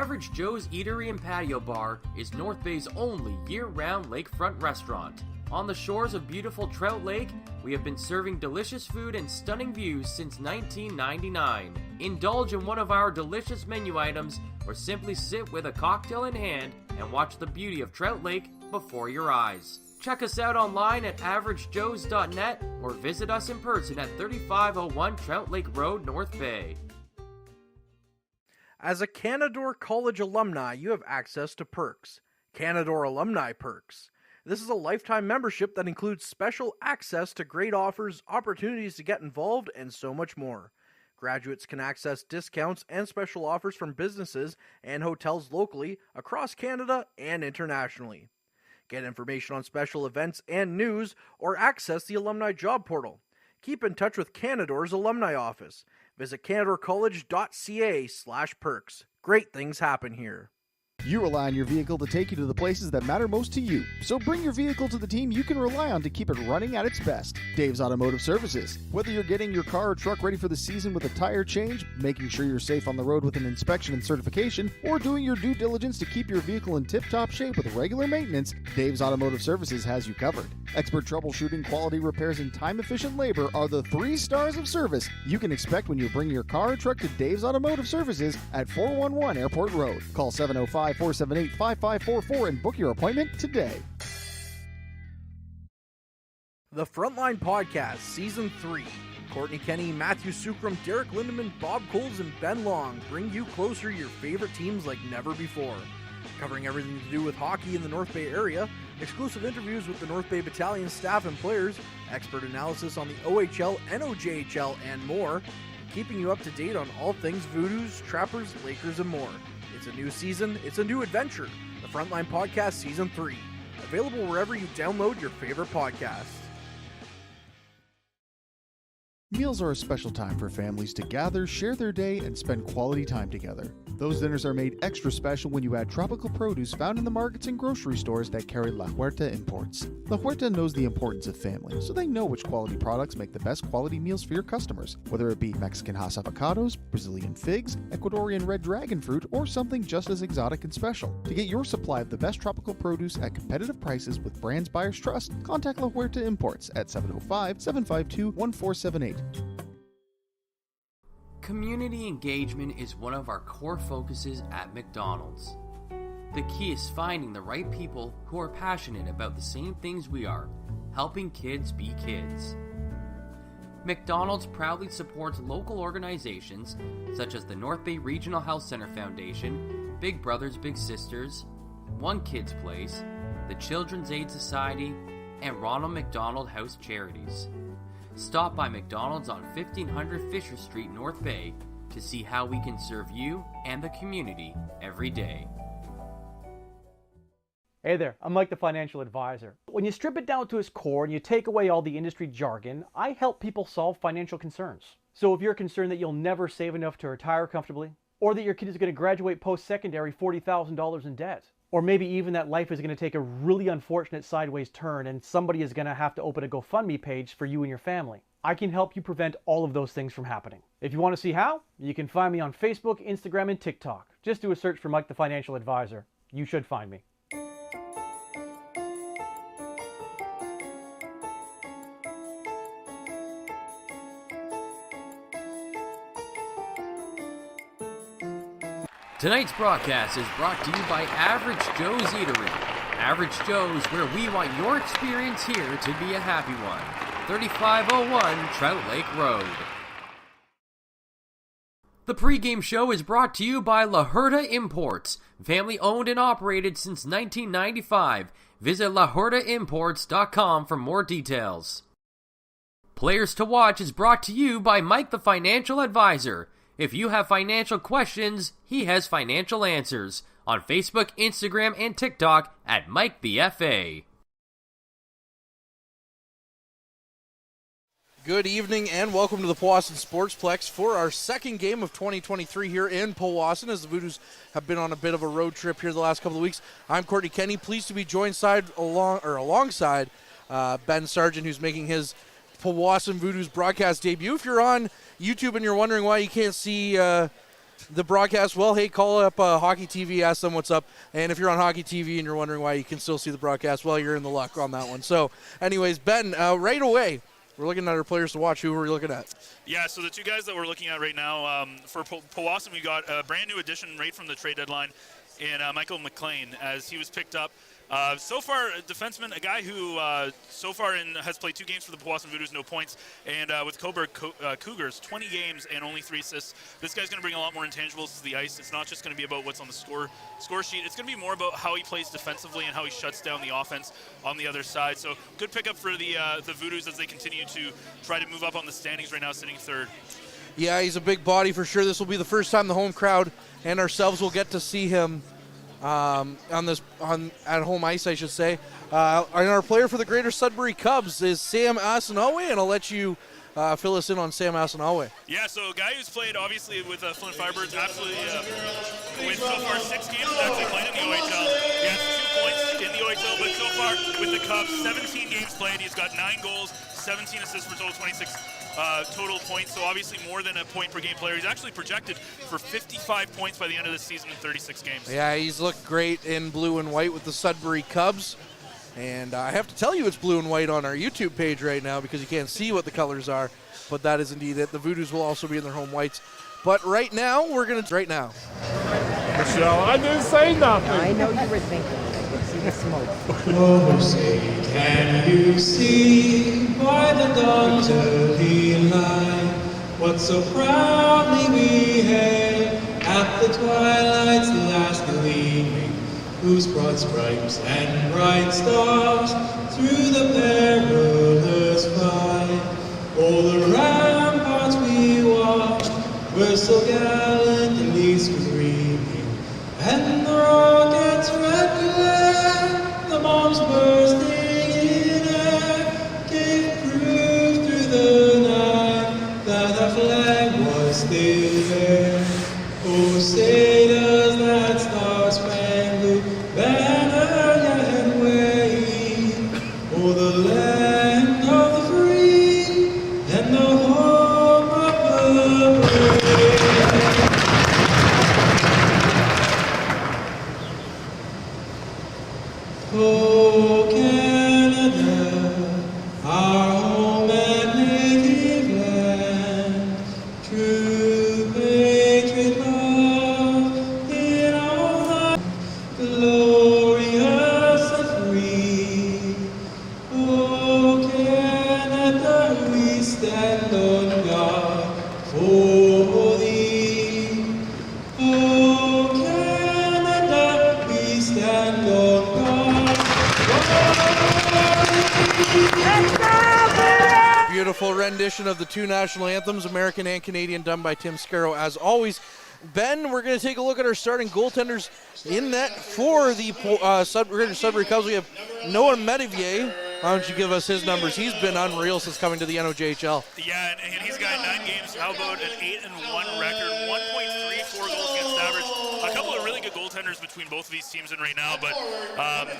Average Joe's Eatery and Patio Bar is North Bay's only year-round lakefront restaurant. On the shores of beautiful Trout Lake, we have been serving delicious food and stunning views since 1999. Indulge in one of our delicious menu items or simply sit with a cocktail in hand and watch the beauty of Trout Lake before your eyes. Check us out online at averagejoes.net or visit us in person at 3501 Trout Lake Road, North Bay. As a Canadore College alumni, you have access to perks. Canadore Alumni Perks. This is a lifetime membership that includes special access to great offers, opportunities to get involved, and so much more. Graduates can access discounts and special offers from businesses and hotels locally, across Canada, and internationally. Get information on special events and news, or access the alumni job portal. Keep in touch with Canadore's alumni office. Visit canadorecollege.ca/perks. Great things happen here. You rely on your vehicle to take you to the places that matter most to you. So bring your vehicle to the team you can rely on to keep it running at its best. Dave's Automotive Services. Whether you're getting your car or truck ready for the season with a tire change, making sure you're safe on the road with an inspection and certification, or doing your due diligence to keep your vehicle in tip-top shape with regular maintenance, Dave's Automotive Services has you covered. Expert troubleshooting, quality repairs, and time-efficient labor are the 3 stars of service you can expect when you bring your car or truck to Dave's Automotive Services at 411 Airport Road. Call 705-478-5544 and book your appointment today. The Frontline Podcast, Season 3. Courtney Kenny, Matthew Sukram, Derek Lindemann, Bob Coles, and Ben Long bring you closer to your favorite teams like never before. Covering everything to do with hockey in the North Bay area, exclusive interviews with the North Bay Battalion staff and players, expert analysis on the OHL, NOJHL, and more, keeping you up to date on all things Voodoos, Trappers, Lakers, and more. It's a new season, it's a new adventure. The Frontline Podcast Season 3. Available wherever you download your favorite podcasts. Meals are a special time for families to gather, share their day, and spend quality time together. Those dinners are made extra special when you add tropical produce found in the markets and grocery stores that carry La Huerta imports. La Huerta knows the importance of family, so they know which quality products make the best quality meals for your customers, whether it be Mexican Hass avocados, Brazilian figs, Ecuadorian red dragon fruit, or something just as exotic and special. To get your supply of the best tropical produce at competitive prices with brands buyers trust, contact La Huerta Imports at 705-752-1478. Community engagement is one of our core focuses at McDonald's. The key is finding the right people who are passionate about the same things we are, helping kids be kids. McDonald's proudly supports local organizations such as the North Bay Regional Health Center Foundation, Big Brothers Big Sisters, One Kids Place, the Children's Aid Society, and Ronald McDonald House Charities. Stop by McDonald's on 1500 Fisher Street, North Bay, to see how we can serve you and the community every day. Hey there, I'm Mike the Financial Advisor. When you strip it down to its core and you take away all the industry jargon, I help people solve financial concerns. So if you're concerned that you'll never save enough to retire comfortably, or that your kid is going to graduate post-secondary $40,000 in debt, or maybe even that life is going to take a really unfortunate sideways turn and somebody is going to have to open a GoFundMe page for you and your family, I can help you prevent all of those things from happening. If you want to see how, you can find me on Facebook, Instagram, and TikTok. Just do a search for Mike the Financial Advisor. You should find me. Tonight's broadcast is brought to you by Average Joe's Eatery. Average Joe's, where we want your experience here to be a happy one. 3501 Trout Lake Road. The pregame show is brought to you by La Huerta Imports, family owned and operated since 1995. Visit lahuertaimports.com for more details. Players to Watch is brought to you by Mike the Financial Advisor. If you have financial questions, he has financial answers. On Facebook, Instagram, and TikTok at Mike the FA. Good evening and welcome to the Powassan Sportsplex for our second game of 2023 here in Powassan, as the Voodoos have been on a bit of a road trip here the last couple of weeks. I'm Courtney Kenny, pleased to be joined alongside Ben Sargent, who's making his Powassan Voodoos broadcast debut. If you're on YouTube and you're wondering why you can't see the broadcast, well, hey, call up Hockey TV, ask them what's up. And if you're on Hockey TV and you're wondering why you can still see the broadcast, well, you're in the luck on that one. So, anyways, Ben, right away, we're looking at our players to watch. Who are we looking at? Yeah, so the two guys that we're looking at right now, for Powassan, we got a brand new addition right from the trade deadline in Michael McLean, as he was picked up. So far, a defenseman, a guy who so far has played 2 games for the Powassan Voodoos, no points, and with Coburg Cougars, 20 games and only 3 assists. This guy's going to bring a lot more intangibles to the ice. It's not just going to be about what's on the score sheet. It's going to be more about how he plays defensively and how he shuts down the offense on the other side. So good pickup for the Voodoos as they continue to try to move up on the standings right now, sitting 3rd. Yeah, he's a big body for sure. This will be the first time the home crowd and ourselves will get to see him at home ice, I should say. And our player for the Greater Sudbury Cubs is Sam Asinawe, and I'll let you fill us in on Sam Asinawe. Yeah, so a guy who's played obviously with Flint Firebirds, absolutely with so far 6 games actually played in the OHL. He has 2 points in the OHL, but so far with the Cubs, 17 games played. He's got 9 goals, 17 assists for total 26 total points, so obviously more than a point per game player. He's actually projected for 55 points by the end of the season in 36 games. Yeah, he's looked great in blue and white with the Sudbury Cubs. And I have to tell you it's blue and white on our YouTube page right now because you can't see what the colors are. But that is indeed it. The Voodoos will also be in their home whites. But right now, right now. Michelle, I didn't say nothing. I know you were thinking. I could see the smoke. Oh, say, can you see by the dawn's early light what so proudly we hailed at the twilight's last gleaming, whose broad stripes and bright stars through the perilous fight, all the ramparts we watched were so gallantly screaming, and the rockets' red glare, the bombs bursting in air, gave proof through the night that our flag was still there. Oh, say does that star-spangled banner yet wave o'er the land of the free and the home of the brave. Oh, Canada, our home and native land, true patriot love in all thy glorious and free. Oh, Canada, we stand on guard for thee. Oh, Canada, we stand on guard. Beautiful rendition of the 2 national anthems, American and Canadian, done by Tim Scarrow as always. Ben, we're going to take a look at our starting goaltenders in net for the Greater Sudbury Cubs. We have Noah Medivier. Why don't you give us his numbers? He's been unreal since coming to the NOJHL. Yeah, and he's got 9 games. How about an 8-1 record, 1.34 goals against average. A couple of really good goaltenders between both of these teams in right now, but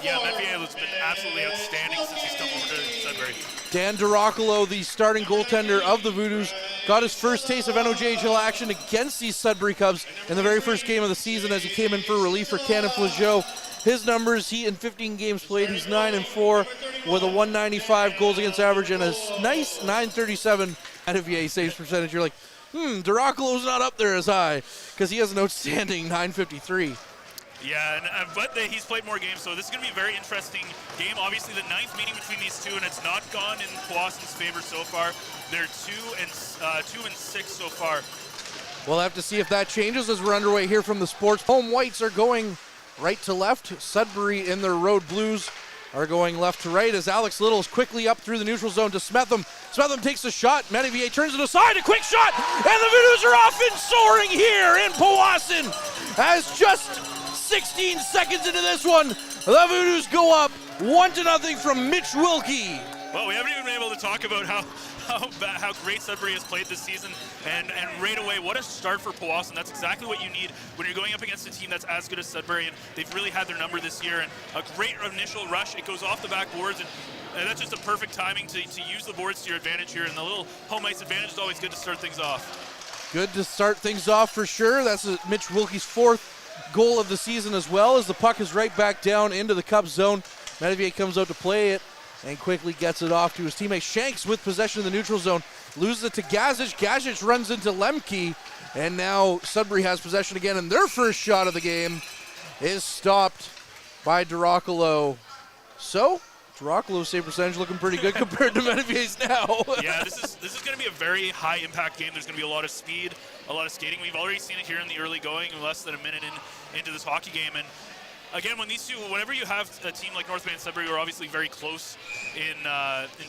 yeah, Medivier has been absolutely outstanding since he's come over to Sudbury. Dan DiRoccolo, the starting goaltender of the Voodoos, got his first taste of NOJHL action against these Sudbury Cubs in the very first game of the season as he came in for relief for Cannon Flageau. His numbers, he in 15 games played, he's 9-4 with a 195 goals against average and a nice 937 Medivier saves percentage. You're like, DiRoccolo's not up there as high because he has an outstanding 953. Yeah, but he's played more games, so this is going to be a very interesting game. Obviously, the 9th meeting between these two, and it's not gone in Powassan's favor so far. They're 2-6 so far. We'll have to see if that changes as we're underway here from the Sports. Home whites are going right to left. Sudbury in their road blues are going left to right as Alex Little is quickly up through the neutral zone to Smetham. Smetham takes the shot. Medivier turns it aside. A quick shot. And the Voodoos are off and soaring here in Powassan. As just 16 seconds into this one, the Voodoos go up 1-0 from Mitch Wilkie. Well, we haven't even been able to talk about how great Sudbury has played this season, and right away, what a start for Powassan. That's exactly what you need when you're going up against a team that's as good as Sudbury, and they've really had their number this year, and a great initial rush. It goes off the back boards, and that's just a perfect timing to use the boards to your advantage here, and the little home ice advantage is always good to start things off. Good to start things off for sure. That's Mitch Wilkie's 4th goal of the season as well, as the puck is right back down into the Cubs zone. Metivier comes out to play it and quickly gets it off to his teammate. Shanks with possession in the neutral zone. Loses it to Gazic. Gazic runs into Lemke. And now Sudbury has possession again, and their first shot of the game is stopped by Duracolo. So, Duracolo's save percentage looking pretty good compared to Menivier's now. Yeah, this is going to be a very high-impact game. There's going to be a lot of speed, a lot of skating. We've already seen it here in the early going, less than a minute into this hockey game. And again, whenever you have a team like North Bay and Sudbury, who are obviously very close in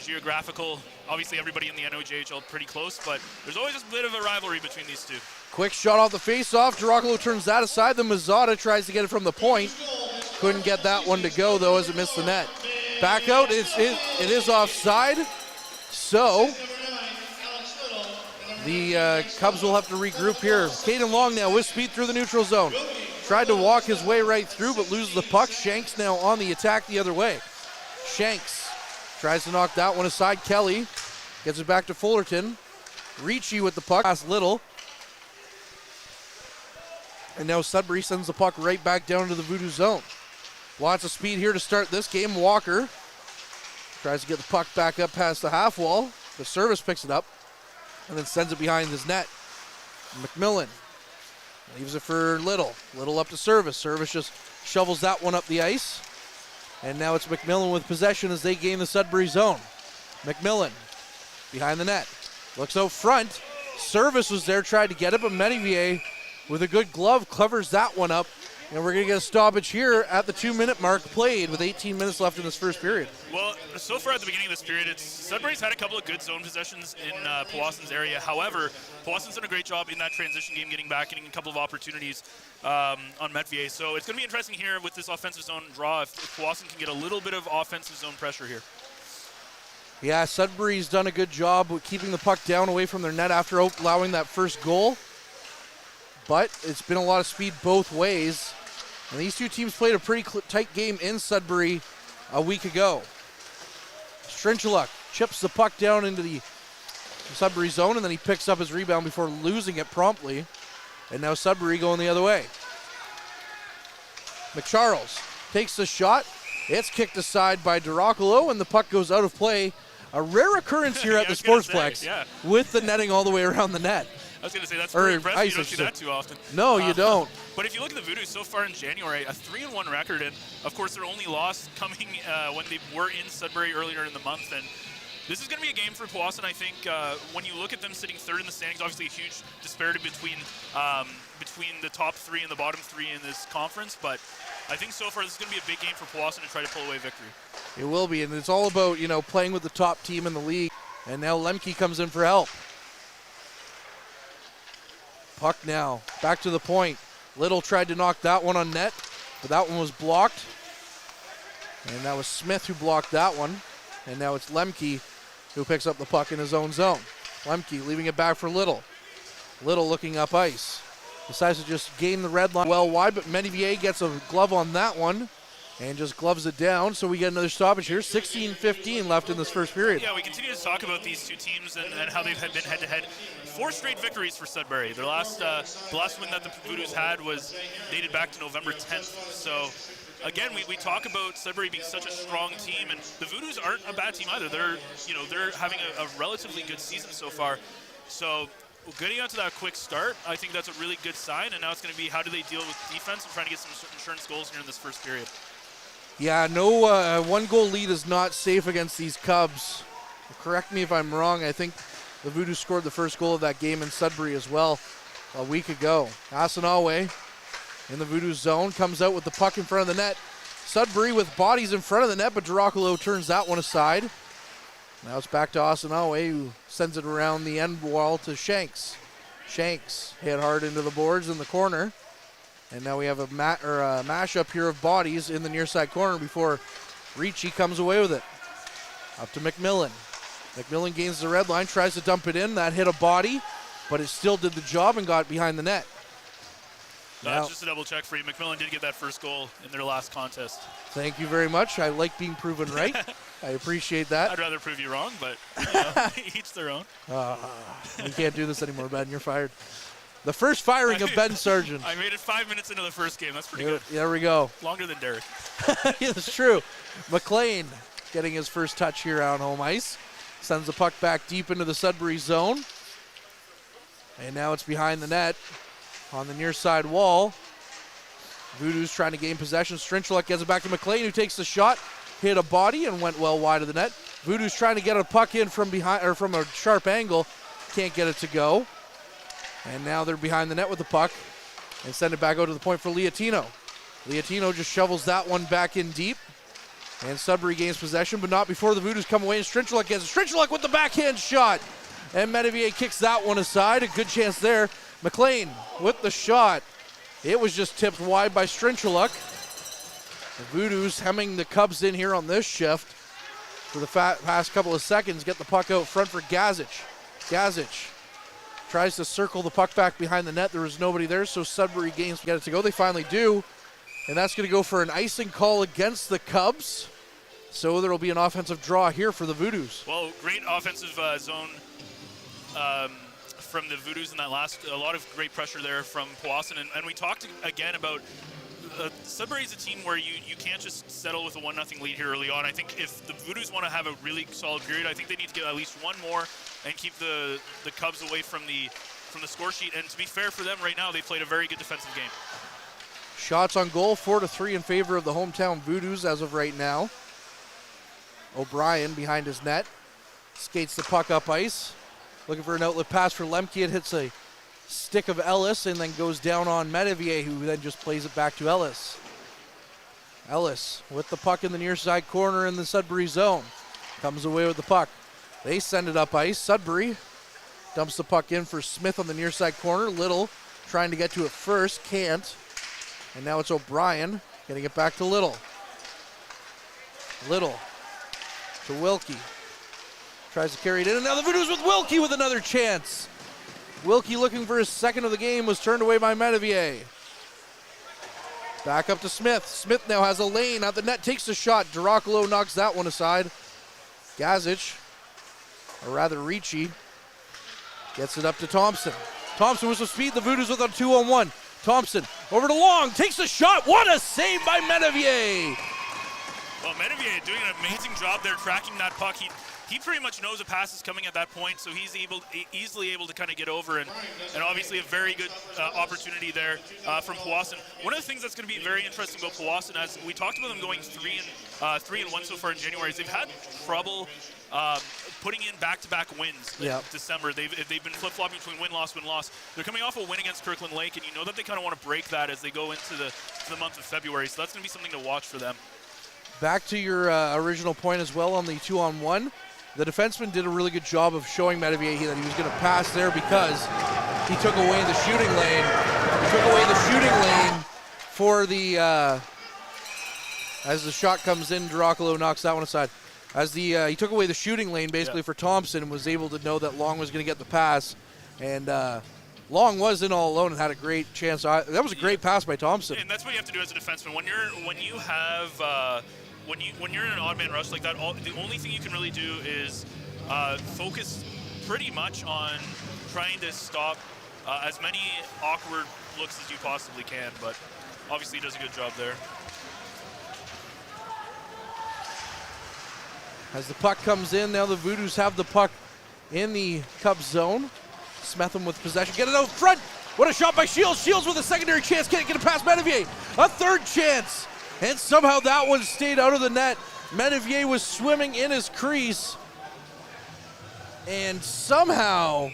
geographical, obviously everybody in the NOJHL pretty close, but there's always a bit of a rivalry between these two. Quick shot off the face-off. Duracolo turns that aside. The Mazzotta tries to get it from the point. Couldn't get that one to go, though, as it missed the net. Back out. It is offside. So the Cubs will have to regroup here. Caden Long now with speed through the neutral zone. Tried to walk his way right through, but loses the puck. Shanks now on the attack the other way. Shanks tries to knock that one aside. Kelly gets it back to Fullerton. Ricci with the puck. Past Little. And now Sudbury sends the puck right back down into the Voodoo zone. Lots of speed here to start this game. Walker tries to get the puck back up past the half wall. The service picks it up and then sends it behind his net. McMillan leaves it for Little. Little up to Service. Service just shovels that one up the ice. And now it's McMillan with possession as they gain the Sudbury zone. McMillan behind the net. Looks out front. Service was there, tried to get it, but Metivier with a good glove covers that one up. And we're going to get a stoppage here at the 2-minute mark played with 18 minutes left in this first period. Well, so far at the beginning of this period, Sudbury's had a couple of good zone possessions in Powassan's area. However, Powassan's done a great job in that transition game, getting a couple of opportunities on Metivier. So it's going to be interesting here with this offensive zone draw if Powassan can get a little bit of offensive zone pressure here. Yeah, Sudbury's done a good job with keeping the puck down away from their net after allowing that first goal. But it's been a lot of speed both ways. And these two teams played a pretty tight game in Sudbury a week ago. Strinchuluk chips the puck down into the Sudbury zone, and then he picks up his rebound before losing it promptly. And now Sudbury going the other way. McCharles takes the shot. It's kicked aside by Duracolo, and the puck goes out of play. A rare occurrence here at the Sportsplex with the netting all the way around the net. I was going to say, that's pretty impressive. You don't see that too often. No, you don't. But if you look at the Voodoos so far in January, a 3-1 record, and of course their only loss coming when they were in Sudbury earlier in the month. And this is going to be a game for Powassan, I think. When you look at them sitting third in the standings, obviously a huge disparity between the top three and the bottom three in this conference. But I think so far this is going to be a big game for Powassan to try to pull away victory. It will be, and it's all about, playing with the top team in the league. And now Lemke comes in for help. Puck now, back to the point. Little tried to knock that one on net, but that one was blocked. And that was Smith who blocked that one. And now it's Lemke who picks up the puck in his own zone. Lemke leaving it back for Little. Little looking up ice. Decides to just gain the red line well wide, but Metivier gets a glove on that one and just gloves it down. So we get another stoppage here. 16-15 left in this first period. Yeah, we continue to talk about these two teams and how they've been head-to-head. 4 straight victories for Sudbury. The last win that the Voodoos had was dated back to November 10th. So again, we talk about Sudbury being such a strong team, and the Voodoos aren't a bad team either. They're having a relatively good season so far. So getting out to that quick start, I think that's a really good sign. And now it's going to be how do they deal with defense and trying to get some insurance goals here in this first period. Yeah, no one-goal lead is not safe against these Cubs. Correct me if I'm wrong. I think the Voodoos scored the first goal of that game in Sudbury as well a week ago. Asanawe in the Voodoos zone comes out with the puck in front of the net. Sudbury with bodies in front of the net, but Duracolo turns that one aside. Now it's back to Asanawe, who sends it around the end wall to Shanks. Shanks hit hard into the boards in the corner. And now we have a mashup here of bodies in the near side corner before Ricci comes away with it. Up to McMillan. McMillan gains the red line, tries to dump it in. That hit a body, but it still did the job and got behind the net. Just a double check for you. McMillan did get that first goal in their last contest. Thank you very much. I like being proven right. I appreciate that. I'd rather prove you wrong, but each their own. We can't do this anymore, Ben. You're fired. The first firing of Ben Sargent. I made it 5 minutes into the first game. That's pretty good. There we go. Longer than Derek. It's true. McLean getting his first touch here on home ice. Sends the puck back deep into the Sudbury zone. And now it's behind the net on the near side wall. Voodoos trying to gain possession. Strinchuluk gets it back to McLean, who takes the shot, hit a body, and went well wide of the net. Voodoos trying to get a puck in from behind, or from a sharp angle. Can't get it to go. And now they're behind the net with the puck and send it back out to the point for Liatino. Liatino just shovels that one back in deep. And Sudbury gains possession, but not before the Voodoos come away. And Strinchuluk gets it. Strinchuluk with the backhand shot. And Medivier kicks that one aside. A good chance there. McLean with the shot. It was just tipped wide by Strinchuluk. The Voodoos hemming the Cubs in here on this shift for the past couple of seconds. Get the puck out front for Gazic. Gazic tries to circle the puck back behind the net. There was nobody there, so Sudbury gains to get it to go. They finally do. And that's going to go for an icing call against the Cubs. So there will be an offensive draw here for the Voodoos. Well, great offensive zone from the Voodoos in that last. A lot of great pressure there from Powassan. And we talked again about Sudbury's a team where you can't just settle with a 1-0 lead here early on. I think if the Voodoos want to have a really solid period, I think they need to get at least one more and keep the Cubs away from the score sheet. And to be fair for them right now, they played a very good defensive game. Shots on goal, 4-3 in favor of the hometown Voodoos as of right now. O'Brien behind his net. Skates the puck up ice. Looking for an outlet pass for Lemke. It hits a stick of Ellis and then goes down on Medivier, who then just plays it back to Ellis. Ellis with the puck in the near side corner in the Sudbury zone. Comes away with the puck. They send it up ice. Sudbury dumps the puck in for Smith on the near side corner. Little trying to get to it first. Can't. And now it's O'Brien getting it back to Little. Little to Wilkie. Tries to carry it in, and now the Voodoos with Wilkie with another chance. Wilkie looking for his second of the game was turned away by Medivier. Back up to Smith. Smith now has a lane at the net, takes the shot. Duracolo knocks that one aside. Gazic, or rather Ricci, gets it up to Thompson. Thompson with some speed, the Voodoos with a 2-on-1. Thompson over to Long, takes the shot. What a save by Medivier. Well, Medivier doing an amazing job there tracking that puck. He pretty much knows a pass is coming at that point, so he's easily able to kind of get over, and obviously a very good opportunity there from Powassan. One of the things that's going to be very interesting about Powassan, as we talked about them going 3-1 so far in January, is they've had trouble putting in back-to-back wins in December. They've been flip-flopping between win-loss. They're coming off a win against Kirkland Lake, and you know that they kind of want to break that as they go into the month of February, so that's going to be something to watch for them. Back to your original point as well on the 2-on-1. The defenseman did a really good job of showing Medivier that he was going to pass there because he took away the shooting lane. He took away the shooting lane for the, as the shot comes in, Duracolo knocks that one aside. As he took away the shooting lane basically for Thompson and was able to know that Long was going to get the pass. And Long was in all alone and had a great chance. That was a great pass by Thompson. And that's what you have to do as a defenseman. When you have when you're in an odd man rush like that, the only thing you can really do is focus pretty much on trying to stop as many awkward looks as you possibly can. But obviously he does a good job there. As the puck comes in, now the Voodoos have the puck in the Cubs zone. Smetham with possession, get it out front. What a shot by Shields. Shields with a secondary chance, can't get it past Medivier. A third chance, and somehow that one stayed out of the net. Medivier was swimming in his crease, and somehow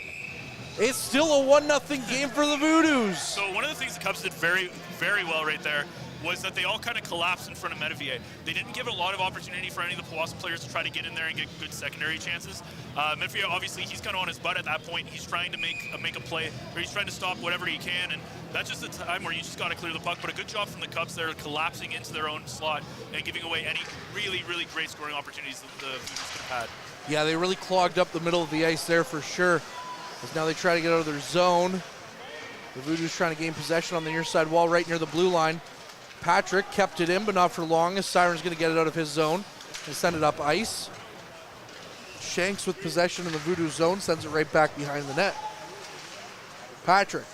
it's still a 1-0 game for the Voodoos. So one of the things the Cubs did very, very well right there was that they all kind of collapsed in front of Medivier. They didn't give a lot of opportunity for any of the Powassan players to try to get in there and get good secondary chances. Medivier, obviously, he's kind of on his butt at that point. He's trying to make a play, or he's trying to stop whatever he can, and that's just a time where you just got to clear the puck. But a good job from the Cubs there, collapsing into their own slot and giving away any really, really great scoring opportunities that the Voodoos could have had. Yeah, they really clogged up the middle of the ice there for sure. As now they try to get out of their zone. The Voodoos trying to gain possession on the near side wall right near the blue line. Patrick kept it in, but not for long, as Siren's going to get it out of his zone and send it up ice. Shanks with possession in the Voodoo zone, sends it right back behind the net. Patrick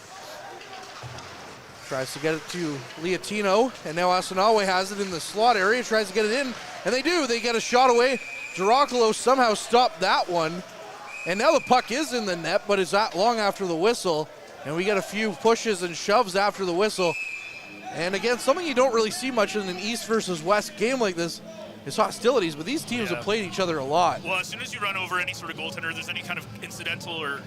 tries to get it to Liatino, and now Asanawe has it in the slot area, tries to get it in, and they do. They get a shot away. Girocolo somehow stopped that one, and now the puck is in the net, but it's not long after the whistle, and we get a few pushes and shoves after the whistle. And again, something you don't really see much in an East versus West game like this is hostilities, but these teams have played each other a lot. Well, as soon as you run over any sort of goaltender, there's any kind of incidental or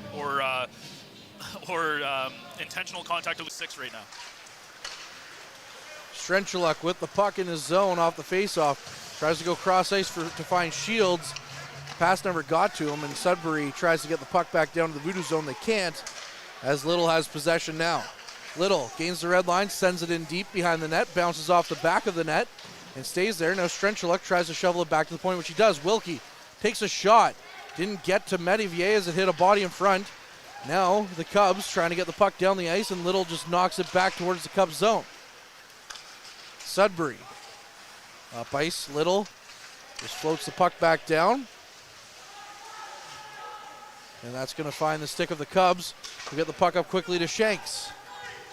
intentional contact to 6 right now. Strenchuluk with the puck in his zone off the faceoff. Tries to go cross ice to find Shields. Pass never got to him, and Sudbury tries to get the puck back down to the Voodoo zone. They can't, as Little has possession now. Little gains the red line, sends it in deep behind the net, bounces off the back of the net, and stays there. Now Strenchuluk tries to shovel it back to the point, which he does. Wilkie takes a shot. Didn't get to Medivier as it hit a body in front. Now the Cubs trying to get the puck down the ice, and Little just knocks it back towards the Cubs zone. Sudbury up ice. Little just floats the puck back down. And that's going to find the stick of the Cubs. We get the puck up quickly to Shanks.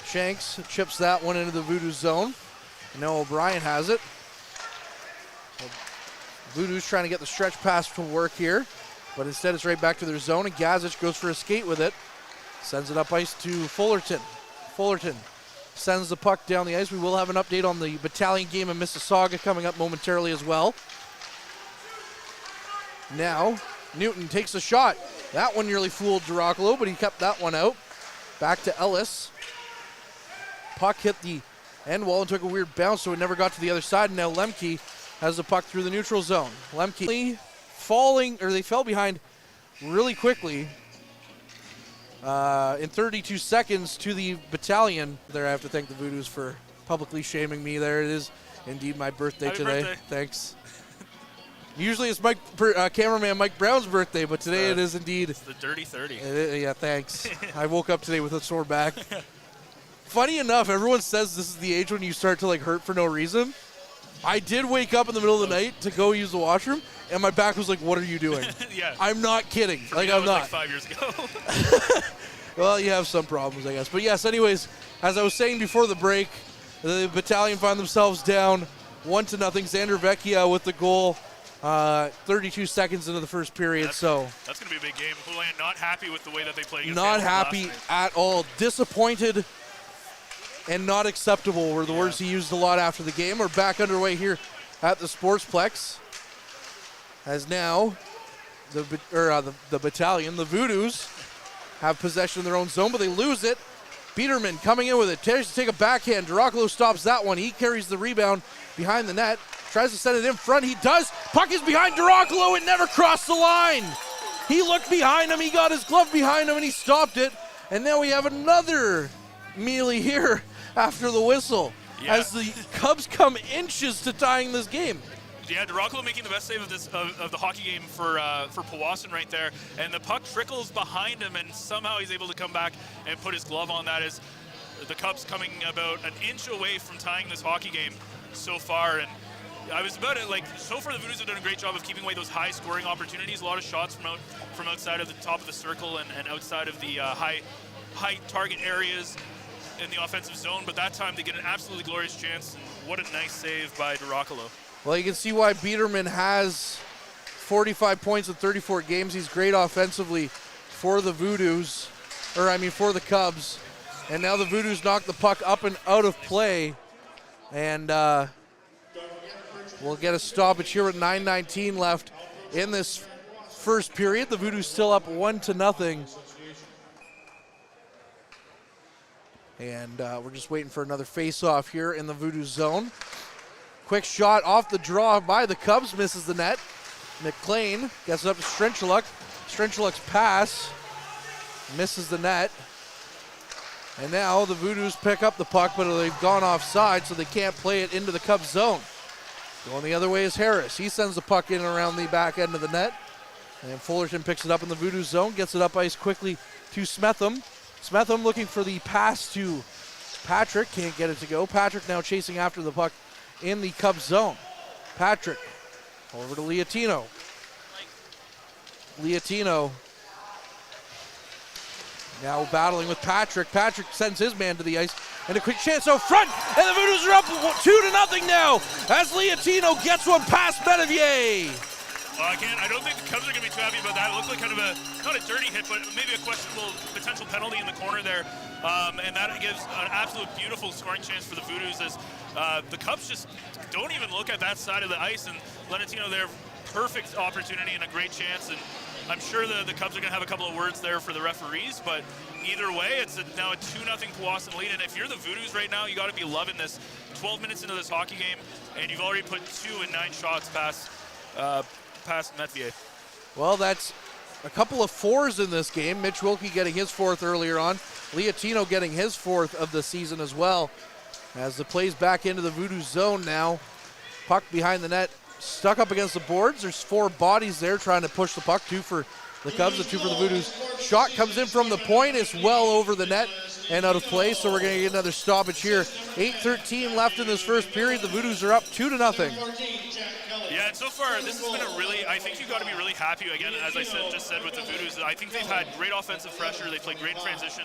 Shanks chips that one into the Voodoo zone. And now O'Brien has it. Voodoo's trying to get the stretch pass to work here, but instead it's right back to their zone, and Gazic goes for a skate with it. Sends it up ice to Fullerton. Fullerton sends the puck down the ice. We will have an update on the Battalion game in Mississauga coming up momentarily as well. Now, Newton takes a shot. That one nearly fooled Girocolo, but he kept that one out. Back to Ellis. Puck hit the end wall and took a weird bounce, so it never got to the other side. And now Lemke has the puck through the neutral zone. Lemke they fell behind really quickly in 32 seconds to the Battalion. There, I have to thank the Voodoos for publicly shaming me. There it is. Indeed, my birthday Happy today. Birthday. Thanks. Usually it's cameraman Mike Brown's birthday, but today it is indeed. It's the dirty 30. Yeah, thanks. I woke up today with a sore back. Funny enough, everyone says this is the age when you start to hurt for no reason. I did wake up in the middle of the night to go use the washroom, and my back was like, "What are you doing?" Yeah. I'm not kidding. For me, I'm that was not. 5 years ago. Well, you have some problems, I guess. But yes, anyways, as I was saying before the break, the Battalion find themselves down 1-0. Xander Vecchia with the goal. 32 seconds into the first period, That's going to be a big game. Houlihan not happy with the way that they played against not Hamilton happy last at all. Disappointed and not acceptable were the words he used a lot after the game. We're back underway here at the Sportsplex, as now the Battalion, the Voodoos, have possession in their own zone, but they lose it. Biederman coming in with it, tries to take a backhand. Girocolo stops that one. He carries the rebound behind the net. Tries to send it in front. He does. Puck is behind Girocolo. It never crossed the line. He looked behind him. He got his glove behind him, and he stopped it. And now we have another melee here after the whistle, as the Cubs come inches to tying this game. Yeah, Girocolo making the best save of the hockey game for Powassan right there. And the puck trickles behind him, and somehow he's able to come back and put his glove on that, as the Cubs coming about an inch away from tying this hockey game so far. And I was about it, so far the Voodoos have done a great job of keeping away those high scoring opportunities. A lot of shots from outside of the top of the circle and outside of the high target areas in the offensive zone. But that time they get an absolutely glorious chance. And what a nice save by Girocolo. Well, you can see why Biederman has 45 points in 34 games. He's great offensively for the Voodoos, for the Cubs. And now the Voodoos knock the puck up and out of play. And we'll get a stoppage here with 9:19 left in this first period. The Voodoos still up 1-0. And we're just waiting for another face-off here in the Voodoo zone. Quick shot off the draw by the Cubs, misses the net. McLean gets it up to Strenchuluk. Strenchuluk's pass misses the net. And now the Voodoos pick up the puck, but they've gone offside, so they can't play it into the Cubs zone. Going the other way is Harris. He sends the puck in and around the back end of the net. And Fullerton picks it up in the Voodoo zone, gets it up ice quickly to Smetham. Smetham looking for the pass to Patrick. Can't get it to go. Patrick now chasing after the puck in the Cubs zone. Patrick over to Liatino. Liatino now battling with Patrick. Patrick sends his man to the ice. And a quick chance out front. And the Voodoos are up 2-0 now as Liatino gets one past Benevier. Well, I don't think the Cubs are going to be too happy about that. It looks like kind of not a dirty hit, but maybe a questionable potential penalty in the corner there. And that gives an absolute beautiful scoring chance for the Voodoos as the Cubs just don't even look at that side of the ice. And Liatino there, perfect opportunity and a great chance. And I'm sure the Cubs are going to have a couple of words there for the referees, but either way, it's now a 2-0 Powassan lead. And if you're the Voodoos right now, you got to be loving this. 12 minutes into this hockey game, and you've already put 2 in 9 shots past Metvier. Well, that's a couple of 4s in this game. Mitch Wilkie getting his 4th earlier on. Liatino getting his 4th of the season as well. As the plays back into the Voodoo zone now. Puck behind the net, stuck up against the boards. There's 4 bodies there trying to push the puck. 2 for the Cubs and 2 for the Voodoos. Shot comes in from the point. It's well over the net and out of play, so we're going to get another stoppage here. 8:13 left in this first period. The Voodoos are up 2-0. Yeah, and so far this has been I think you've got to be really happy, again, as I just said with the Voodoos. I think they've had great offensive pressure. They played great in transition.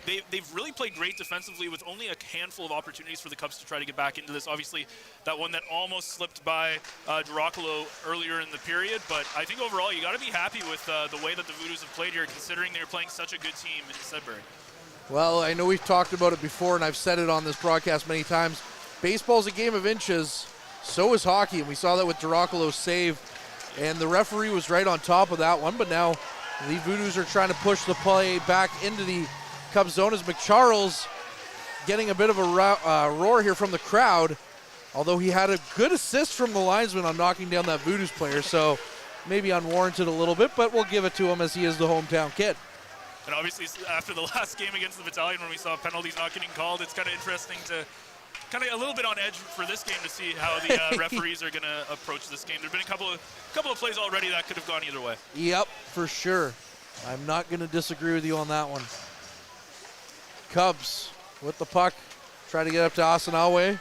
They've really played great defensively with only a handful of opportunities for the Cubs to try to get back into this. Obviously, that one that almost slipped by Duracolo earlier in the period. But I think overall, you got to be happy with the way that the Voodoos have played here, considering they're playing such a good team in Sudbury. Well, I know we've talked about it before, and I've said it on this broadcast many times. Baseball's a game of inches. So is hockey, and we saw that with Duracolo's save. And the referee was right on top of that one. But now the Voodoos are trying to push the play back into the Cubs zone as McCharles getting a bit of a roar here from the crowd, although he had a good assist from the linesman on knocking down that Voodoos player, so maybe unwarranted a little bit, but we'll give it to him as he is the hometown kid. And obviously after the last game against the Battalion when we saw penalties not getting called, it's kind of interesting to kind of a little bit on edge for this game to see how the referees are going to approach this game. There's been a couple of plays already that could have gone either way. Yep, for sure. I'm not going to disagree with you on that one. Cubs with the puck, try to get up to Asanawe.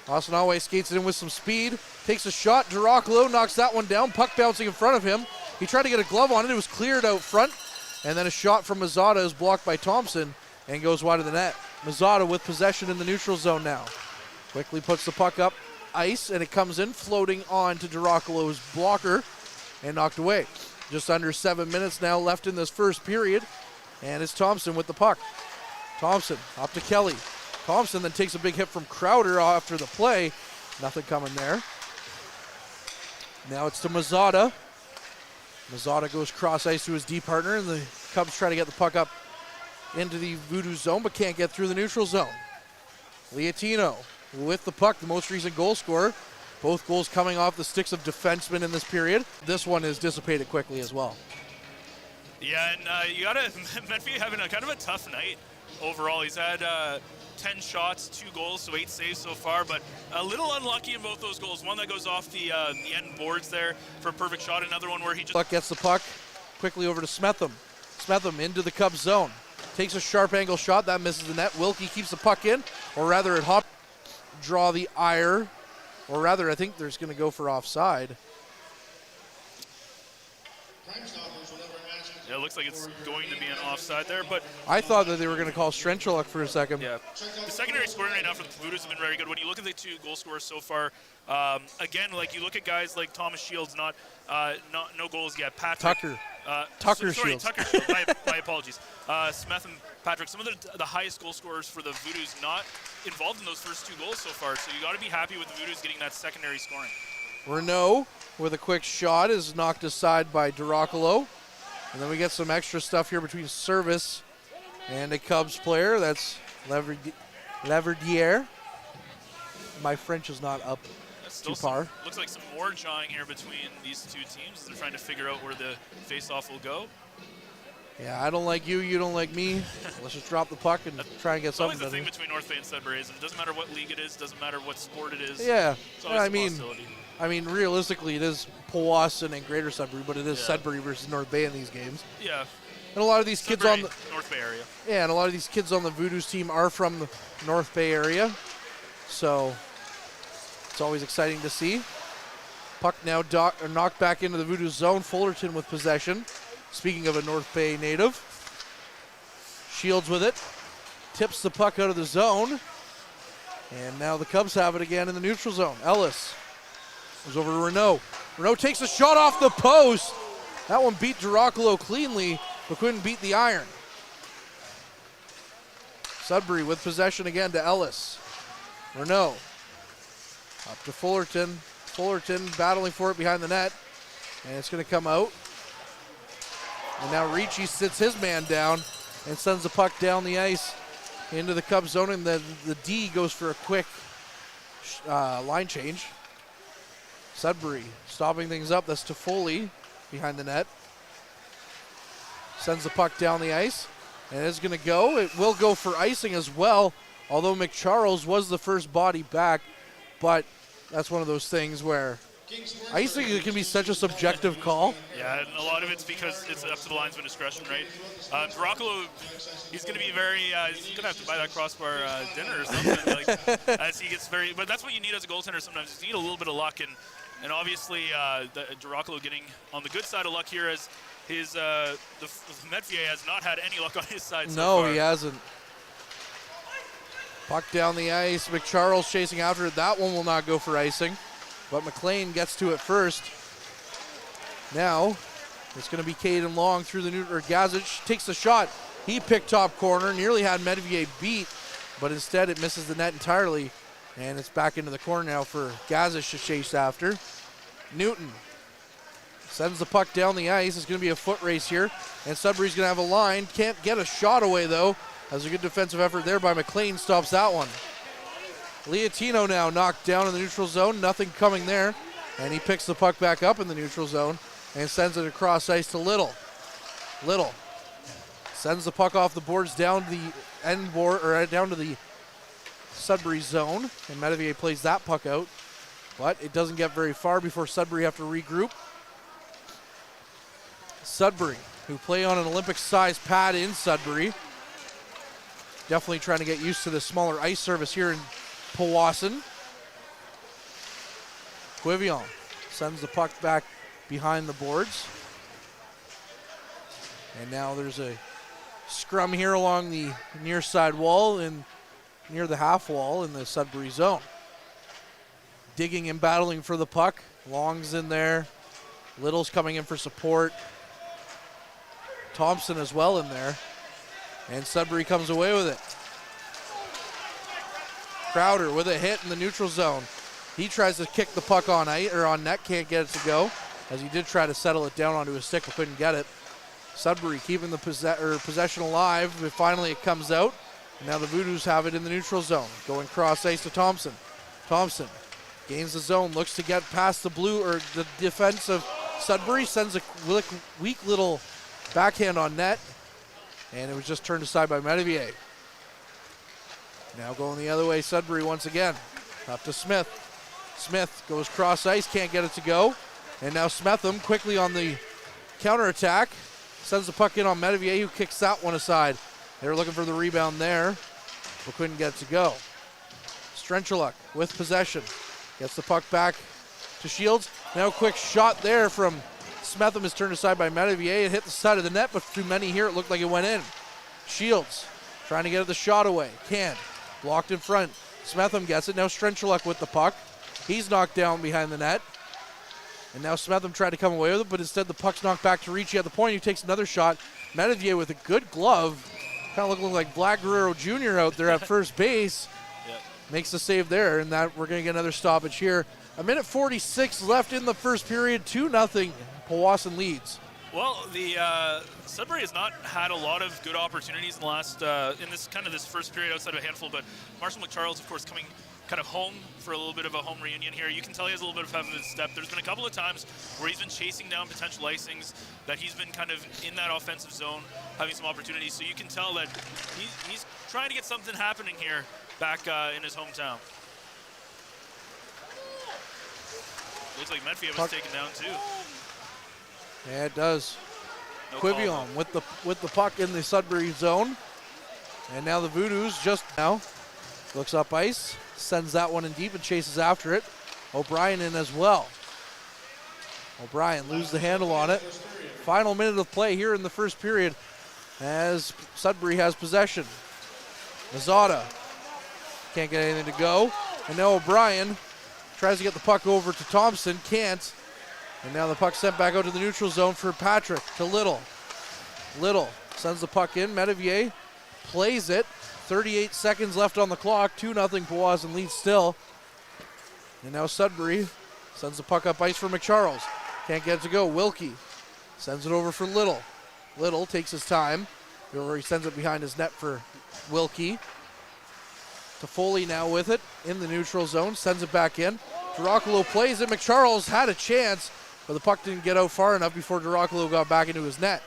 Asanawe skates it in with some speed, takes a shot. Duracolo knocks that one down, puck bouncing in front of him. He tried to get a glove on it, it was cleared out front, and then a shot from Mazzotta is blocked by Thompson and goes wide of the net. Mazzotta with possession in the neutral zone now. Quickly puts the puck up ice, and it comes in floating on to Duracolo's blocker and knocked away. Just under 7 minutes now left in this first period, and it's Thompson with the puck. Thompson up to Kelly. Thompson then takes a big hit from Crowder after the play. Nothing coming there. Now it's to Mazzotta. Mazzotta goes cross ice to his D partner, and the Cubs try to get the puck up into the Voodoo zone, but can't get through the neutral zone. Liatino with the puck, the most recent goal scorer. Both goals coming off the sticks of defensemen in this period. This one is dissipated quickly as well. Yeah, and you got to, Metvier having a kind of a tough night overall. He's had 10 shots, 2 goals, so 8 saves so far, but a little unlucky in both those goals. One that goes off the end boards there for a perfect shot, another one where he just... Buck gets the puck quickly over to Smetham. Smetham into the Cubs zone. Takes a sharp angle shot, that misses the net. Wilkie keeps the puck in, or rather it hopped. Draw the ire, or rather I think there's going to go for offside. Yeah, it looks like it's going to be an offside there, but... I thought that they were going to call Strenchaluk for a second. Yeah. The secondary scoring right now for the Voodoos have been very good. When you look at the 2 goal scorers so far, again, like you look at guys like Thomas Shields, no goals yet. Patrick, Tucker Shields. Tucker Shields. My apologies. Smith and Patrick, some of the highest goal scorers for the Voodoos, not involved in those first 2 goals so far. So you got to be happy with the Voodoos getting that secondary scoring. Renault with a quick shot is knocked aside by Duracolo. And then we get some extra stuff here between Service and a Cubs player. That's Leverdier. My French is not up to par. Looks like some more jawing here between these 2 teams. They're trying to figure out where the face-off will go. Yeah, I don't like you, you don't like me. Let's just drop the puck and try and get something done. Always the thing here between North Bay and Sudbury is it doesn't matter what league it is, doesn't matter what sport it is. Yeah, it's always a possibility. I mean, realistically, it is Powassan and Greater Sudbury, but it is Sudbury versus North Bay in these games. Yeah. And a lot of these kids Sudbury, on the North Bay area. Yeah, and a lot of these kids on the Voodoos team are from the North Bay area. So it's always exciting to see. Puck now knocked back into the Voodoos zone. Fullerton with possession. Speaking of a North Bay native. Shields with it. Tips the puck out of the zone. And now the Cubs have it again in the neutral zone. Ellis goes over to Renault. Renault takes a shot off the post. That one beat Girocolo cleanly, but couldn't beat the iron. Sudbury with possession again to Ellis. Renault up to Fullerton. Fullerton battling for it behind the net. And it's going to come out. And now Ricci sits his man down and sends the puck down the ice into the Cubs zone. And the D goes for a quick line change. Sudbury stopping things up. That's Toffoli behind the net. Sends the puck down the ice. And it's going to go. It will go for icing as well, although McCharles was the first body back. But that's one of those things where icing can be such a subjective call. Yeah, and a lot of it's because it's up to the linesman discretion, right? Girocolo, he's going to be very, he's going to have to buy that crossbar dinner or something. As he gets very, but that's what you need as a goaltender sometimes. You need a little bit of luck, and obviously Girocolo getting on the good side of luck here as his the Medvier has not had any luck on his side so far. No, he hasn't. Puck down the ice. McCharles chasing after it. That one will not go for icing, but McLean gets to it first. Now it's going to be Caden Long through the neutral. Gazic takes the shot. He picked top corner, nearly had Medvier beat, but instead it misses the net entirely, and it's back into the corner now for Gazic to chase after. Newton sends the puck down the ice. It's going to be a foot race here, and Sudbury's going to have a line. Can't get a shot away, though, as a good defensive effort there by McLean stops that one. Liatino now knocked down in the neutral zone. Nothing coming there, and he picks the puck back up in the neutral zone and sends it across ice to Little. Little sends the puck off the boards down the end board, or down to the Sudbury zone, and Medvier plays that puck out, but it doesn't get very far before Sudbury have to regroup. Sudbury, who play on an Olympic-sized pad in Sudbury. Definitely trying to get used to the smaller ice surface here in Powassan. Quivillon sends the puck back behind the boards. And now there's a scrum here along the near side wall and near the half wall in the Sudbury zone. Digging and battling for the puck. Long's in there. Little's coming in for support. Thompson as well in there. And Sudbury comes away with it. Crowder with a hit in the neutral zone. He tries to kick the puck on net, can't get it to go, as he did try to settle it down onto his stick but couldn't get it. Sudbury keeping the possession alive, but finally it comes out. And now the Voodoos have it in the neutral zone. Going cross ice to Thompson. Thompson gains the zone, looks to get past the the defense of Sudbury, sends a weak little backhand on net, and it was just turned aside by Medvier. Now going the other way, Sudbury once again. Up to Smith. Smith goes cross ice, can't get it to go. And now Smetham quickly on the counterattack. Sends the puck in on Medvier, who kicks that one aside. They were looking for the rebound there, but couldn't get it to go. Strenchaluk with possession. Gets the puck back to Shields. Now a quick shot there from Smetham is turned aside by Medvier. It hit the side of the net, but too many here. It looked like it went in. Shields trying to get the shot away. Can't. Blocked in front. Smetham gets it. Now Strenchaluk with the puck. He's knocked down behind the net. And now Smetham tried to come away with it, but instead the puck's knocked back to Ricci at the point. He takes another shot. Medvier with a good glove. Kind of looking like Black Guerrero Jr. out there at first base. Yep. Makes the save there, and that we're going to get another stoppage here. A minute 46 left in the first period. 2-0. Powassan leads. Well, the Sudbury has not had a lot of good opportunities in the last in this first period outside of a handful. But Marshall McCharles, of course, coming kind of home for a little bit of a home reunion here. You can tell he has a little bit of heaven in his step. There's been a couple of times where he's been chasing down potential icings, that he's been kind of in that offensive zone, having some opportunities. So you can tell that he's trying to get something happening here back in his hometown. Looks like Medvedev was taken down too. Yeah, it does. No Quivillon with the puck in the Sudbury zone. And now the Voodoos just now looks up ice, sends that one in deep and chases after it. O'Brien in as well. O'Brien loses the handle on it. Final minute of play here in the first period as Sudbury has possession. Mazzotta can't get anything to go. And now O'Brien tries to get the puck over to Thompson, can't. And now the puck sent back out to the neutral zone for Patrick to Little. Little sends the puck in. Metivier plays it. 38 seconds left on the clock. 2-0 Powassan leads still. And now Sudbury sends the puck up ice for McCharles. Can't get it to go. Wilkie sends it over for Little. Little takes his time. He sends it behind his net for Wilkie. Toffoli now with it in the neutral zone. Sends it back in. Duracolo plays it. McCharles had a chance, but the puck didn't get out far enough before Duracolo got back into his net.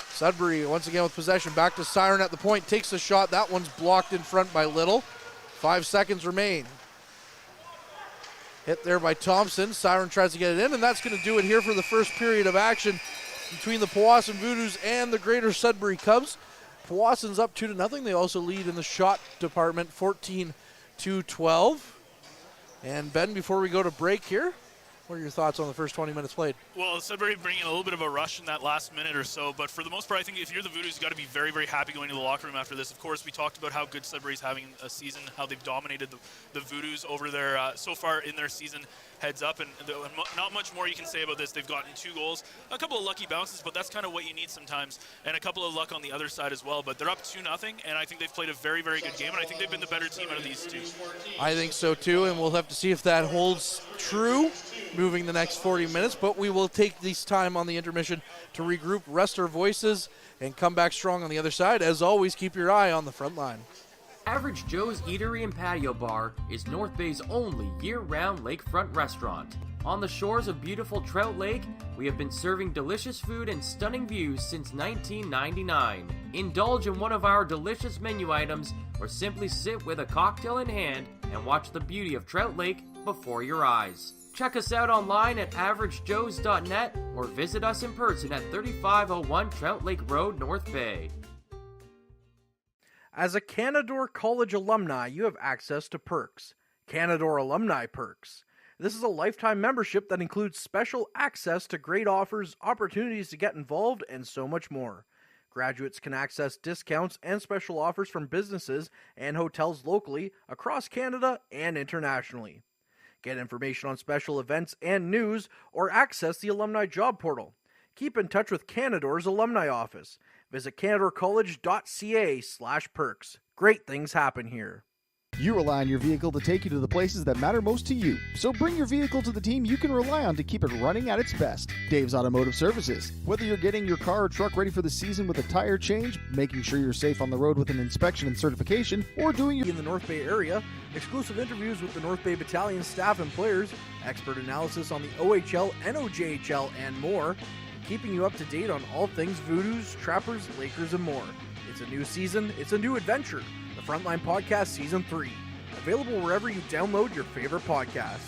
Sudbury once again with possession. Back to Siren at the point. Takes a shot. That one's blocked in front by Little. 5 seconds remain. Hit there by Thompson. Siren tries to get it in, and that's going to do it here for the first period of action between the Powassan Voodoos and the Greater Sudbury Cubs. Powassan's up 2-0. They also lead in the shot department 14-12. And Ben, before we go to break here, what are your thoughts on the first 20 minutes played? Well, Sudbury bringing a little bit of a rush in that last minute or so, but for the most part, I think if you're the Voodoos, you've got to be very, very happy going to the locker room after this. Of course, we talked about how good Sudbury's having a season, how they've dominated the Voodoos over their so far in their season. Heads up, and not much more you can say about this. They've gotten 2 goals, a couple of lucky bounces, but that's kind of what you need sometimes, and a couple of luck on the other side as well. But they're up 2-0, and I think they've played a very, very good game, and I think they've been the better team out of these two. I think so too, and we'll have to see if that holds true moving the next 40 minutes, but we will take this time on the intermission to regroup, rest our voices, and come back strong on the other side. As always, keep your eye on the front line. Average Joe's Eatery and Patio Bar is North Bay's only year-round lakefront restaurant. On the shores of beautiful Trout Lake, we have been serving delicious food and stunning views since 1999. Indulge in one of our delicious menu items or simply sit with a cocktail in hand and watch the beauty of Trout Lake before your eyes. Check us out online at averagejoes.net or visit us in person at 3501 Trout Lake Road, North Bay. As a Canadore College alumni, you have access to perks. Canadore Alumni Perks. This is a lifetime membership that includes special access to great offers, opportunities to get involved, and so much more. Graduates can access discounts and special offers from businesses and hotels locally, across Canada, and internationally. Get information on special events and news, or access the alumni job portal. Keep in touch with Canadore's alumni office. Visit canadorecollege.ca/perks. Great things happen here. You rely on your vehicle to take you to the places that matter most to you. So bring your vehicle to the team you can rely on to keep it running at its best. Dave's Automotive Services. Whether you're getting your car or truck ready for the season with a tire change, making sure you're safe on the road with an inspection and certification, or doing your In the North Bay area, exclusive interviews with the North Bay Battalion staff and players, expert analysis on the OHL, NOJHL, and more, keeping you up to date on all things Voodoos, Trappers, Lakers, and more. It's a new season, it's a new adventure. The Frontline Podcast Season 3. Available wherever you download your favorite podcasts.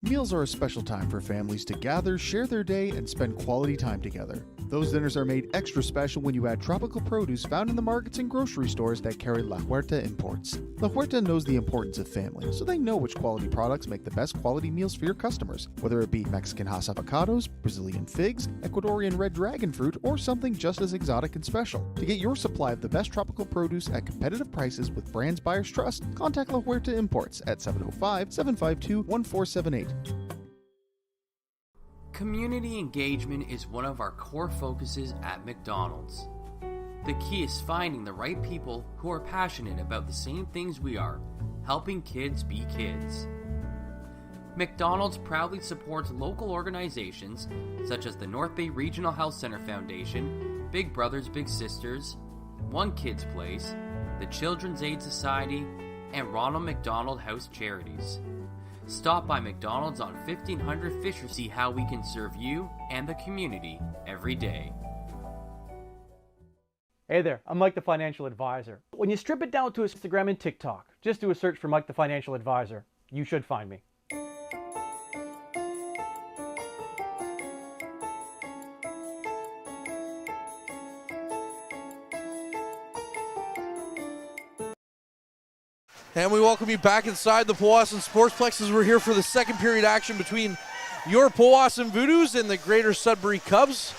Meals are a special time for families to gather, share their day, and spend quality time together. Those dinners are made extra special when you add tropical produce found in the markets and grocery stores that carry La Huerta imports. La Huerta knows the importance of family, so they know which quality products make the best quality meals for your customers, whether it be Mexican Hass avocados, Brazilian figs, Ecuadorian red dragon fruit, or something just as exotic and special. To get your supply of the best tropical produce at competitive prices with brands buyers trust, contact La Huerta Imports at 705-752-1478. Community engagement is one of our core focuses at McDonald's. The key is finding the right people who are passionate about the same things we are, helping kids be kids. McDonald's proudly supports local organizations such as the North Bay Regional Health Center Foundation, Big Brothers Big Sisters, One Kids Place, the Children's Aid Society, and Ronald McDonald House Charities. Stop by McDonald's on 1500 Fisher to see how we can serve you and the community every day. Hey there, I'm Mike the Financial Advisor. When you strip it down to Instagram and TikTok, just do a search for Mike the Financial Advisor. You should find me. And we welcome you back inside the Powassan Sportsplex as we're here for the second period action between your Powassan Voodoos and the Greater Sudbury Cubs.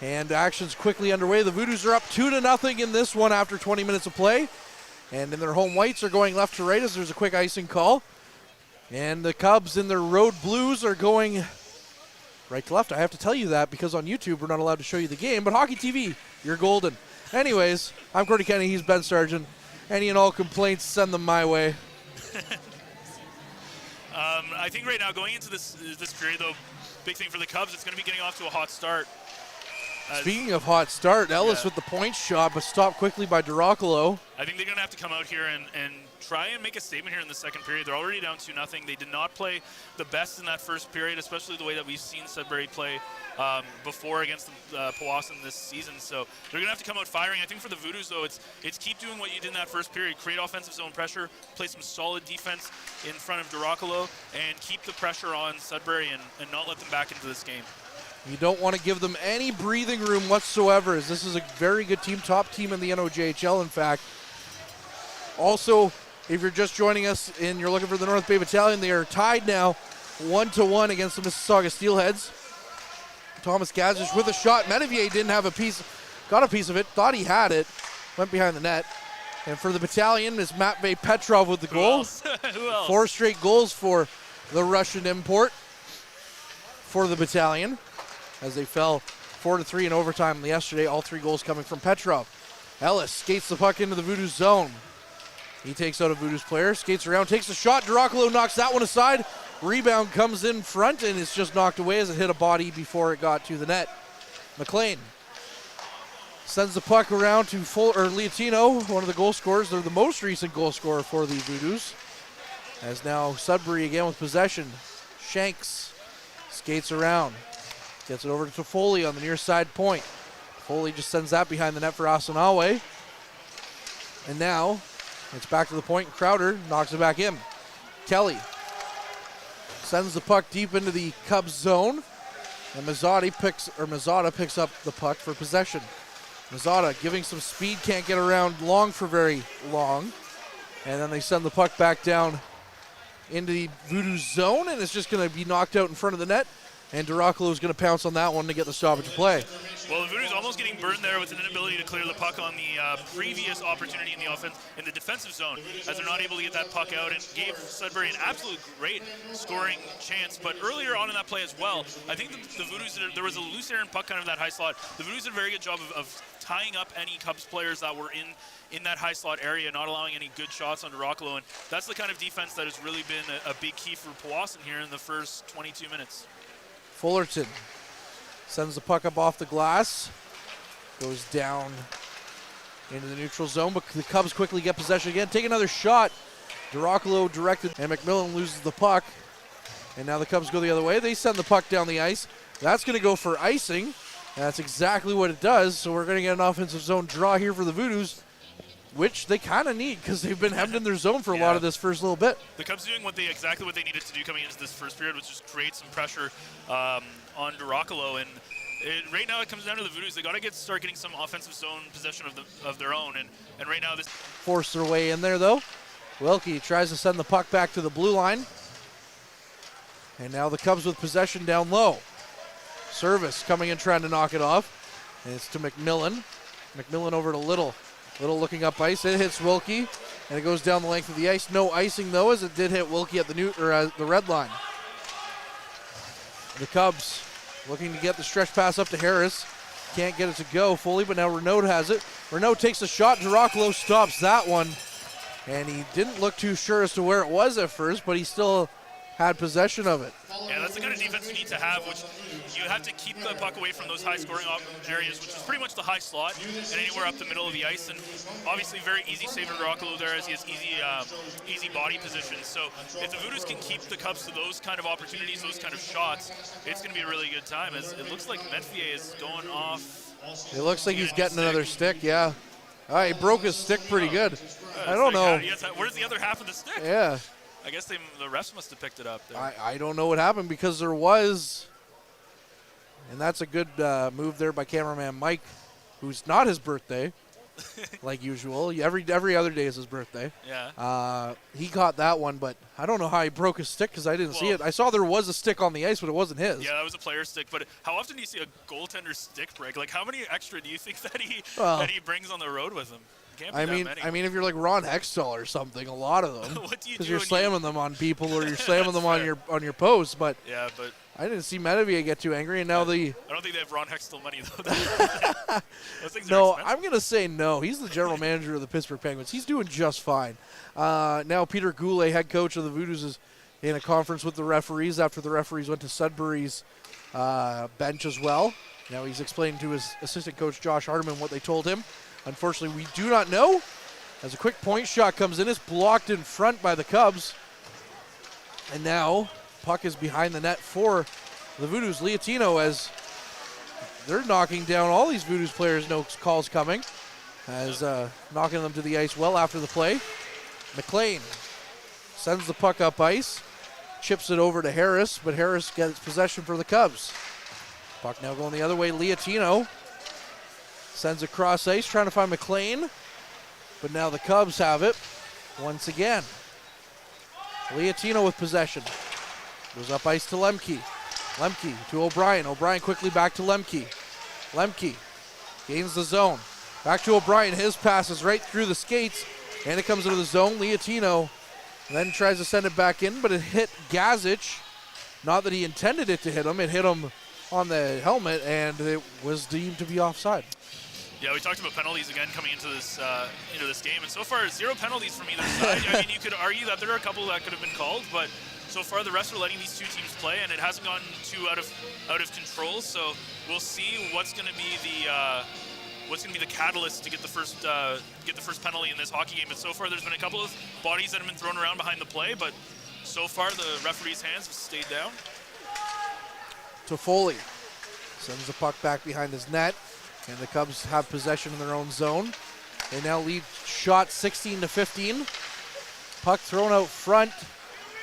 And action's quickly underway. The Voodoos are up 2-0 in this one after 20 minutes of play. And in their home whites are going left to right as there's a quick icing call. And the Cubs in their road blues are going right to left. I have to tell you that because on YouTube we're not allowed to show you the game, but Hockey TV, you're golden. Anyways, I'm Courtney Kenny, he's Ben Sargent. Any and all complaints, send them my way. I think right now, going into this period, though, big thing for the Cubs, it's going to be getting off to a hot start. Speaking of hot start, Ellis with the point shot, but stopped quickly by Duracolo. I think they're going to have to come out here and try and make a statement here in the second period. They're already down 2-0. They did not play the best in that first period, especially the way that we've seen Sudbury play before against Powassan this season. So they're going to have to come out firing. I think for the Voodoos, though, it's keep doing what you did in that first period. Create offensive zone pressure, play some solid defense in front of Duracolo, and keep the pressure on Sudbury and not let them back into this game. You don't want to give them any breathing room whatsoever, as this is a very good team, top team in the NOJHL, in fact. Also, if you're just joining us and you're looking for the North Bay Battalion, they are tied now 1-1 against the Mississauga Steelheads. Thomas Gazish with a shot. Medivier didn't have got a piece of it, thought he had it, went behind the net. And for the Battalion is Matvey Petrov with the goal. Who else? 4 straight goals for the Russian import for the Battalion, as they fell 4-3 in overtime yesterday. All 3 goals coming from Petrov. Ellis skates the puck into the Voodoos zone. He takes out a Voodoos player, skates around, takes a shot. Duracolo knocks that one aside. Rebound comes in front and it's just knocked away as it hit a body before it got to the net. McLean sends the puck around to Leotino, one of the goal scorers. They're the most recent goal scorer for the Voodoos. As now Sudbury again with possession. Shanks skates around. Gets it over to Foley on the near side point. Foley just sends that behind the net for Asanawe. And now it's back to the point. Crowder knocks it back in. Kelly sends the puck deep into the Cubs zone. And Mazzotta picks up the puck for possession. Mazzotta giving some speed, can't get around long for very long. And then they send the puck back down into the Voodoo zone, and it's just going to be knocked out in front of the net. And Duracolo is going to pounce on that one to get the stoppage play. Well, the Voodoo's almost getting burned there with an inability to clear the puck on the previous opportunity in the offense in the defensive zone, as they're not able to get that puck out, and gave Sudbury an absolute great scoring chance. But earlier on in that play as well, I think the Voodoo's, there was a loose errant puck kind of in that high slot. The Voodoo's did a very good job of tying up any Cubs players that were in that high slot area, not allowing any good shots on Duracolo, and that's the kind of defense that has really been a big key for Powassan here in the first 22 minutes. Fullerton sends the puck up off the glass, goes down into the neutral zone, but the Cubs quickly get possession again. Take another shot. Duracolo directed, and McMillan loses the puck. And now the Cubs go the other way. They send the puck down the ice. That's going to go for icing, and that's exactly what it does. So we're going to get an offensive zone draw here for the Voodoos. which they kind of need because they've been hemmed in their zone for a lot of this first little bit. The Cubs doing exactly what they needed to do coming into this first period, which is create some pressure on Durakalo. And right now it comes down to the Voodoos. They got to start getting some offensive zone possession of their own. And right now this force their way in there though. Wilkie tries to send the puck back to the blue line. And now the Cubs with possession down low. Service coming in trying to knock it off. And it's to McMillan. McMillan over to Little. Little looking up ice. It hits Wilkie. And it goes down the length of the ice. No icing though, as it did hit Wilkie at the red line. The Cubs looking to get the stretch pass up to Harris. Can't get it to go fully, but now Renaud has it. Renaud takes a shot. Durakalo stops that one. And he didn't look too sure as to where it was at first, but he still had possession of it. Yeah, that's the kind of defense you need to have, which you have to keep the puck away from those high-scoring areas, which is pretty much the high slot and anywhere up the middle of the ice. And obviously, very easy save for Durakalo there, as he has easy body position. So if the Voodoos can keep the Cubs to those kind of opportunities, those kind of shots, it's going to be a really good time. As it looks like Metivier is going off. It looks like he's getting another stick. Yeah. He broke his stick pretty good. I don't know. Where's the other half of the stick? Yeah. I guess the refs must have picked it up there. I don't know what happened because there was, and that's a good move there by cameraman Mike, who's not his birthday, like usual. Every other day is his birthday. Yeah. He caught that one, but I don't know how he broke his stick because I didn't see it. I saw there was a stick on the ice, but it wasn't his. Yeah, that was a player stick. But how often do you see a goaltender stick break? Like, how many extra do you think that he brings on the road with him? I mean, if you're like Ron Hextall or something, a lot of them. What do you do? Because you're slamming them on people or you're slamming them on your posts. But yeah, but I didn't see Metivier get too angry, and now I don't think they have Ron Hextall money though. Those things no, are expensive. I'm gonna say no. He's the general manager of the Pittsburgh Penguins. He's doing just fine. Now Peter Goulet, head coach of the Voodoos, is in a conference with the referees after the referees went to Sudbury's bench as well. Now he's explaining to his assistant coach Josh Hardiman what they told him. Unfortunately, we do not know. As a quick point shot comes in, it's blocked in front by the Cubs. And now, puck is behind the net for the Voodoos. Liatino, as they're knocking down all these Voodoos players, no calls coming. As knocking them to the ice well after the play. McLean sends the puck up ice. Chips it over to Harris, but Harris gets possession for the Cubs. Puck now going the other way. Liatino sends it cross ice, trying to find McLean. But now the Cubs have it once again. Liatino with possession. Goes up ice to Lemke. Lemke to O'Brien. O'Brien quickly back to Lemke. Lemke gains the zone. Back to O'Brien. His pass is right through the skates. And it comes into the zone. Liatino then tries to send it back in, but it hit Gazic. Not that he intended it to hit him. It hit him on the helmet, and it was deemed to be offside. Yeah, we talked about penalties again coming into this game, and so far 0 penalties from either side. I mean, you could argue that there are a couple that could have been called, but so far the refs are letting these two teams play, and it hasn't gone too out of control. So we'll see what's going to be the catalyst to get the first penalty in this hockey game. But so far there's been a couple of bodies that have been thrown around behind the play, but so far the referee's hands have stayed down. Toffoli sends the puck back behind his net. And the Cubs have possession in their own zone. They now lead shot 16-15. Puck thrown out front.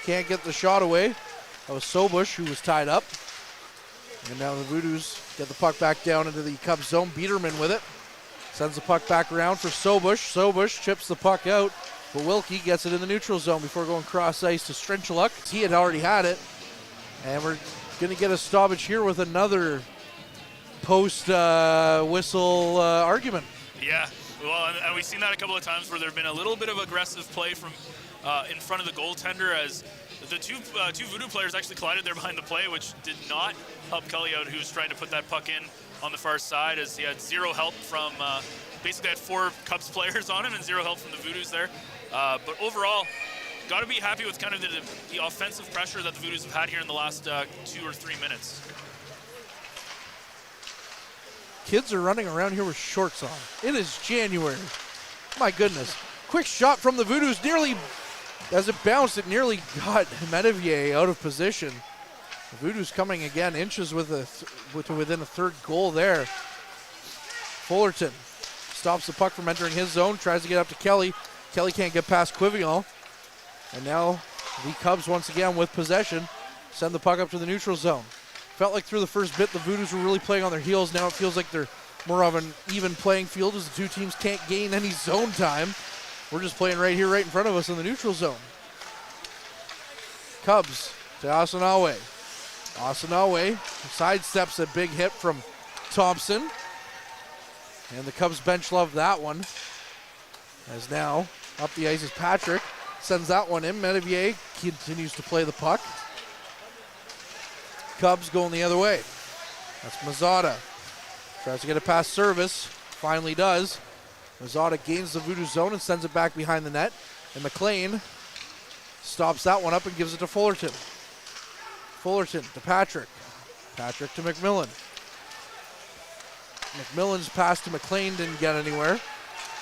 Can't get the shot away. That was Sobush who was tied up. And now the Voodoos get the puck back down into the Cubs zone. Biederman with it. Sends the puck back around for Sobush. Sobush chips the puck out. But Wilkie gets it in the neutral zone before going cross ice to Strenchaluk. He had already had it. And we're going to get a stoppage here with another post-whistle argument. Yeah, well, and we've seen that a couple of times where there have been a little bit of aggressive play from in front of the goaltender, as the two Voodoo players actually collided there behind the play, which did not help Cully out, who was trying to put that puck in on the far side, as he had zero help from, basically had 4 Cubs players on him and 0 help from the Voodoos there. But overall, got to be happy with kind of the offensive pressure that the Voodoos have had here in the last 2 or 3 minutes. Kids are running around here with shorts on. It is January. My goodness. Quick shot from the Voodoos. Nearly, as it bounced, it nearly got Metivier out of position. The Voodoos coming again, inches within a third goal there. Fullerton stops the puck from entering his zone, tries to get up to Kelly. Kelly can't get past Quivillon. And now the Cubs once again with possession send the puck up to the neutral zone. Felt like through the first bit the Voodoos were really playing on their heels. Now it feels like they're more of an even playing field as the two teams can't gain any zone time. We're just playing right here, right in front of us in the neutral zone. Cubs to Asanawe. Asanawe sidesteps a big hit from Thompson. And the Cubs bench loved that one. As now up the ice is Patrick. Sends that one in. Medivier continues to play the puck. Cubs going the other way. That's Mazzotta. Tries to get it past Service. Finally does. Mazzotta gains the Voodoo zone and sends it back behind the net. And McLean stops that one up and gives it to Fullerton. Fullerton to Patrick. Patrick to McMillan. McMillan's pass to McLean didn't get anywhere.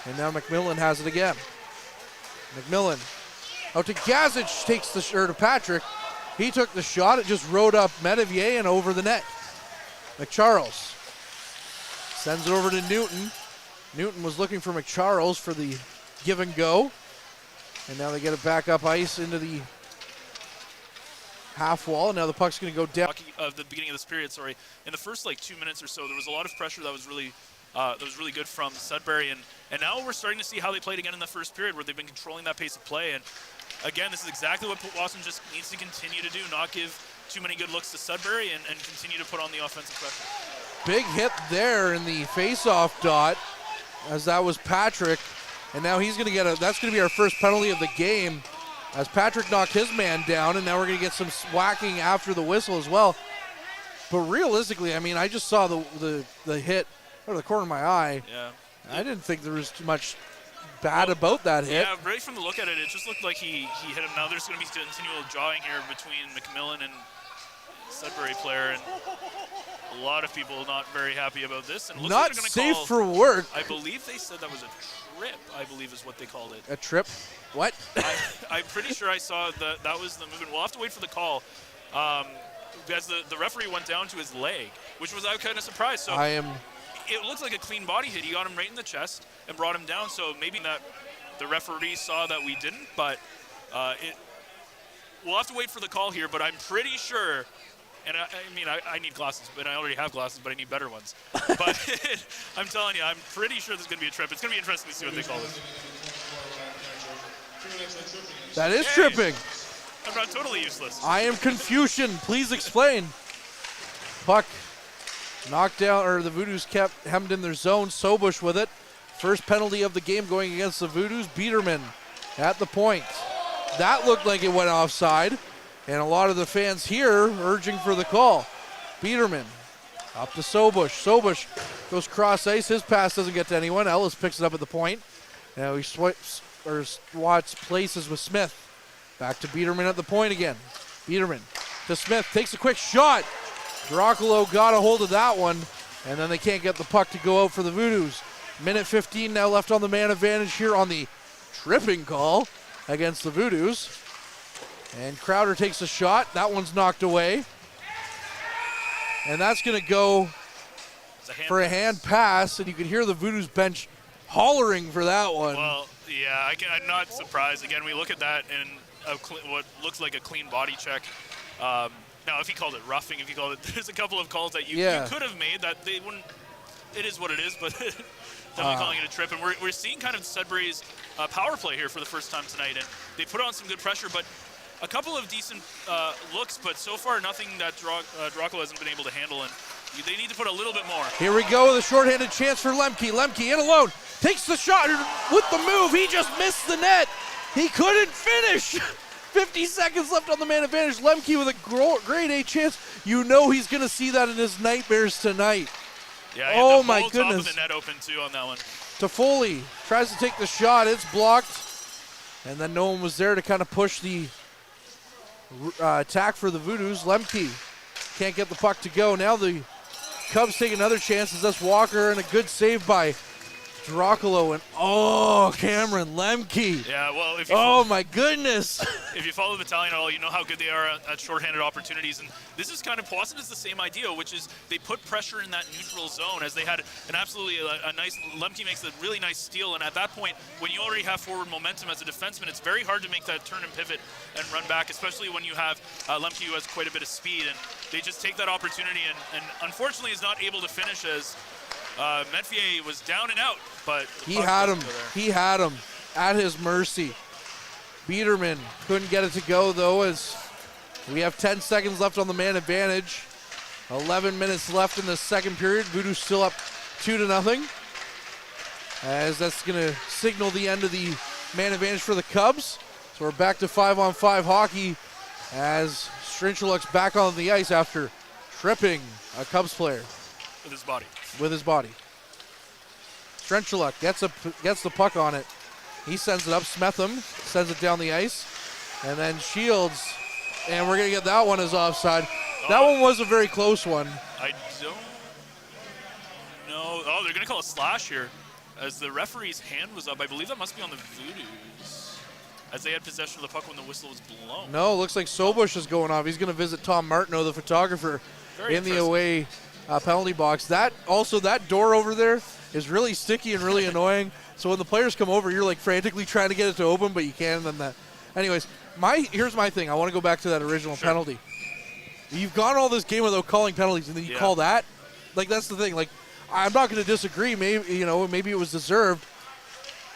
And now McMillan has it again. McMillan out to Gazic, takes the shirt to Patrick. He took the shot. It just rode up Medivier and over the net. McCharles sends it over to Newton. Newton was looking for McCharles for the give and go. And now they get it back up ice into the half wall. And now the puck's going to go down. The beginning of this period, in the first 2 minutes or so, there was a lot of pressure that was really good from Sudbury, and now we're starting to see how they played again in the first period, where they've been controlling that pace of play. And again, this is exactly what Powassan just needs to continue to do, not give too many good looks to Sudbury, and continue to put on the offensive pressure. Big hit there in the face-off dot, as that was Patrick, and now he's going to get that's going to be our first penalty of the game, as Patrick knocked his man down, and now we're going to get some whacking after the whistle as well. But realistically, I mean, I just saw the hit out of the corner of my eye. Yeah. I didn't think there was too much bad about that hit. Yeah, right from the look at it, it just looked like he hit him. Now there's going to be continual jawing here between McMillan and Sudbury player, and a lot of people not very happy about this. And not like safe for work. I believe they said that was a trip, I believe is what they called it. A trip? What? I'm pretty sure I saw that was the movement. We'll have to wait for the call. Because the referee went down to his leg, which was I was kind of surprised. So it looks like a clean body hit. He got him right in the chest and brought him down. So maybe that the referee saw that we didn't, but we'll have to wait for the call here. But I'm pretty sure, and I need glasses, but I already have glasses, but I need better ones. But I'm telling you, I'm pretty sure there's going to be a trip. It's going to be interesting to see what they call this. That is tripping. I'm not totally useless. I am Confucian. Please explain. Puck knocked down, or the Voodoos kept hemmed in their zone. Sobush with it. First penalty of the game going against the Voodoos. Biederman at the point. That looked like it went offside, and a lot of the fans here urging for the call. Biederman up to Sobush. Sobush goes cross ice. His pass doesn't get to anyone. Ellis picks it up at the point. Now he swats places with Smith. Back to Biederman at the point again. Biederman to Smith. Takes a quick shot. Dracula got a hold of that one, and then they can't get the puck to go out for the Voodoos. Minute 15 now left on the man advantage here on the tripping call against the Voodoos. And Crowder takes a shot. That one's knocked away. And that's going to go for a hand pass, and you can hear the Voodoos bench hollering for that one. Well, yeah, I'm not surprised. Again, we look at that and what looks like a clean body check. Now, if he called it roughing, if he called it, there's a couple of calls that you could have made that they wouldn't. It is what it is, but definitely calling it a trip. And we're seeing kind of Sudbury's power play here for the first time tonight, and they put on some good pressure, but a couple of decent looks, but so far nothing that Dracula hasn't been able to handle, and they need to put a little bit more. Here we go with a shorthanded chance for Lemke. Lemke in alone, takes the shot with the move. He just missed the net. He couldn't finish. 50 seconds left on the man advantage. Lemke with a grade A chance. You know he's going to see that in his nightmares tonight. Yeah, oh my goodness. Top of the net open too on that one. Toffoli tries to take the shot. It's blocked. And then no one was there to kind of push the attack for the Voodoos. Lemke can't get the puck to go. Now the Cubs take another chance as that's Walker, and a good save by Dracula and Cameron Lemke. Yeah, well, if my goodness. If you follow the Battalion at all, you know how good they are at shorthanded opportunities. And this is kind of, Powassan is the same idea, which is they put pressure in that neutral zone as they had an absolutely a nice, Lemke makes a really nice steal. And at that point, when you already have forward momentum as a defenseman, it's very hard to make that turn and pivot and run back, especially when you have Lemke, who has quite a bit of speed. And they just take that opportunity and unfortunately is not able to finish as Metvier was down and out, but he had him. He had him at his mercy. Biederman couldn't get it to go, though, as we have 10 seconds left on the man advantage. 11 minutes left in the second period. Voodoos still up 2-0. As that's going to signal the end of the man advantage for the Cubs. So we're back to 5-on-5 hockey as Strinchuluk's back on the ice after tripping a Cubs player. With his body. Strinchuluk gets the puck on it. He sends it up. Smetham sends it down the ice. And then Shields. And we're going to get that one as offside. That one was a very close one. I don't know. Oh, they're going to call a slash here. As the referee's hand was up. I believe that must be on the Voodoos. As they had possession of the puck when the whistle was blown. No, it looks like Sobush is going off. He's going to visit Tom Martineau, the photographer, in the away penalty box. That door over there is really sticky and really annoying. So when the players come over, you're like frantically trying to get it to open, but you can't. And then that. Anyways, here's my thing. I want to go back to that original penalty. You've gone all this game without calling penalties, and then you call that. Like, that's the thing. Like, I'm not going to disagree. Maybe it was deserved,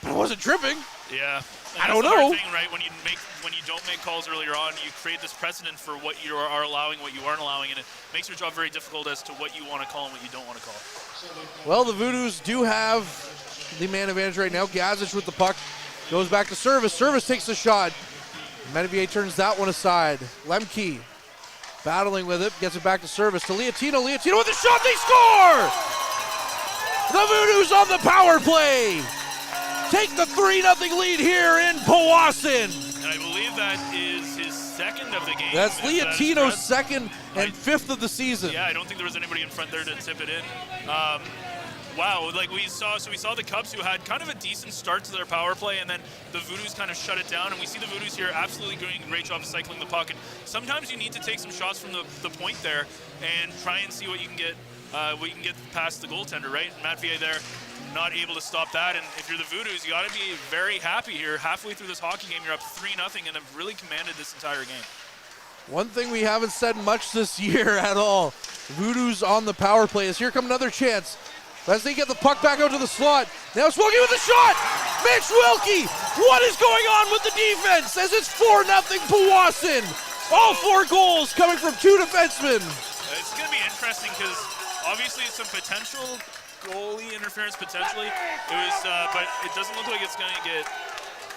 but it wasn't tripping. Yeah. I don't know. Thing, right? When you don't make calls earlier on, you create this precedent for what you are allowing, what you aren't allowing, and it makes your job very difficult as to what you want to call and what you don't want to call. Well, the Voodoos do have the man advantage right now. Gazic with the puck goes back to Service. Service takes the shot. Metvier turns that one aside. Lemke battling with it, gets it back to Service to Leotino. Leotino with the shot, they score! The Voodoos on the power play take the 3-0 lead here in Powassan. And I believe that is his second of the game. That's Leotino's second and fifth of the season. Yeah, I don't think there was anybody in front there to tip it in. Wow, like we saw the Cubs who had kind of a decent start to their power play, and then the Voodoos kind of shut it down, and we see the Voodoos here absolutely doing a great job of cycling the puck. And sometimes you need to take some shots from the point there and try and see what you can get past the goaltender, right? And Metvier there, not able to stop that. And if you're the Voodoos, you got to be very happy here. Halfway through this hockey game, you're up 3-0 and have really commanded this entire game. One thing we haven't said much this year at all, Voodoos on the power play, is here come another chance. As they get the puck back out to the slot. Now Smokey with the shot! Mitch Wilkie! What is going on with the defense as it's 4-0 Powassan? All 4 goals coming from 2 defensemen. It's going to be interesting because obviously some potential goalie interference potentially. But it doesn't look like it's going to get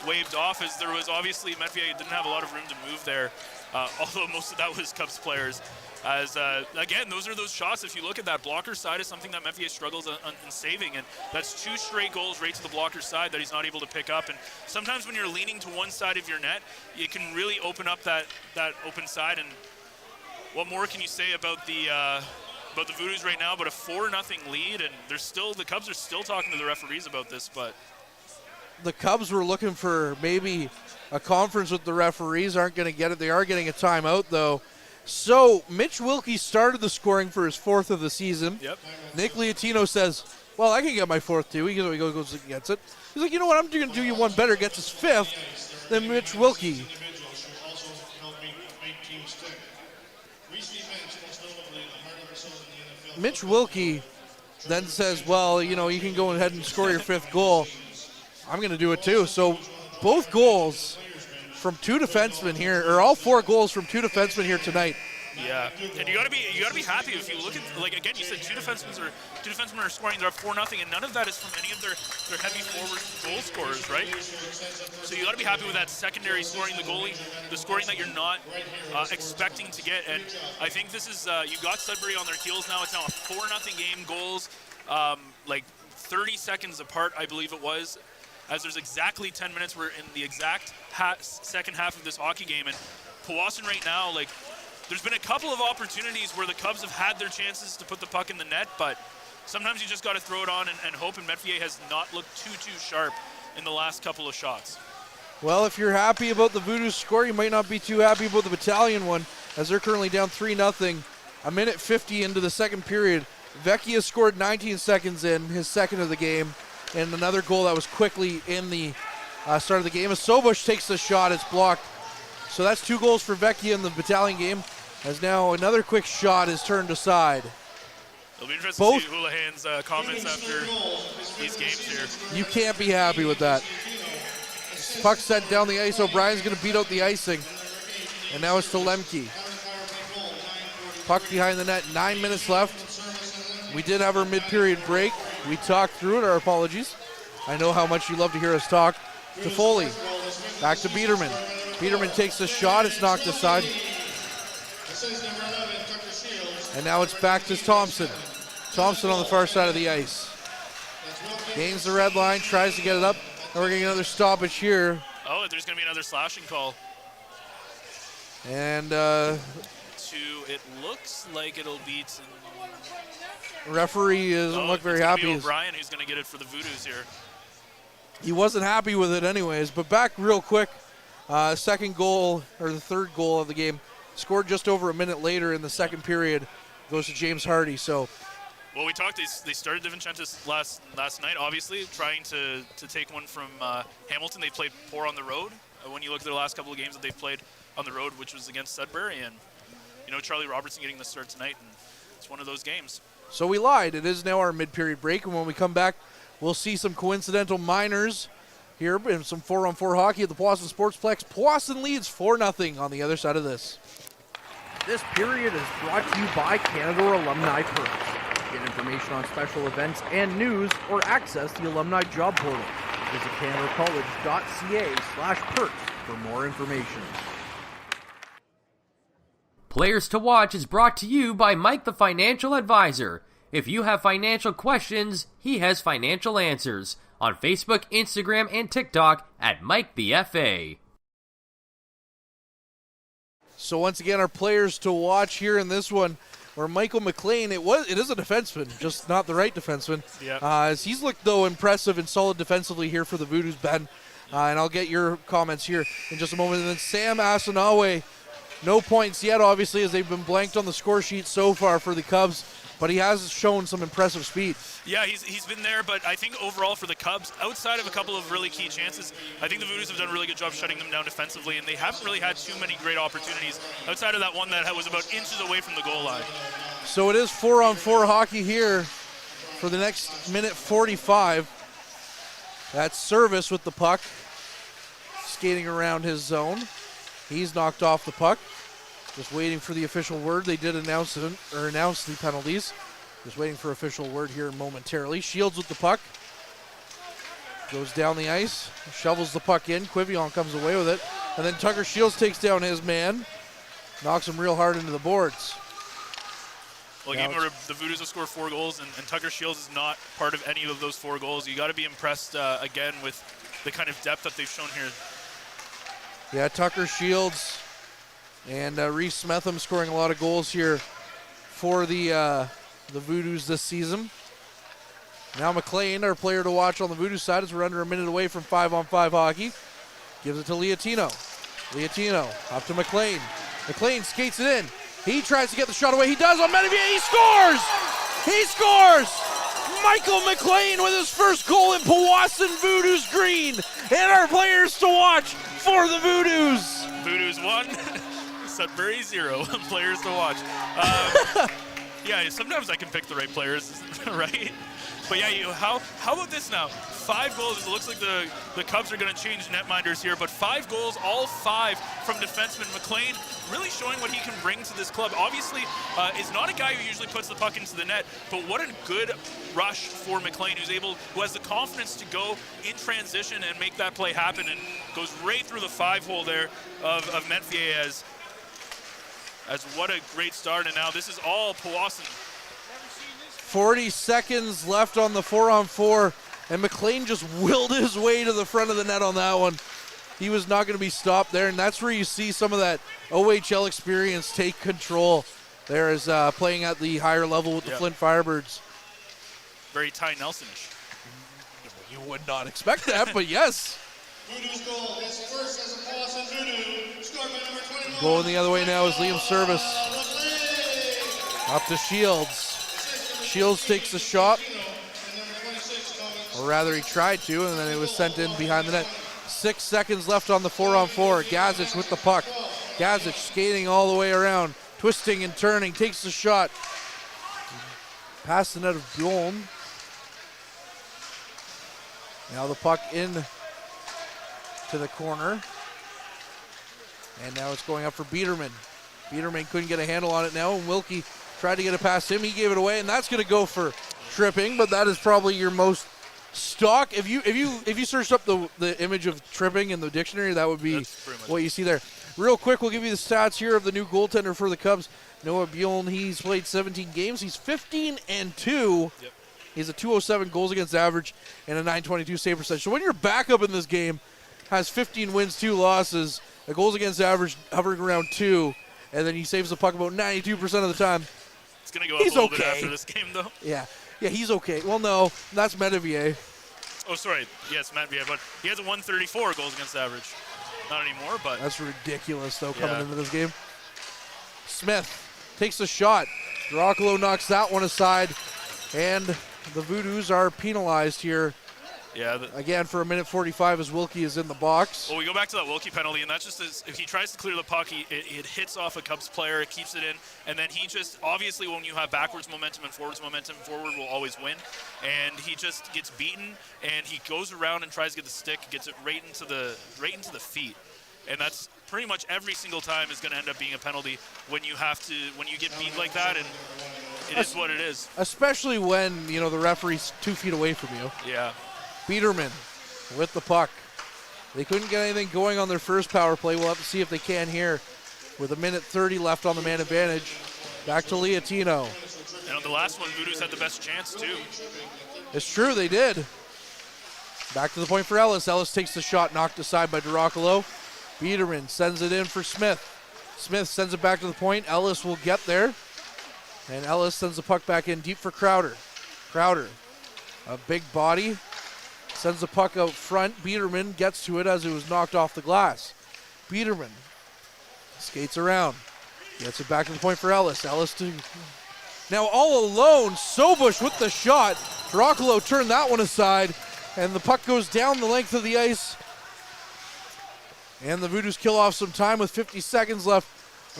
waved off, as there was obviously Metvier didn't have a lot of room to move there, although most of that was Cubs players. As again, those are those shots. If you look at that blocker side, is something that Metvier struggles in saving, and that's 2 straight goals right to the blocker side that he's not able to pick up. And sometimes when you're leaning to one side of your net, you can really open up that open side. And what more can you say about the Voodoos right now? But a 4-0 lead, and the Cubs are still talking to the referees about this. But the Cubs were looking for maybe a conference with the referees. Aren't going to get it. They are getting a timeout though. So Mitch Wilkie started the scoring for his 4th of the season. Yep. Nick Leotino says, well, I can get my 4th too. He goes and gets it. He's like, you know what, I'm going to do you one better. Gets his 5th than Mitch Wilkie. Mitch Wilkie then says, well, you can go ahead and score your 5th goal. I'm going to do it too. So both goals from 2 defensemen here, or all 4 goals from 2 defensemen here tonight. Yeah, and you gotta be happy if you look at, like, again, you said 2 defensemen are scoring. They're up 4-0, and none of that is from any of their heavy forward goal scorers, right? So you gotta be happy with that secondary scoring, the scoring that you're not expecting to get. And I think this is you got Sudbury on their heels now. It's now a 4-0 game. Goals like 30 seconds apart, I believe it was. As there's exactly 10 minutes, we're in the exact second half of this hockey game, and Powassan right now, like, there's been a couple of opportunities where the Cubs have had their chances to put the puck in the net, but sometimes you just got to throw it on and hope, and Metivier has not looked too sharp in the last couple of shots. Well, if you're happy about the Voodoos score, you might not be too happy about the Battalion one, as they're currently down 3-0. A minute 50 into the second period. Vecchia scored 19 seconds in, his second of the game, and another goal that was quickly in the start of the game. As Sobush takes the shot, it's blocked. So that's 2 goals for Vecchia in the Battalion game, as now another quick shot is turned aside. It'll be interesting to see Houlihan's comments after these games here. You can't be happy with that. Puck sent down the ice. O'Brien's going to beat out the icing. And now it's to Lemke. Puck behind the net. 9 minutes left. We did have our mid-period break. We talked through it. Our apologies. I know how much you love to hear us talk. To Foley. Back to Biederman. Biederman takes a shot. It's knocked aside. And now it's back to Thompson. Thompson on the far side of the ice. Gains the red line. Tries to get it up. And we're getting another stoppage here. Oh, there's going to be another slashing call. And it looks like it'll be referee doesn't look very happy. O'Brien who's going to get it for the Voodoos here. He wasn't happy with it anyways, but back real quick. Second goal, or the third goal of the game, scored just over a minute later in the second period, goes to James Hardy. So, well, we talked, they started DeVincentis last night, obviously, trying to take one from Hamilton. They played poor on the road. When you look at their last couple of games that they've played on the road, which was against Sudbury, and Charlie Robertson getting the start tonight, and it's one of those games. So we lied. It is now our mid-period break, and when we come back, we'll see some coincidental minors here and some 4-on-4 hockey at the Powassan Sportsplex. Powassan leads 4-0 on the other side of this. This period is brought to you by Canada Alumni Perks. Get information on special events and news, or access the alumni job portal. Visit canadacollege.ca/perks for more information. Players to Watch is brought to you by Mike the Financial Advisor. If you have financial questions, he has financial answers. On Facebook, Instagram, and TikTok at Mike the FA. So once again, our players to watch here in this one, where Michael McLean, it is a defenseman, just not the right defenseman. Yep. As he's looked, though, impressive and solid defensively here for the Voodoos, Ben. And I'll get your comments here in just a moment. And then Sam Asanawe, no points yet, obviously, as they've been blanked on the score sheet so far for the Cubs. But he has shown some impressive speed. Yeah, he's been there, but I think overall for the Cubs, outside of a couple of really key chances, I think the Voodoos have done a really good job shutting them down defensively, and they haven't really had too many great opportunities outside of that one that was about inches away from the goal line. So it is 4-on-4 hockey here for the next minute 45. That's Service with the puck, skating around his zone. He's knocked off the puck. Just waiting for the official word. They did announce the penalties. Just waiting for official word here momentarily. Shields with the puck. Goes down the ice. Shovels the puck in. Quivillon comes away with it. And then Tucker Shields takes down his man. Knocks him real hard into the boards. Well, a game where the Voodoos have scored 4 goals, and Tucker Shields is not part of any of those 4 goals. You got to be impressed again with the kind of depth that they've shown here. Yeah, Tucker Shields and Reese Smetham scoring a lot of goals here for the Voodoos this season. Now McLean, our player to watch on the Voodoos side, as we're under a minute away from 5-on-5 hockey. Gives it to Liatino. Liatino up to McLean. McLean skates it in. He tries to get the shot away. He does on Metivier. He scores! He scores! Michael McLean with his first goal in Powassan Voodoos green. And our players to watch for the Voodoos. Voodoos 1, Sudbury 0. Players to watch. Yeah, sometimes I can pick the right players, right? But yeah, how about this now? 5 goals. It looks like the Cubs are going to change netminders here, but 5 goals, all 5 from defenseman McLean, really showing what he can bring to this club. Obviously, is not a guy who usually puts the puck into the net, but what a good rush for McLean, who has the confidence to go in transition and make that play happen, and goes right through the 5-hole there of Metivier as what a great start. And now this is all Powassan. 40 seconds left on the 4-on-4, and McLean just willed his way to the front of the net on that one. He was not going to be stopped there, and that's where you see some of that OHL experience take control. There is playing at the higher level with the Flint Firebirds. very Ty Nelson-ish. You would not expect that, but yes. Voodoo's goal, his first as a Powassan Voodoo. Scored by number 21. Going the other way now is Liam Service. Up to Shields. Shields takes the shot. Or rather, he tried to, and then it was sent in behind the net. 6 seconds left on the 4-on-4. Gazic with the puck. Gazic skating all the way around, twisting and turning, takes the shot. Past the net of Bjorn. Now the puck in to the corner. And now it's going up for Biederman. Biederman couldn't get a handle on it now, and Wilkie tried to get it past him. He gave it away, and that's going to go for tripping, but that is probably your most stock. If you searched up the image of tripping in the dictionary, that would be what you see there. Real quick, we'll give you the stats here of the new goaltender for the Cubs, Noah Bjorn. He's played 17 games. He's 15-2. Yep. He's a .207 goals against average and a .922 save percentage. So when your backup in this game has 15 wins, 2 losses, a goals against average hovering around 2, and then he saves the puck about 92% of the time. It's going to go up a little bit after this game, though. Yeah, he's okay. Well, no, that's Medivier. Oh, sorry. Yes, Medivier, but he has a 134 goals against average. Not anymore, but. That's ridiculous, though, coming into this game. Smith takes a shot. Dracula knocks that one aside, and the Voodoos are penalized here. Yeah. Again, for a minute 45 as Wilkie is in the box. Well, we go back to that Wilkie penalty, and that's just if he tries to clear the puck, it hits off a Cubs player, it keeps it in, and then he just, obviously when you have backwards momentum and forwards momentum, forward will always win, and he just gets beaten, and he goes around and tries to get the stick, gets it right into the feet, and that's pretty much every single time is going to end up being a penalty when you get beat like that, and it is what it is. Especially when, the referee's 2 feet away from you. Yeah. Biederman with the puck. They couldn't get anything going on their first power play. We'll have to see if they can here with a minute 30 left on the man advantage. Back to Liatino. And on the last one, Voodoos had the best chance, too. It's true, they did. Back to the point for Ellis. Ellis takes the shot, knocked aside by Dracula. Biederman sends it in for Smith. Smith sends it back to the point. Ellis will get there. And Ellis sends the puck back in deep for Crowder. Crowder, a big body. Sends the puck out front. Biederman gets to it as it was knocked off the glass. Biederman skates around. Gets it back to the point for Ellis. Ellis to... Now all alone, Sobush with the shot. Dracula turned that one aside. And the puck goes down the length of the ice. And the Voodoos kill off some time with 50 seconds left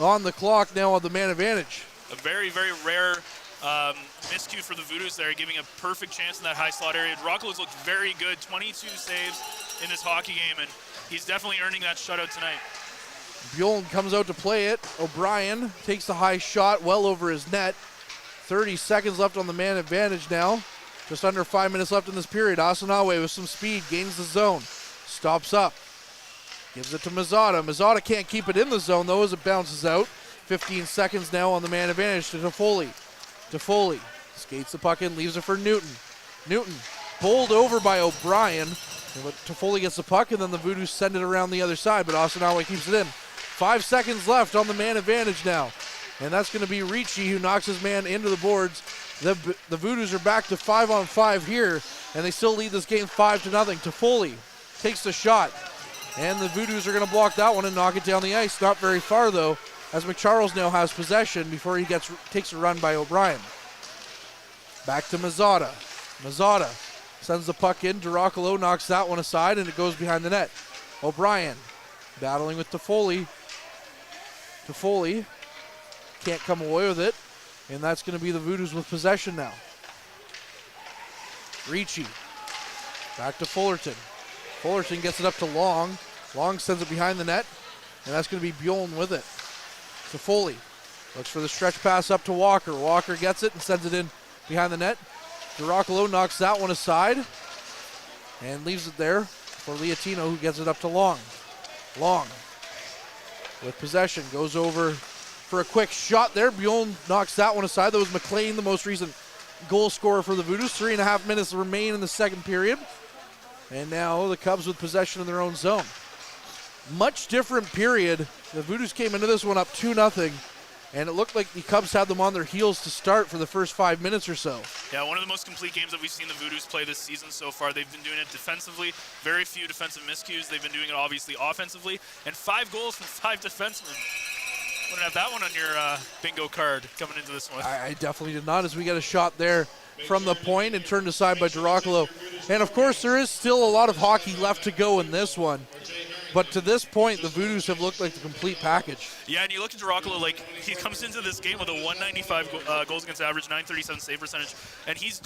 on the clock now on the man advantage. A very, very rare miscue for the Voodoos there, giving a perfect chance in that high slot area. Dracula's looked very good, 22 saves in this hockey game, and he's definitely earning that shutout tonight. Bjorn comes out to play it. O'Brien takes the high shot well over his net. 30 seconds left on the man advantage now. Just under 5 minutes left in this period. Asanawe with some speed gains the zone. Stops up. Gives it to Mazzotta. Mazzotta can't keep it in the zone though as it bounces out. 15 seconds now on the man advantage to Toffoli. Toffoli skates the puck in, leaves it for Newton. Newton bowled over by O'Brien. Toffoli gets the puck, and then the Voodoos send it around the other side, but Asanawe keeps it in. 5 seconds left on the man advantage now. And that's going to be Ricci who knocks his man into the boards. The Voodoos are back to 5-on-5 here, and they still lead this game 5-0. Toffoli takes the shot, and the Voodoos are going to block that one and knock it down the ice. Not very far, though, as McCharles now has possession before he takes a run by O'Brien. Back to Mazzotta. Mazzotta sends the puck in. Dracula knocks that one aside, and it goes behind the net. O'Brien battling with Toffoli. Toffoli can't come away with it, and that's going to be the Voodoos with possession now. Ricci back to Fullerton. Fullerton gets it up to Long. Long sends it behind the net, and that's going to be Bjorn with it. Toffoli looks for the stretch pass up to Walker. Walker gets it and sends it in behind the net. Dracula knocks that one aside and leaves it there for Liatino, who gets it up to Long. Long with possession goes over for a quick shot there. Bjorn knocks that one aside. That was McLean, the most recent goal scorer for the Voodoos. 3.5 minutes remain in the second period. And now the Cubs with possession in their own zone. Much different period. The Voodoos came into this one up 2-0. And it looked like the Cubs had them on their heels to start for the first 5 minutes or so. Yeah, one of the most complete games that we've seen the Voodoos play this season so far. They've been doing it defensively, very few defensive miscues. They've been doing it obviously offensively, and 5 goals from 5 defensemen. Wouldn't have that one on your bingo card coming into this one. I definitely did not, as we get a shot there from the point and turned aside by Girocolo. And of course, there is still a lot of hockey left to go in this one. But to this point, the Voodoos have looked like the complete package. Yeah, and you look at Girocolo, like, he comes into this game with a 195 goals against average, 937 save percentage, and he's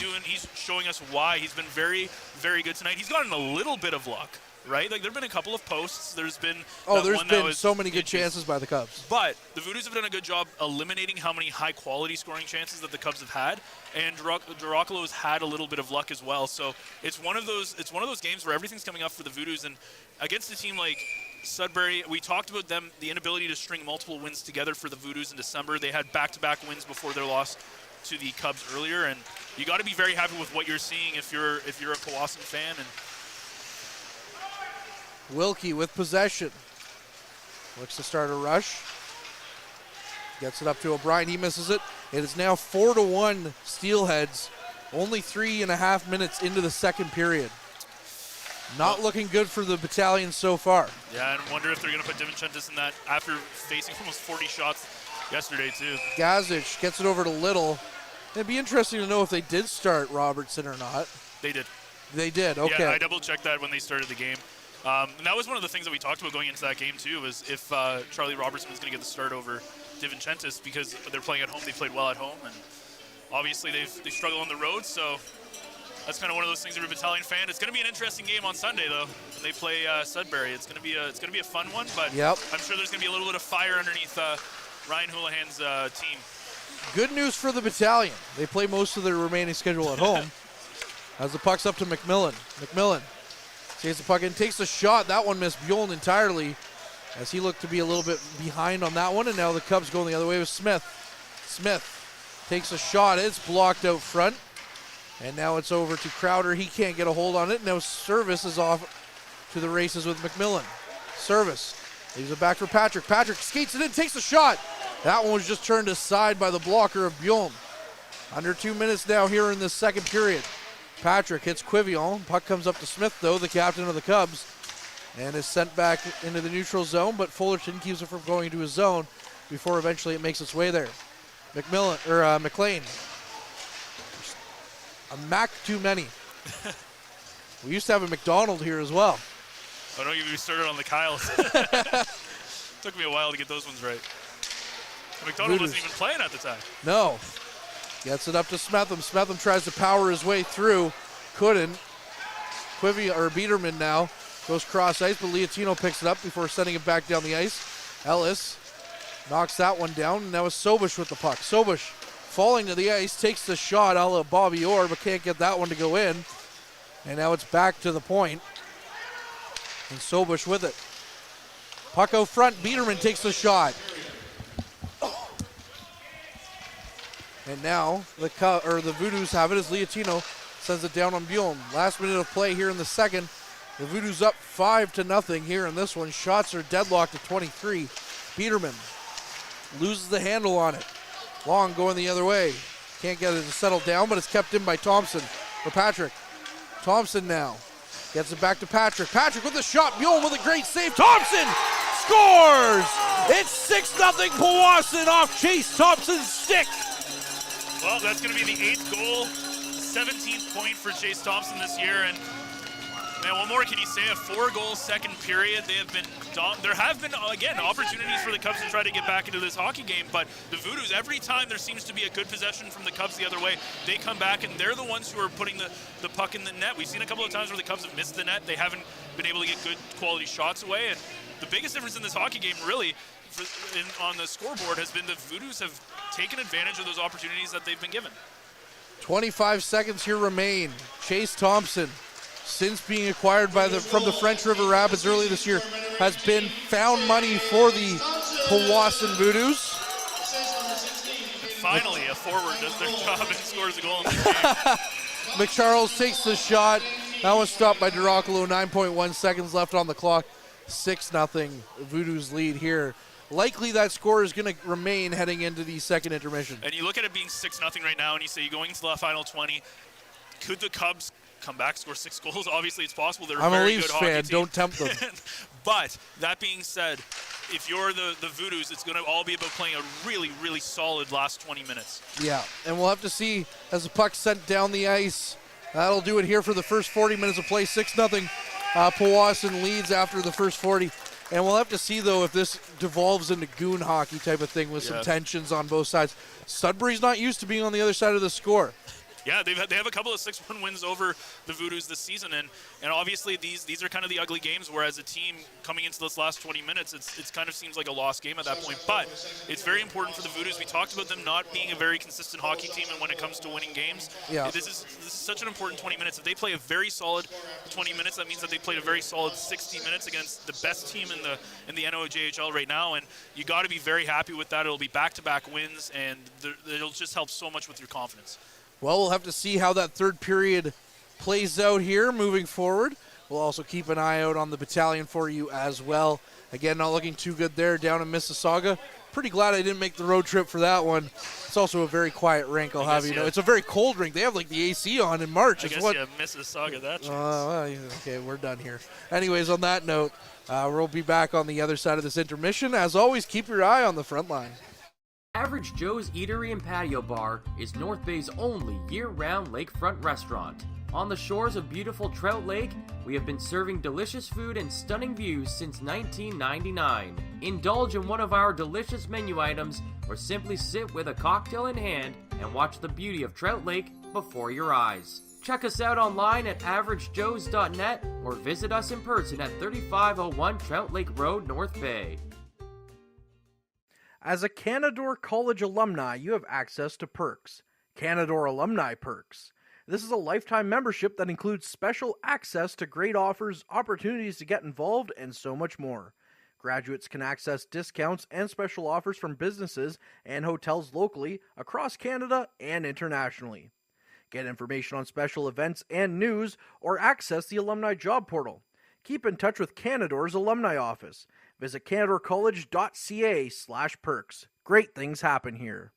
showing us why he's been very, very good tonight. He's gotten a little bit of luck, right? Like, there have been a couple of posts. There's been so many good chances by the Cubs. But the Voodoos have done a good job eliminating how many high-quality scoring chances that the Cubs have had, and Girocolo has had a little bit of luck as well. So it's one of those games where everything's coming up for the Voodoos, and against a team like Sudbury, we talked about them, the inability to string multiple wins together for the Voodoos in December. They had back-to-back wins before their loss to the Cubs earlier, and you got to be very happy with what you're seeing if you're a Powassan fan. And Wilkie with possession. Looks to start a rush. Gets it up to O'Brien. He misses it. It is now 4-1 Steelheads. Only 3.5 minutes into the second period. Not looking good for the battalion so far. Yeah, and wonder if they're going to put Divinchentis in that after facing almost 40 shots yesterday, too. Gazic gets it over to Little. It'd be interesting to know if they did start Robertson or not. They did. They did, okay. Yeah, I double-checked that when they started the game. And that was one of the things that we talked about going into that game, too, was if Charlie Robertson was going to get the start over Divinchentis, because they're playing at home. They played well at home, and obviously they struggle on the road, so that's kind of one of those things. If you're a battalion fan, it's going to be an interesting game on Sunday, though. When they play Sudbury, it's going to be a fun one. But yep. I'm sure there's going to be a little bit of fire underneath Ryan Houlihan's team. Good news for the battalion. They play most of their remaining schedule at home. As the puck's up to McMillan. McMillan takes the puck and takes the shot. That one missed Bjorn entirely, as he looked to be a little bit behind on that one. And now the Cubs going the other way with Smith. Smith takes a shot. It's blocked out front. And now it's over to Crowder. He can't get a hold on it. Now Service is off to the races with McMillan. Service leaves it back for Patrick. Patrick skates it in, takes a shot. That one was just turned aside by the blocker of Bjorn. Under 2 minutes now here in this second period. Patrick hits Quivillon. Puck comes up to Smith, though, the captain of the Cubs, and is sent back into the neutral zone, but Fullerton keeps it from going into his zone before eventually it makes its way there. McLean. A Mac too many. We used to have a McDonald here as well. Oh, don't get me started on the Kyles. Took me a while to get those ones right. McDonald wasn't even playing at the time. No. Gets it up to Smetham. Smetham tries to power his way through. Couldn't. Biederman now goes cross ice, but Leotino picks it up before sending it back down the ice. Ellis knocks that one down, and now it's Sobush with the puck. Sobush falling to the ice, takes the shot a la Bobby Orr, but can't get that one to go in. And now it's back to the point. And Sobush with it. Puck out front, Biederman takes the shot. And now the Voodoos have it as Leotino sends it down on Bjorn. Last minute of play here in the second. The Voodoos up 5-0 here in this one. Shots are deadlocked at 23. Biederman loses the handle on it. Long going the other way. Can't get it to settle down, but it's kept in by Thompson for Patrick. Thompson now gets it back to Patrick. Patrick with the shot. Bjorn with a great save. Thompson scores! It's 6-0 Powassan off Chase Thompson's stick. Well, that's going to be the 8th goal, 17th point for Chase Thompson this year. And man, what more can you say? A 4-goal second period. There have been, again, opportunities for the Cubs to try to get back into this hockey game, but the Voodoos, every time there seems to be a good possession from the Cubs the other way, they come back and they're the ones who are putting the puck in the net. We've seen a couple of times where the Cubs have missed the net. They haven't been able to get good quality shots away, and the biggest difference in this hockey game, really, on the scoreboard has been the Voodoos have taken advantage of those opportunities that they've been given. 25 seconds here remain. Chase Thompson, since being acquired from the French River Rapids early this year, has been found money for the Powassan Voodoos. And finally, a forward does their job and scores a goal in the game. McCharles takes the shot. That was stopped by Girocolo. 9.1 seconds left on the clock. 6-0 Voodoos lead here likely that score is going to remain heading into the second intermission. And you look at it being 6-0 right now, and you say you're going into the final 20. Could the Cubs come back, score 6 goals? Obviously, it's possible. They're I'm a a very Leafs good hockey fan. team. Don't tempt them. But that being said, if you're the Voodoos, it's going to all be about playing a really, really solid last 20 minutes. Yeah, and we'll have to see as the puck's sent down the ice. That'll do it here for the first 40 minutes of play. 6-0. Powassan leads after the first 40. And we'll have to see, though, if this devolves into goon hockey type of thing with some tensions on both sides. Sudbury's not used to being on the other side of the score. Yeah, they have a couple of 6-1 wins over the Voodoos this season, and obviously these are kind of the ugly games. Whereas a team coming into this last 20 minutes, it's kind of seems like a lost game at that point. But it's very important for the Voodoos. We talked about them not being a very consistent hockey team, and when it comes to winning games, this is such an important 20 minutes. If they play a very solid 20 minutes, that means that they played a very solid 60 minutes against the best team in the NOJHL right now, and you got to be very happy with that. It'll be back-to-back wins, and it'll just help so much with your confidence. Well, we'll have to see how that third period plays out here moving forward. We'll also keep an eye out on the battalion for you as well. Again, not looking too good there down in Mississauga. Pretty glad I didn't make the road trip for that one. It's also a very quiet rink, I'll have you know. It's a very cold rink. They have like the AC on in March. I guess you have Mississauga that chance. Okay, we're done here. Anyways, on that note, we'll be back on the other side of this intermission. As always, keep your eye on the front line. Average Joe's Eatery and Patio Bar is North Bay's only year-round lakefront restaurant. On the shores of beautiful Trout Lake, we have been serving delicious food and stunning views since 1999. Indulge in one of our delicious menu items, or simply sit with a cocktail in hand and watch the beauty of Trout Lake before your eyes. Check us out online at averagejoes.net or visit us in person at 3501 Trout Lake Road, North Bay. As a Canadore College alumni, you have access to perks. Canadore Alumni Perks. This is a lifetime membership that includes special access to great offers, opportunities to get involved, and so much more. Graduates can access discounts and special offers from businesses and hotels locally, across Canada, and internationally. Get information on special events and news, or access the alumni job portal. Keep in touch with Canadore's alumni office. Visit canadorecollege.ca/perks. Great things happen here.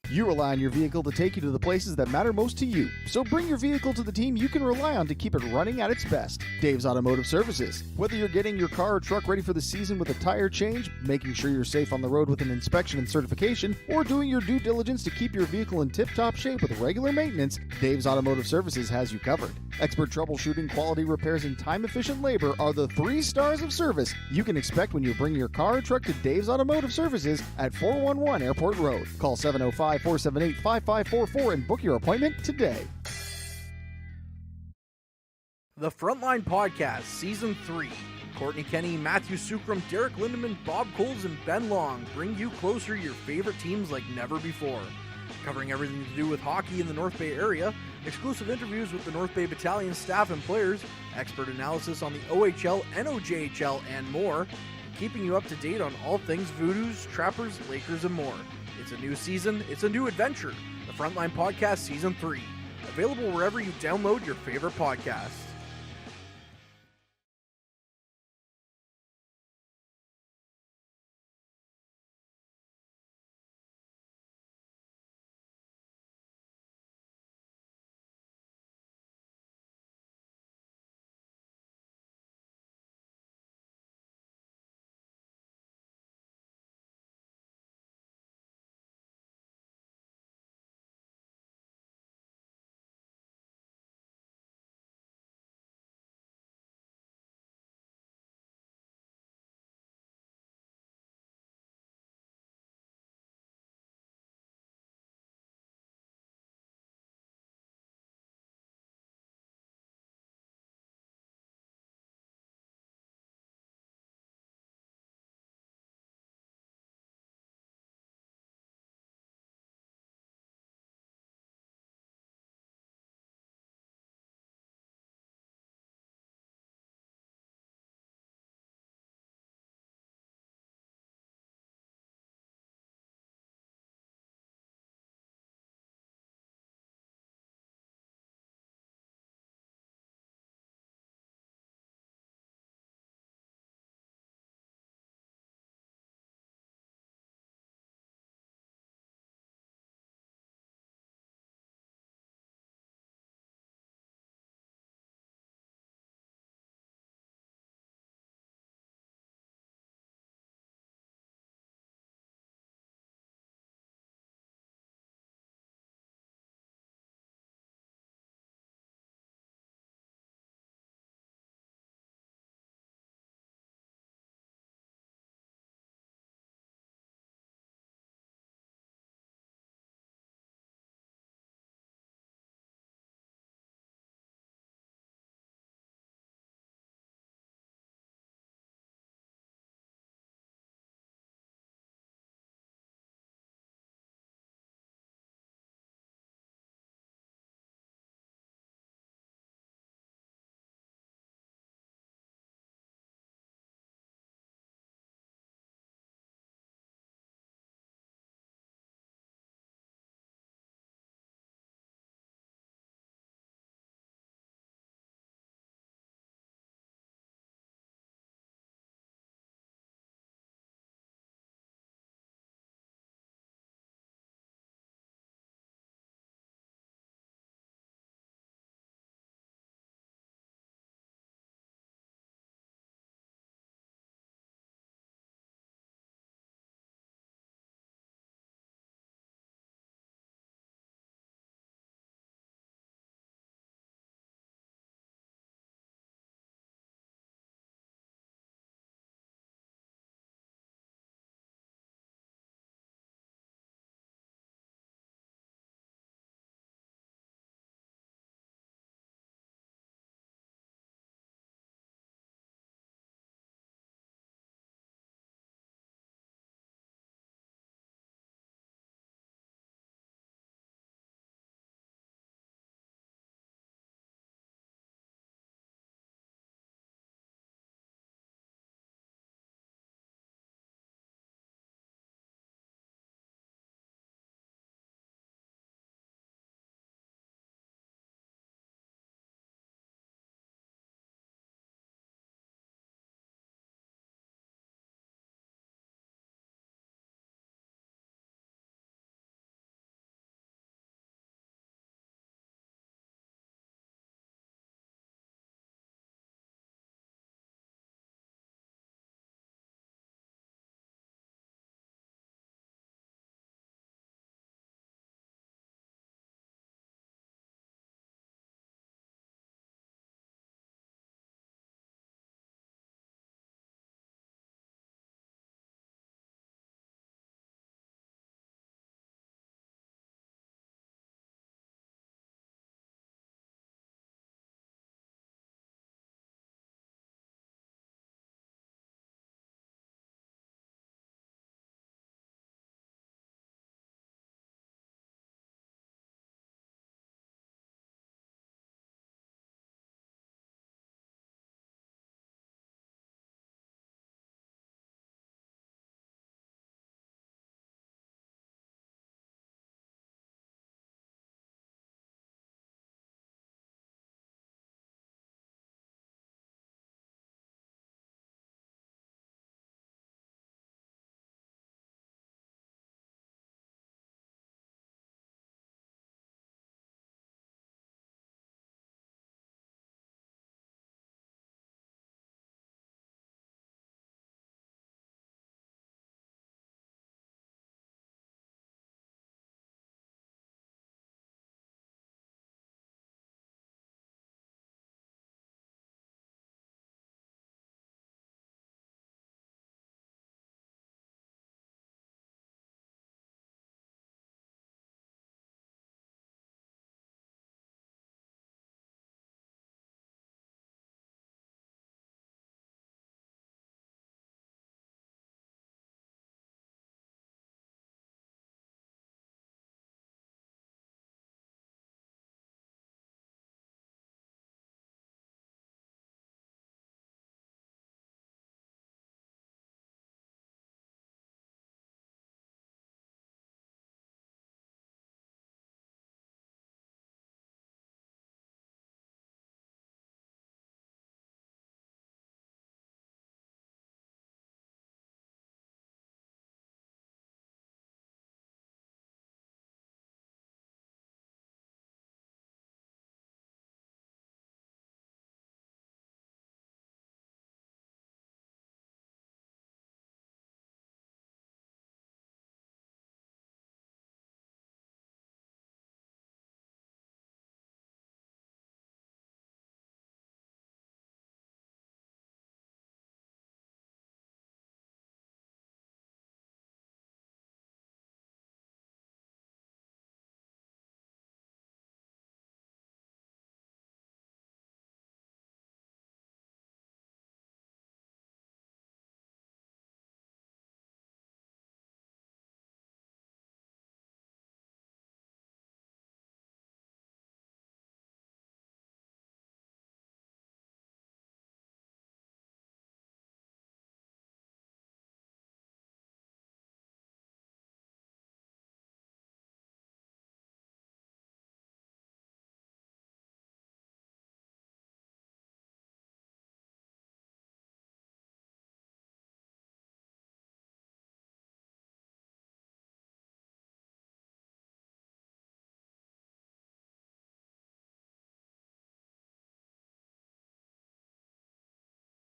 You rely on your vehicle to take you to the places that matter most to you. So bring your vehicle to the team you can rely on to keep it running at its best. Dave's Automotive Services. Whether you're getting your car or truck ready for the season with a tire change, making sure you're safe on the road with an inspection and certification, or doing your due diligence to keep your vehicle in tip-top shape with regular maintenance, Dave's Automotive Services has you covered. Expert troubleshooting, quality repairs, and time-efficient labor are the 3 stars of service you can expect when you bring your car or truck to Dave's Automotive Services at 411 Airport Road. Call 705-478-5544 and book your appointment today. The Frontline Podcast, Season 3. Courtney Kenny, Matthew Sukram, Derek Lindemann, Bob Coles, and Ben Long bring you closer your favorite teams like never before. Covering everything to do with hockey in the North Bay area, exclusive interviews with the North Bay Battalion staff and players, expert analysis on the OHL, NOJHL, and more, keeping you up to date on all things Voodoos, Trappers, Lakers, and more. It's a new season, it's a new adventure. The Frontline Podcast Season 3. Available wherever you download your favorite podcasts.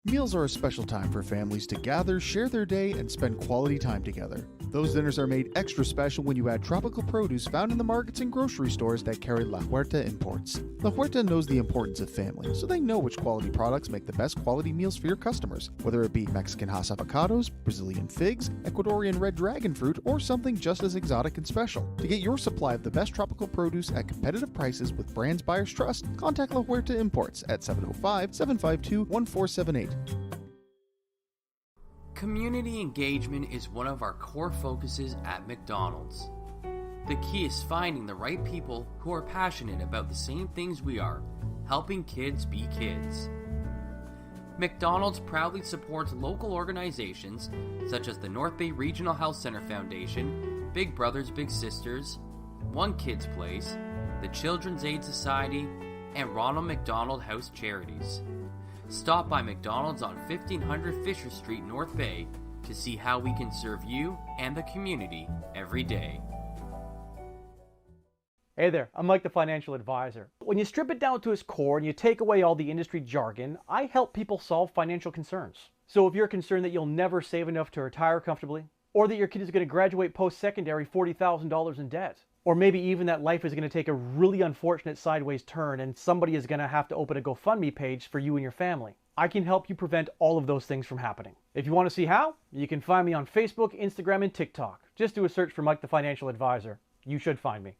Meals are a special time for families to gather, share their day, and spend quality time together. Those dinners are made extra special when you add tropical produce found in the markets and grocery stores that carry La Huerta imports. La Huerta knows the importance of family, so they know which quality products make the best quality meals for your customers, whether it be Mexican Hass avocados, Brazilian figs, Ecuadorian red dragon fruit, or something just as exotic and special. To get your supply of the best tropical produce at competitive prices with brands buyers trust, contact La Huerta Imports at 705-752-1478. Community engagement is one of our core focuses at McDonald's. The key is finding the right people who are passionate about the same things we are, helping kids be kids. McDonald's proudly supports local organizations such as the North Bay Regional Health Center Foundation, Big Brothers Big Sisters, One Kids Place, the Children's Aid Society, and Ronald McDonald House Charities. Stop by McDonald's on 1500 Fisher Street, North Bay to see how we can serve you and the community every day. Hey there, I'm Mike the Financial Advisor. When you strip it down to its core and you take away all the industry jargon, I help people solve financial concerns. So if you're concerned that you'll never save enough to retire comfortably, or that your kid is going to graduate post-secondary $40,000 in debt, or maybe even that life is going to take a really unfortunate sideways turn and somebody is going to have to open a GoFundMe page for you and your family, I can help you prevent all of those things from happening. If you want to see how, you can find me on Facebook, Instagram, and TikTok. Just do a search for Mike the Financial Advisor. You should find me.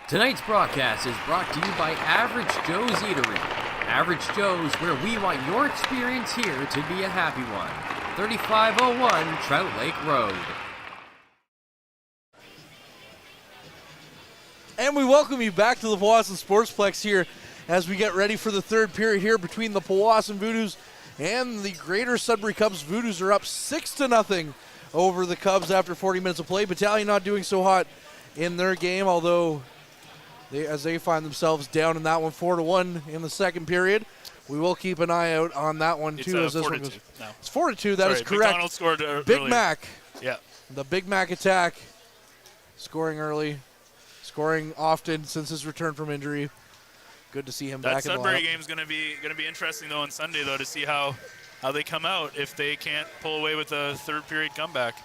Tonight's broadcast is brought to you by Average Joe's Eatery. Average Joe's, where we want your experience here to be a happy one. 3501 Trout Lake Road. And we welcome you back to the Powassan Sportsplex here as we get ready for the third period here between the Powassan Voodoos and the Greater Sudbury Cubs. Voodoos are up 6-0 over the Cubs after 40 minutes of play. Battalion not doing so hot in their game, although as they find themselves down in that one 4-1 in the second period. We will keep an eye out on that one too. As this one goes. No. It's 4-2. That is correct. McDonald scored Big early. Mac. Yeah. The Big Mac attack. Scoring early. Scoring often since his return from injury. Good to see him back in the lineup. That Sudbury game is going to be interesting though on Sunday though to see how they come out if they can't pull away with a third period comeback.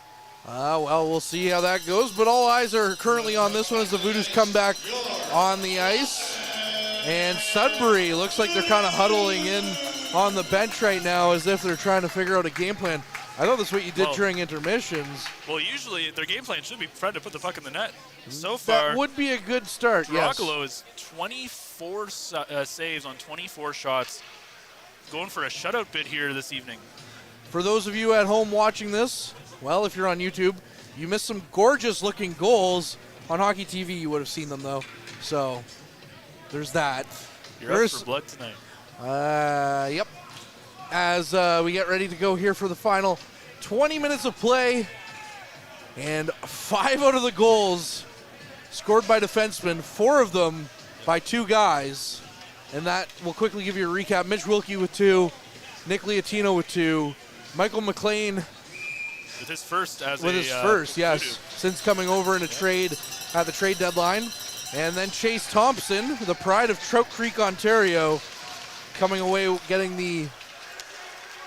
Well, we'll see how that goes, but all eyes are currently on this one as the Voodoos come back on the ice. And Sudbury looks like they're kind of huddling in on the bench right now as if they're trying to figure out a game plan. I thought that's what you did during intermissions. Well, usually their game plan should be trying to put the puck in the net. So far, that would be a good start, yes. Rockalo is 24 saves on 24 shots. Going for a shutout bid here this evening. For those of you at home watching this, well, if you're on YouTube, you missed some gorgeous-looking goals. On Hockey TV, you would have seen them, though. So, there's that. You're up for blood tonight. Yep. As we get ready to go here for the final 20 minutes of play. And 5 out of the goals scored by defensemen, 4 of them by 2 guys. And that will quickly give you a recap. Mitch Wilkie with 2, Nick Liatino with 2, Michael McLean with his first yes, Voodoo. Since coming over in a trade at the trade deadline. And then Chase Thompson, the pride of Trout Creek, Ontario, coming away getting the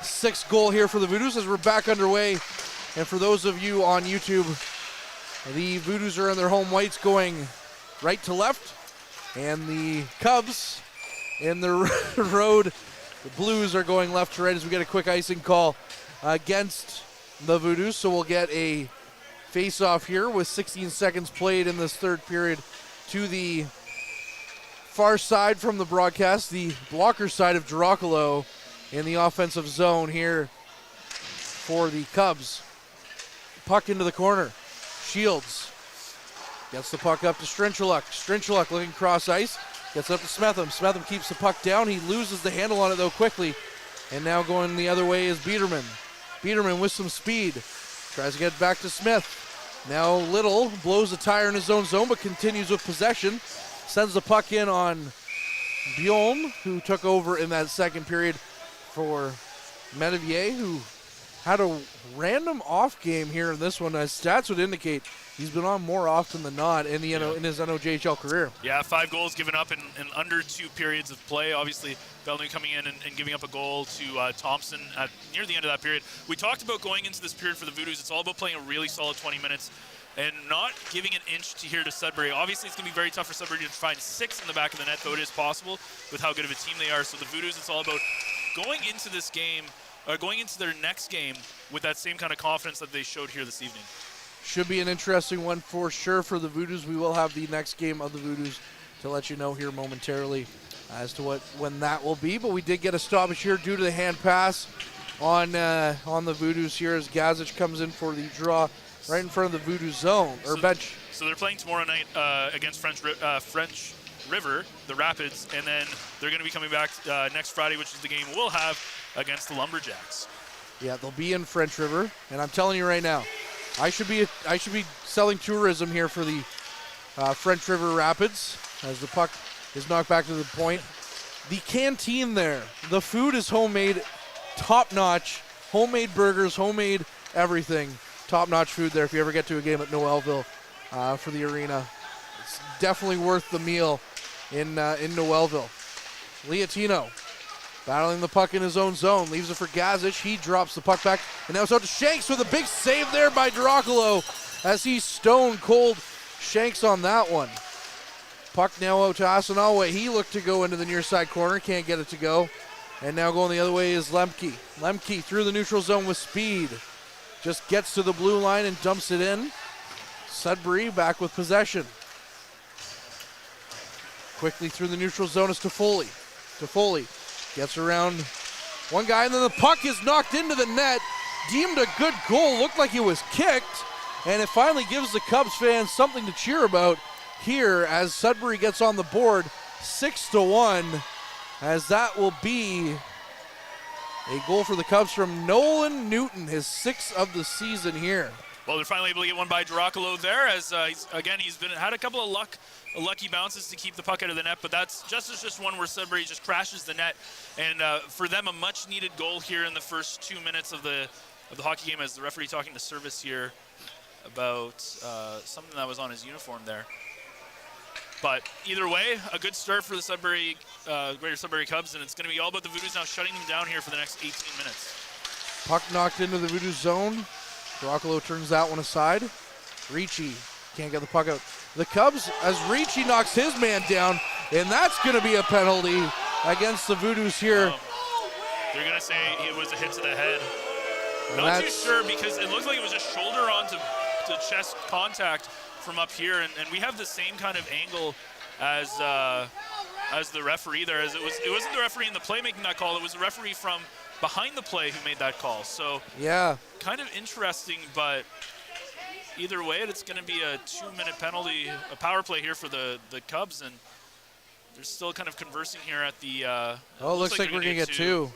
6th goal here for the Voodoos as we're back underway. And for those of you on YouTube, the Voodoos are in their home whites going right to left. And the Cubs in the road, the Blues are going left to right as we get a quick icing call against the Voodoos. So we'll get a face-off here with 16 seconds played in this third period to the far side from the broadcast, the blocker side of Girocolo in the offensive zone here for the Cubs. Puck into the corner. Shields gets the puck up to Strenchuluk. Strenchuluk looking cross ice. Gets up to Smetham. Smetham keeps the puck down. He loses the handle on it, though, quickly. And now going the other way is Biederman. Biederman with some speed. Tries to get back to Smith. Now Little blows a tire in his own zone, but continues with possession. Sends the puck in on Bjorn, who took over in that second period for Medivier, who had a random off game here in this one, as stats would indicate. He's been on more often than not in his NOJHL career. Yeah, 5 goals given up in under 2 periods of play. Obviously, Bellamy coming in and giving up a goal to Thompson at near the end of that period. We talked about going into this period for the Voodoos. It's all about playing a really solid 20 minutes and not giving an inch to Sudbury. Obviously, it's going to be very tough for Sudbury to find 6 in the back of the net, though it is possible with how good of a team they are. So the Voodoos, it's all about going into this game, or going into their next game with that same kind of confidence that they showed here this evening. Should be an interesting one for sure for the Voodoos. We will have the next game of the Voodoos to let you know here momentarily as to when that will be. But we did get a stoppage here due to the hand pass on the Voodoos here as Gazic comes in for the draw right in front of the Voodoo zone or bench. So they're playing tomorrow night against French River, the Rapids, and then they're going to be coming back next Friday, which is the game we'll have against the Lumberjacks. Yeah, they'll be in French River, and I'm telling you right now, I should be selling tourism here for the French River Rapids as the puck is knocked back to the point. The canteen there, the food is homemade, top-notch, homemade burgers, homemade everything. Top-notch food there if you ever get to a game at Noelville for the arena. It's definitely worth the meal in Noelville. Liatino battling the puck in his own zone, leaves it for Gazic. He drops the puck back, and now it's out to Shanks with a big save there by Dracolo as he stone cold Shanks on that one. Puck now out to Asanawa. He looked to go into the near side corner, can't get it to go. And now going the other way is Lemke. Lemke through the neutral zone with speed. Just gets to the blue line and dumps it in. Sudbury back with possession. Quickly through the neutral zone is Toffoli. Toffoli gets around one guy, and then the puck is knocked into the net. Deemed a good goal. Looked like it was kicked. And it finally gives the Cubs fans something to cheer about here as Sudbury gets on the board 6-1, as that will be a goal for the Cubs from Nolan Newton, his 6th of the season here. Well, they're finally able to get one by Dracolo there, as he's had a couple of lucky bounces to keep the puck out of the net, but that's just one where Sudbury just crashes the net, and for them a much-needed goal here in the first 2 minutes of the hockey game, as the referee talking to Service here about something that was on his uniform there. But either way, a good start for the Greater Sudbury Cubs, and it's going to be all about the Voodoos now shutting them down here for the next 18 minutes. Puck knocked into the Voodoo zone. Dracolo turns that one aside. Ricci can't get the puck out. The Cubs, as Ricci knocks his man down, and that's going to be a penalty against the Voodoos here. They're going to say it was a hit to the head. Not too sure, because it looked like it was just shoulder on to chest contact from up here, and we have the same kind of angle as the referee there. As it wasn't the referee in the play making that call, it was the referee from behind the play who made that call. So yeah, kind of interesting, but either way, it's going to be a 2-minute penalty, a power play here for the Cubs, and they're still kind of conversing here at the looks like we're going to get 2.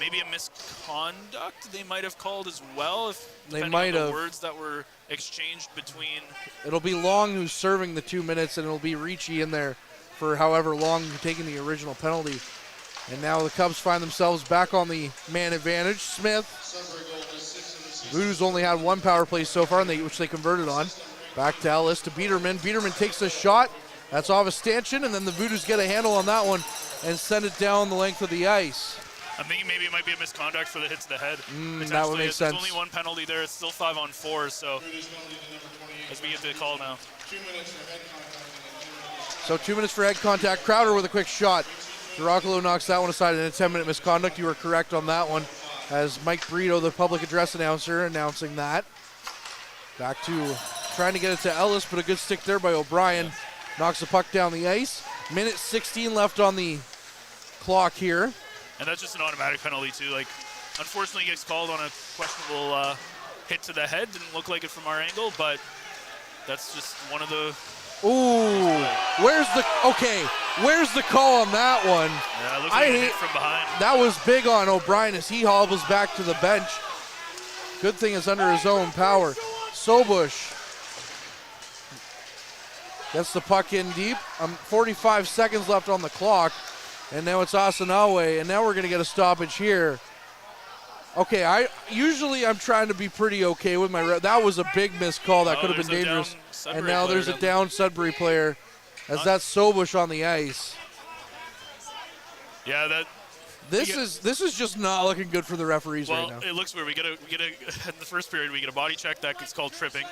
Maybe a misconduct they might have called as well, they might have. The words that were exchanged between. It'll be Long who's serving the 2 minutes, and it'll be Ricci in there for however long taking the original penalty. And now the Cubs find themselves back on the man advantage. Smith. Voodoos only had 1 power play so far, which they converted on. Back to Ellis to Biederman. Biederman takes a shot. That's off a stanchion, and then the Voodoos get a handle on that one and send it down the length of the ice. I'm thinking maybe it might be a misconduct for the hit to the head. That would make sense. There's only 1 penalty there. It's still 5-on-4, so as we get the call now. 2 minutes for head contact. Crowder with a quick shot. Dracolo knocks that one aside in a 10-minute misconduct. You are correct on that one, as Mike Brito, the public address announcer, announcing that. Back to trying to get it to Ellis, but a good stick there by O'Brien. Knocks the puck down the ice. Minute 16 left on the clock here. And that's just an automatic penalty, too. Like, unfortunately, he gets called on a questionable hit to the head. Didn't look like it from our angle, but that's just one of the... Ooh, where's the... Okay, Where's the call on that one? Yeah, it looks like a hit from behind. That was big on O'Brien as he hobbles back to the bench. Good thing it's under his own power. Sobush gets the puck in deep. 45 seconds left on the clock. And now it's Asanawe, and now we're going to get a stoppage here. Okay, I'm trying to be pretty okay with my that was a big missed call. That could have been dangerous. And now there's a down Sudbury player as that's Sobush on the ice. Yeah, this is just not looking good for the referees right now. Well, it looks weird. We get a in the first period we get a body check that is called tripping.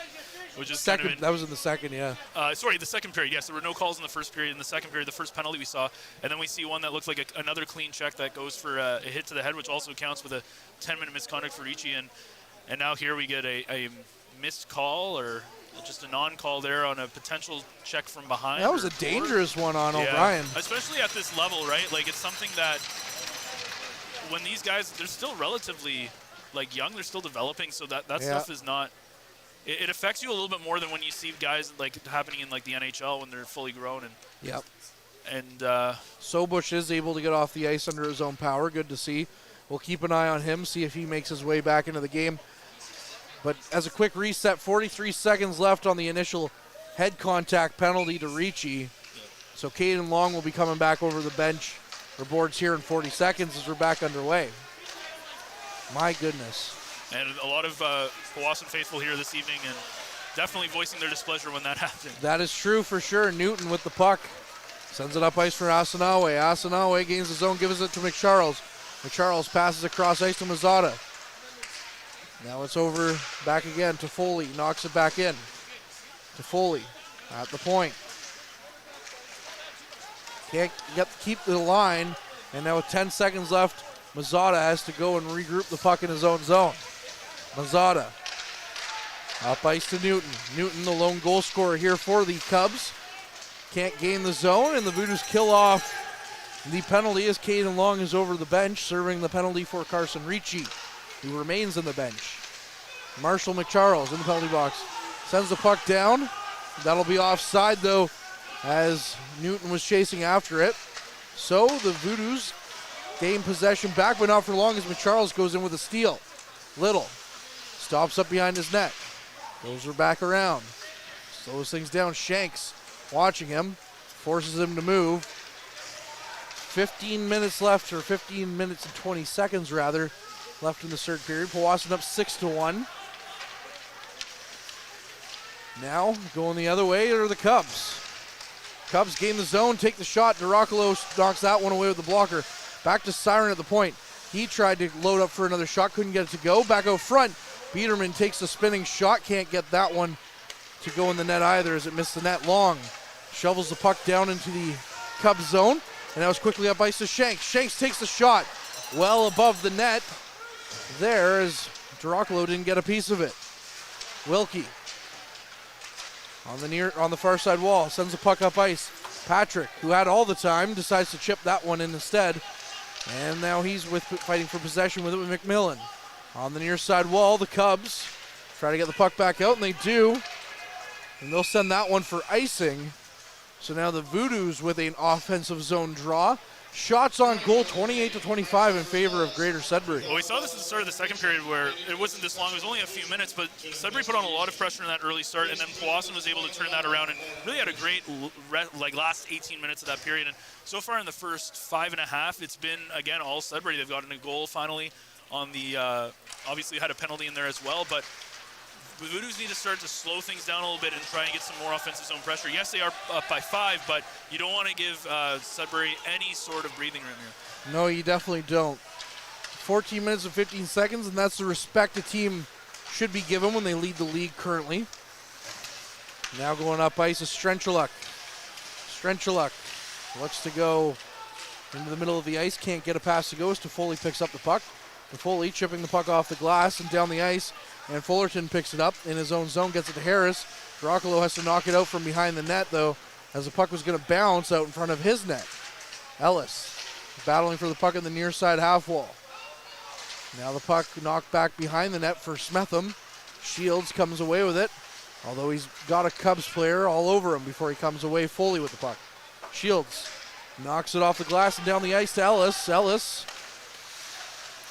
Which is second. That was in the second, yeah. The second period. Yes, there were no calls in the first period. In the second period, the first penalty we saw, and then we see one that looks like another clean check that goes for a hit to the head, which also counts with a 10-minute misconduct for Ricci. And now here we get a missed call or just a non-call there on a potential check from behind. That was a dangerous one on O'Brien. Especially at this level, right? Like it's something that when these guys, they're still relatively young, they're still developing, so that stuff is not. It affects you a little bit more than when you see guys happening in the NHL when they're fully grown. And Sobush is able to get off the ice under his own power. Good to see. We'll keep an eye on him, see if he makes his way back into the game. But as a quick reset, 43 seconds left on the initial head contact penalty to Ricci. So Caden Long will be coming back over the bench or boards here in 40 seconds as we're back underway. My goodness. And a lot of Powassan faithful here this evening and definitely voicing their displeasure when that happened. That is true for sure. Newton with the puck. Sends it up ice for Asanawe. Asanawe gains his own, gives it to McCharles. McCharles passes across ice to Mazzotta. Now it's over back again to Foley. Knocks it back in. To Foley at the point. Can't keep the line. And now with 10 seconds left, Mazzotta has to go and regroup the puck in his own zone. Mazzotta up ice to Newton. Newton, the lone goal scorer here for the Cubs. Can't gain the zone, and the Voodoos kill off the penalty as Caden Long is over the bench, serving the penalty for Carson Ricci, who remains in the bench. Marshall McCharles in the penalty box. Sends the puck down. That'll be offside, though, as Newton was chasing after it. So the Voodoos gain possession back, but not for long as McCharles goes in with a steal. Little stops up behind his net. Goes her back around. Slows things down. Shanks watching him. Forces him to move. 15 minutes left, or 15 minutes and 20 seconds rather, left in the third period. Powassan up 6-1. Now, going the other way are the Cubs. Cubs gain the zone, take the shot. DeRoccolo knocks that one away with the blocker. Back to Siren at the point. He tried to load up for another shot, couldn't get it to go. Back out front, Biederman takes the spinning shot, can't get that one to go in the net either as it missed the net. Long shovels the puck down into the Cubs zone, and that was quickly up ice to Shanks. Shanks takes the shot well above the net there as DeRoccolo didn't get a piece of it. Wilkie on the far side wall sends the puck up ice. Patrick, who had all the time, decides to chip that one in instead. And now he's fighting for possession with it with McMillan. On the near side wall, the Cubs try to get the puck back out, and they do. And they'll send that one for icing. So now the Voodoos with an offensive zone draw. Shots on goal, 28-25 in favor of Greater Sudbury. Well, we saw this at the start of the second period where it wasn't this long. It was only a few minutes, but Sudbury put on a lot of pressure in that early start, and then Powassan was able to turn that around and really had a great last 18 minutes of that period. And so far in the first 5.5, it's been, again, all Sudbury. They've gotten a goal finally on the obviously had a penalty in there as well, but the Voodoos need to start to slow things down a little bit and try and get some more offensive zone pressure. Yes, they are up by 5, but you don't want to give Sudbury any sort of breathing room here. No, you definitely don't. 14 minutes and 15 seconds, and that's the respect a team should be given when they lead the league currently. Now going up ice is Strenchaluk. Strenchaluk looks to go into the middle of the ice, can't get a pass to go as Toffoli picks up the puck. Toffoli chipping the puck off the glass and down the ice, and Fullerton picks it up in his own zone, gets it to Harris. DeRoccolo has to knock it out from behind the net, though, as the puck was going to bounce out in front of his net. Ellis battling for the puck in the near side half wall. Now the puck knocked back behind the net for Smetham. Shields comes away with it, although he's got a Cubs player all over him before he comes away fully with the puck. Shields Knocks it off the glass and down the ice to Ellis. Ellis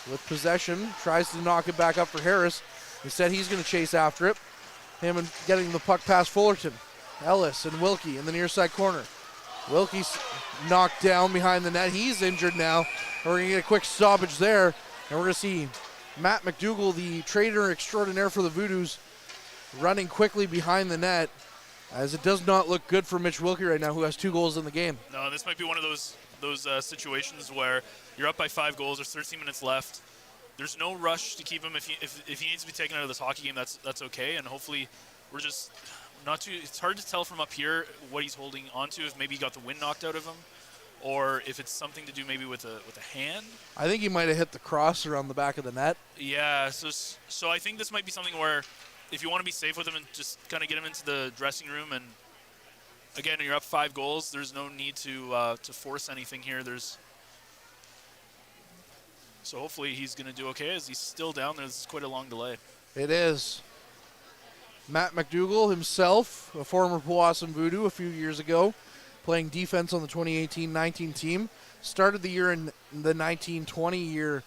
with possession tries to knock it back up for Harris. Instead, he's going to chase after it. Him and getting the puck past Fullerton. Ellis and Wilkie in the near side corner. Wilkie's knocked down behind the net. He's injured now. We're going to get a quick stoppage there. And we're going to see Matt McDougall, the trader extraordinaire for the Voodoos, running quickly behind the net, as it does not look good for Mitch Wilkie right now, who has 2 goals in the game. No, this might be one of those situations where you're up by 5 goals. There's 13 minutes left. There's no rush to keep him. If he needs to be taken out of this hockey game, that's okay. And hopefully, we're just not too. It's hard to tell from up here what he's holding onto. If maybe he got the wind knocked out of him, or if it's something to do maybe with a hand. I think he might have hit the cross around the back of the net. Yeah. So I think this might be something where, if you want to be safe with him and just kind of get him into the dressing room, and again, you're up 5 goals. There's no need to force anything here. So hopefully he's going to do okay, as he's still down there. This is quite a long delay. It is. Matt McDougall himself, a former Powassan Voodoo a few years ago, playing defense on the 2018-19 team. Started the year in the 19-20 year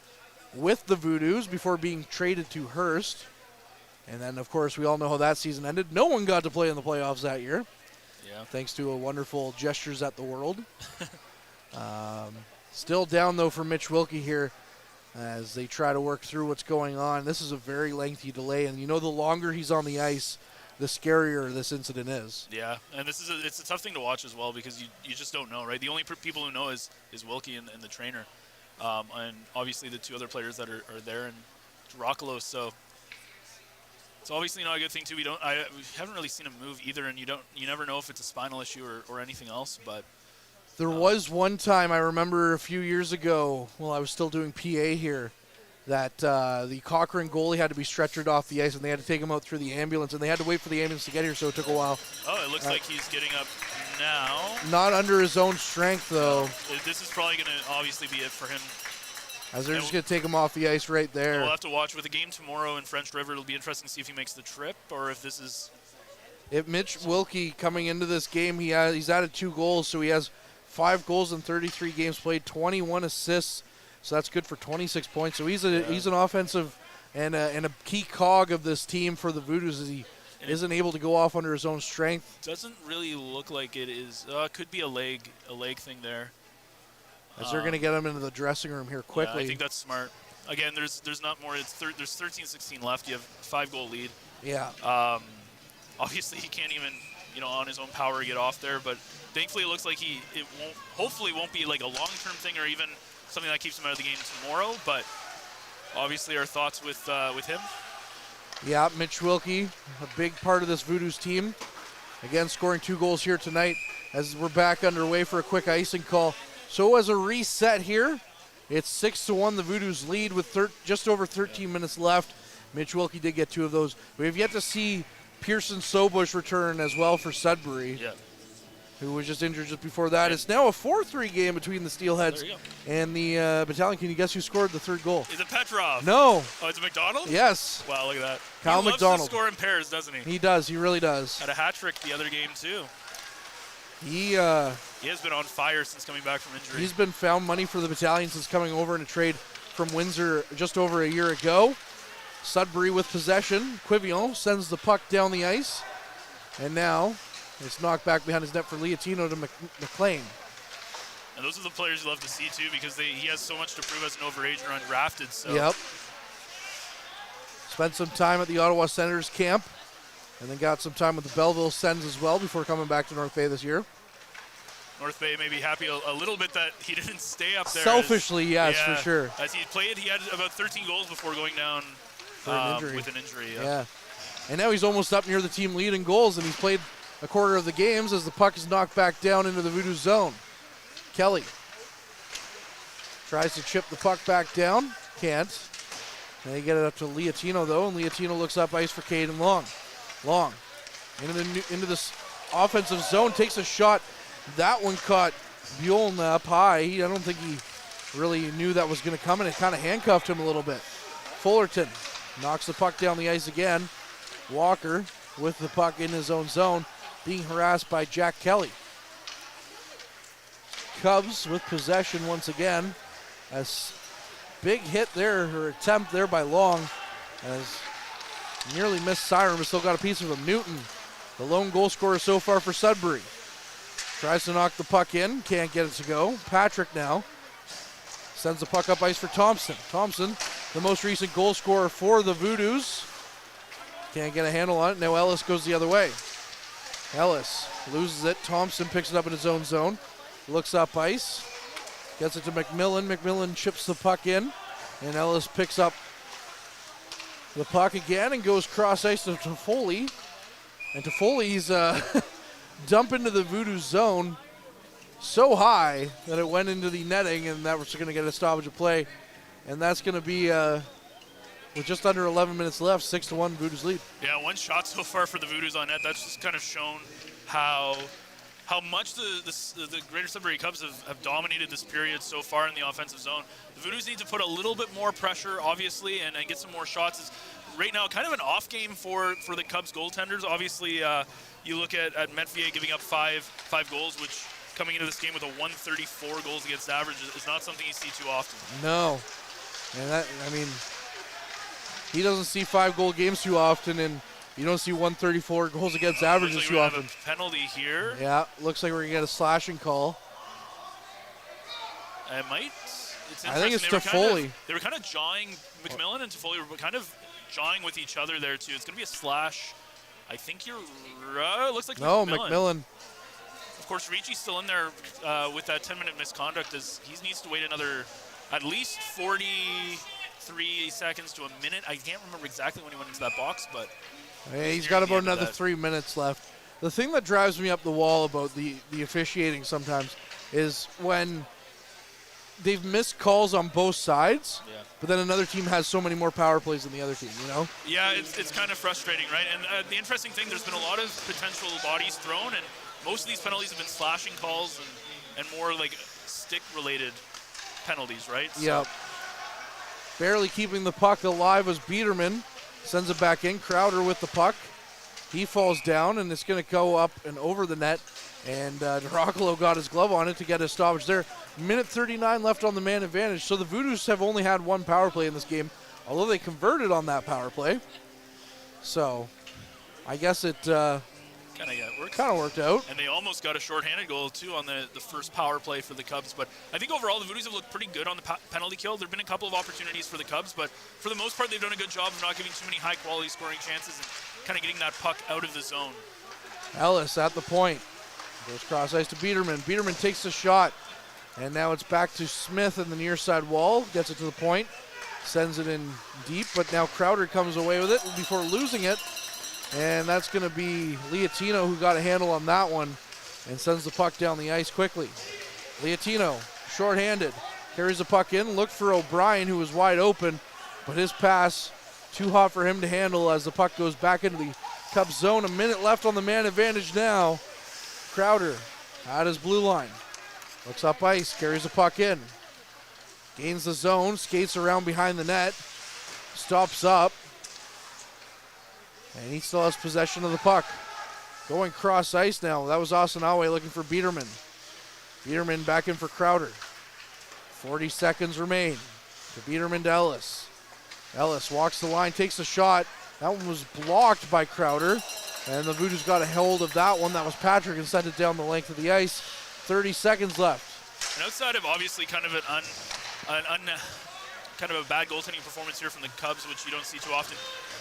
with the Voodoos before being traded to Hearst. And then, of course, we all know how that season ended. No one got to play in the playoffs that year. Yeah. Thanks to a wonderful Gestures at the World. Still down, though, for Mitch Wilkie here as they try to work through what's going on. This is a very lengthy delay, and you know the longer he's on the ice, the scarier this incident is. Yeah, and it's a tough thing to watch as well, because you just don't know, right? The only people who know is Wilkie and the trainer, and obviously the 2 other players that are there, and Rockelos. So it's obviously not a good thing too. We haven't really seen him move either, and you never know if it's a spinal issue or anything else. But there was one time I remember a few years ago, while I was still doing PA here, that the Cochrane goalie had to be stretchered off the ice, and they had to take him out through the ambulance, and they had to wait for the ambulance to get here, so it took a while. Oh, it looks like he's getting up now. Not under his own strength, though. This is probably going to obviously be it for him. As they're just going to take him off the ice right there. We'll have to watch with the game tomorrow in French River. It'll be interesting to see if he makes the trip, or if this is. If Mitch Wilkie coming into this game, he's added 2 goals, so he has 5 goals in 33 games played, 21 assists. So that's good for 26 points. So he's an offensive and a key cog of this team for the Voodoos, as he isn't able to go off under his own strength. Doesn't really look like it is. Could be a leg thing there. As they're going to get him into the dressing room here quickly. Yeah, I think that's smart. Again, there's not more. There's 13-16 left. You have a 5-goal lead. Yeah. Obviously, he can't even, on his own power get off there. But thankfully, it looks like hopefully won't be like a long-term thing, or even something that keeps him out of the game tomorrow. But obviously, our thoughts with him. Yeah, Mitch Wilkie, a big part of this Voodoos team. Again, scoring 2 goals here tonight as we're back underway for a quick icing call. So as a reset here, it's 6-1. The Voodoos lead with just over 13 minutes left. Mitch Wilkie did get 2 of those. We have yet to see Pearson Sobush return as well for Sudbury, who was just injured just before that. It's now a 4-3 game between the Steelheads and the Battalion. Can you guess who scored the 3rd goal? Is it Petrov? No. Oh, is it McDonald? Yes. Wow, look at that. Kyle he McDonald. Loves to score in pairs, doesn't he? He does. He really does. Had a hat trick the other game too. He has been on fire since coming back from injury. He's been found money for the Battalion since coming over in a trade from Windsor just over a year ago. Sudbury with possession. Quivillon sends the puck down the ice. And now it's knocked back behind his net for Leotino to McLean. And those are the players you love to see too, because he has so much to prove as an overager or undrafted. So. Yep. Spent some time at the Ottawa Senators camp, and then got some time with the Belleville Sens as well before coming back to North Bay this year. North Bay may be happy a little bit that he didn't stay up there. Selfishly, yes, for sure. As he played, he had about 13 goals before going down with an injury. Yeah. And now he's almost up near the team lead in goals, and he's played a quarter of the games as the puck is knocked back down into the Voodoo zone. Kelly tries to chip the puck back down. Can't. And they get it up to Leotino, though, and Leotino looks up ice for Caden Long. Long into this offensive zone, takes a shot. That one caught Bjorn up high. I don't think he really knew that was going to come, and it kind of handcuffed him a little bit. Fullerton knocks the puck down the ice again. Walker with the puck in his own zone, being harassed by Jack Kelly. Cubs with possession once again. As big hit there, or attempt there by Long, as nearly missed siren, but still got a piece of him. Newton, the lone goal scorer so far for Sudbury. Tries to knock the puck in, can't get it to go. Patrick now sends the puck up ice for Thompson. Thompson, the most recent goal scorer for the Voodoos. Can't get a handle on it. Now Ellis goes the other way. Ellis loses it. Thompson picks it up in his own zone. Looks up ice. Gets it to McMillan. McMillan chips the puck in. And Ellis picks up the puck again and goes cross ice to Toffoli. And Toffoli's dump into the Voodoo zone so high that it went into the netting, and that was going to get a stoppage of play. And that's going to be, with just under 11 minutes left, 6-1 Voodoo's lead. Yeah, one shot so far for the Voodoos on net. That's just kind of shown how much the Greater Sudbury Cubs have dominated this period so far in the offensive zone. The Voodoos need to put a little bit more pressure, obviously, and get some more shots. It's right now kind of an off game for the Cubs goaltenders. Obviously, you look at Metvier giving up five goals, which coming into this game with a 134 goals against average is not something you see too often. No. And that, I mean, he doesn't see 5-goal games too often, and you don't see 134 goals against averages too often. Have a penalty here. Yeah, looks like we're going to get a slashing call. It might. I think it's Toffoli. They were kind of jawing, McMillan and Toffoli were kind of jawing with each other there too. It's going to be a slash. I think you're right. It looks like No, McMillan. McMillan. Of course, Ricci's still in there with that 10-minute misconduct. As he needs to wait another at least 43 seconds to a minute. I can't remember exactly when he went into that box, but hey, he's got about another 3 minutes left. The thing that drives me up the wall about the officiating sometimes is when they've missed calls on both sides, but then another team has so many more power plays than the other team, you know? Yeah, it's kind of frustrating, right? And the interesting thing, there's been a lot of potential bodies thrown, and most of these penalties have been slashing calls and more like stick-related penalties, right? Yep. Barely keeping the puck alive was Biederman. Sends it back in. Crowder with the puck. He falls down, and it's going to go up and over the net. And D'Arocolo got his glove on it to get a stoppage there. Minute 39 left on the man advantage. So the Voodoos have only had one power play in this game, although they converted on that power play. So I guess it kind of worked out. And they almost got a shorthanded goal, too, on the first power play for the Cubs. But I think overall the Voodoos have looked pretty good on the penalty kill. There have been a couple of opportunities for the Cubs, but for the most part they've done a good job of not giving too many high-quality scoring chances and kind of getting that puck out of the zone. Ellis at the point. Goes cross ice to Biederman. Biederman takes the shot. And now it's back to Smith in the near side wall. Gets it to the point. Sends it in deep, but now Crowder comes away with it before losing it. And that's going to be Liatino who got a handle on that one and sends the puck down the ice quickly. Liatino, shorthanded, carries the puck in, looked for O'Brien who was wide open, but his pass too hot for him to handle as the puck goes back into the Cubs zone. A minute left on the man advantage now. Crowder at his blue line. Looks up ice, carries the puck in. Gains the zone, skates around behind the net, stops up. And he still has possession of the puck. Going cross ice now. That was Asanawe looking for Biederman. Biederman back in for Crowder. 40 seconds remain. To Biederman to Ellis. Ellis walks the line, takes a shot. That one was blocked by Crowder. And the Voodoos got a hold of that one. That was Patrick and sent it down the length of the ice. 30 seconds left. And outside of obviously kind of kind of a bad goaltending performance here from the Cubs, which you don't see too often,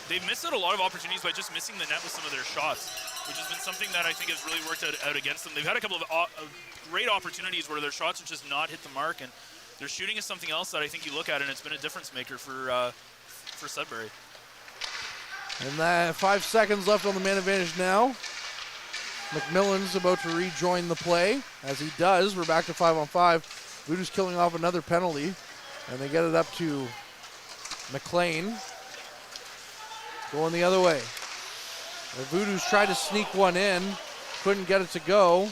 they've missed out a lot of opportunities by just missing the net with some of their shots, which has been something that I think has really worked out against them. They've had a couple of great opportunities where their shots have just not hit the mark, and their shooting is something else that I think you look at, and it's been a difference maker for Sudbury. And 5 seconds left on the man advantage now. McMillan's about to rejoin the play. As he does, we're back to 5-on-5. Voodoos killing off another penalty, and they get it up to McLean. Going the other way. The Voodoos tried to sneak one in, couldn't get it to go,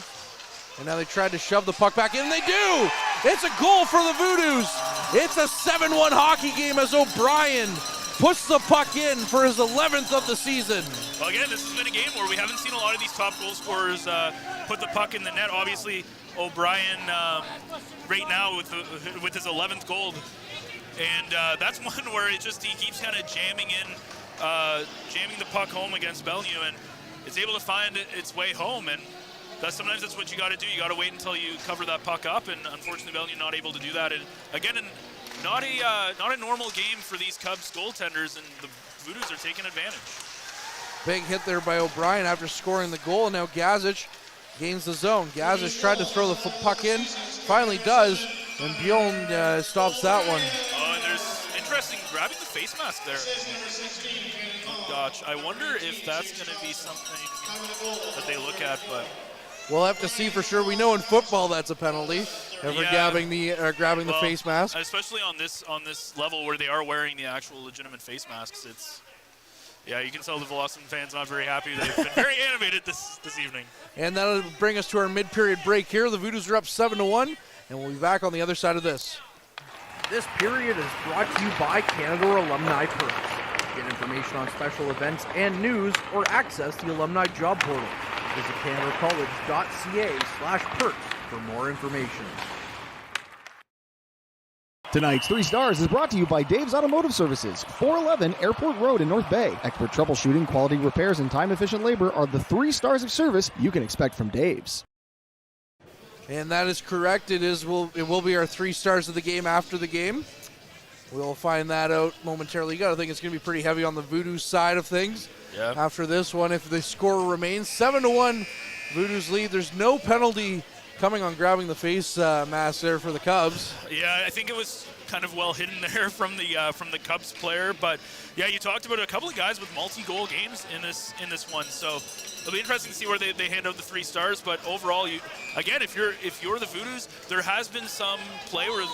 and now they tried to shove the puck back in, and they do! It's a goal for the Voodoos! It's a 7-1 hockey game as O'Brien puts the puck in for his 11th of the season. Well, again, this has been a game where we haven't seen a lot of these top goal scorers put the puck in the net. Obviously, O'Brien right now with his 11th goal, and that's one where he keeps kind of jamming the puck home against Bellevue, and it's able to find its way home. And sometimes that's what you got to do. You got to wait until you cover that puck up, and unfortunately, Bellevue not able to do that. And again, not a normal game for these Cubs goaltenders, and the Voodoos are taking advantage. Big hit there by O'Brien after scoring the goal. Now Gazic gains the zone. Gazic tried to throw the puck in, finally does, and Bjorn stops that one. Oh, and there's interesting grabbing the face mask there. Oh, gosh, I wonder if that's going to be something that they look at, but we'll have to see for sure. We know in football that's a penalty for grabbing the face mask, especially on this level where they are wearing the actual legitimate face masks. Yeah, you can tell the Powassan fans not very happy. They've been very animated this evening. And that'll bring us to our mid-period break here. The Voodoos are up 7-1, and we'll be back on the other side of this. This period is brought to you by Canada Alumni Perks. Get information on special events and news, or access the alumni job portal. Visit canadacollege.ca/perks for more information. Tonight's 3 Stars is brought to you by Dave's Automotive Services, 411 Airport Road in North Bay. Expert troubleshooting, quality repairs, and time-efficient labor are the 3 stars of service you can expect from Dave's. And that is correct. It will be our 3 stars of the game after the game. We'll find that out momentarily. You got to think it's going to be pretty heavy on the Voodoos side of things. Yeah. After this one, if the score remains 7-1, Voodoos lead. There's no penalty coming on grabbing the face mask there for the Cubs. Yeah, I think it was kind of well hidden there from the Cubs player. But yeah, you talked about a couple of guys with multi-goal games in this one. So it'll be interesting to see where they hand out the 3 stars. But overall, if you're the Voodoos, there has been some play where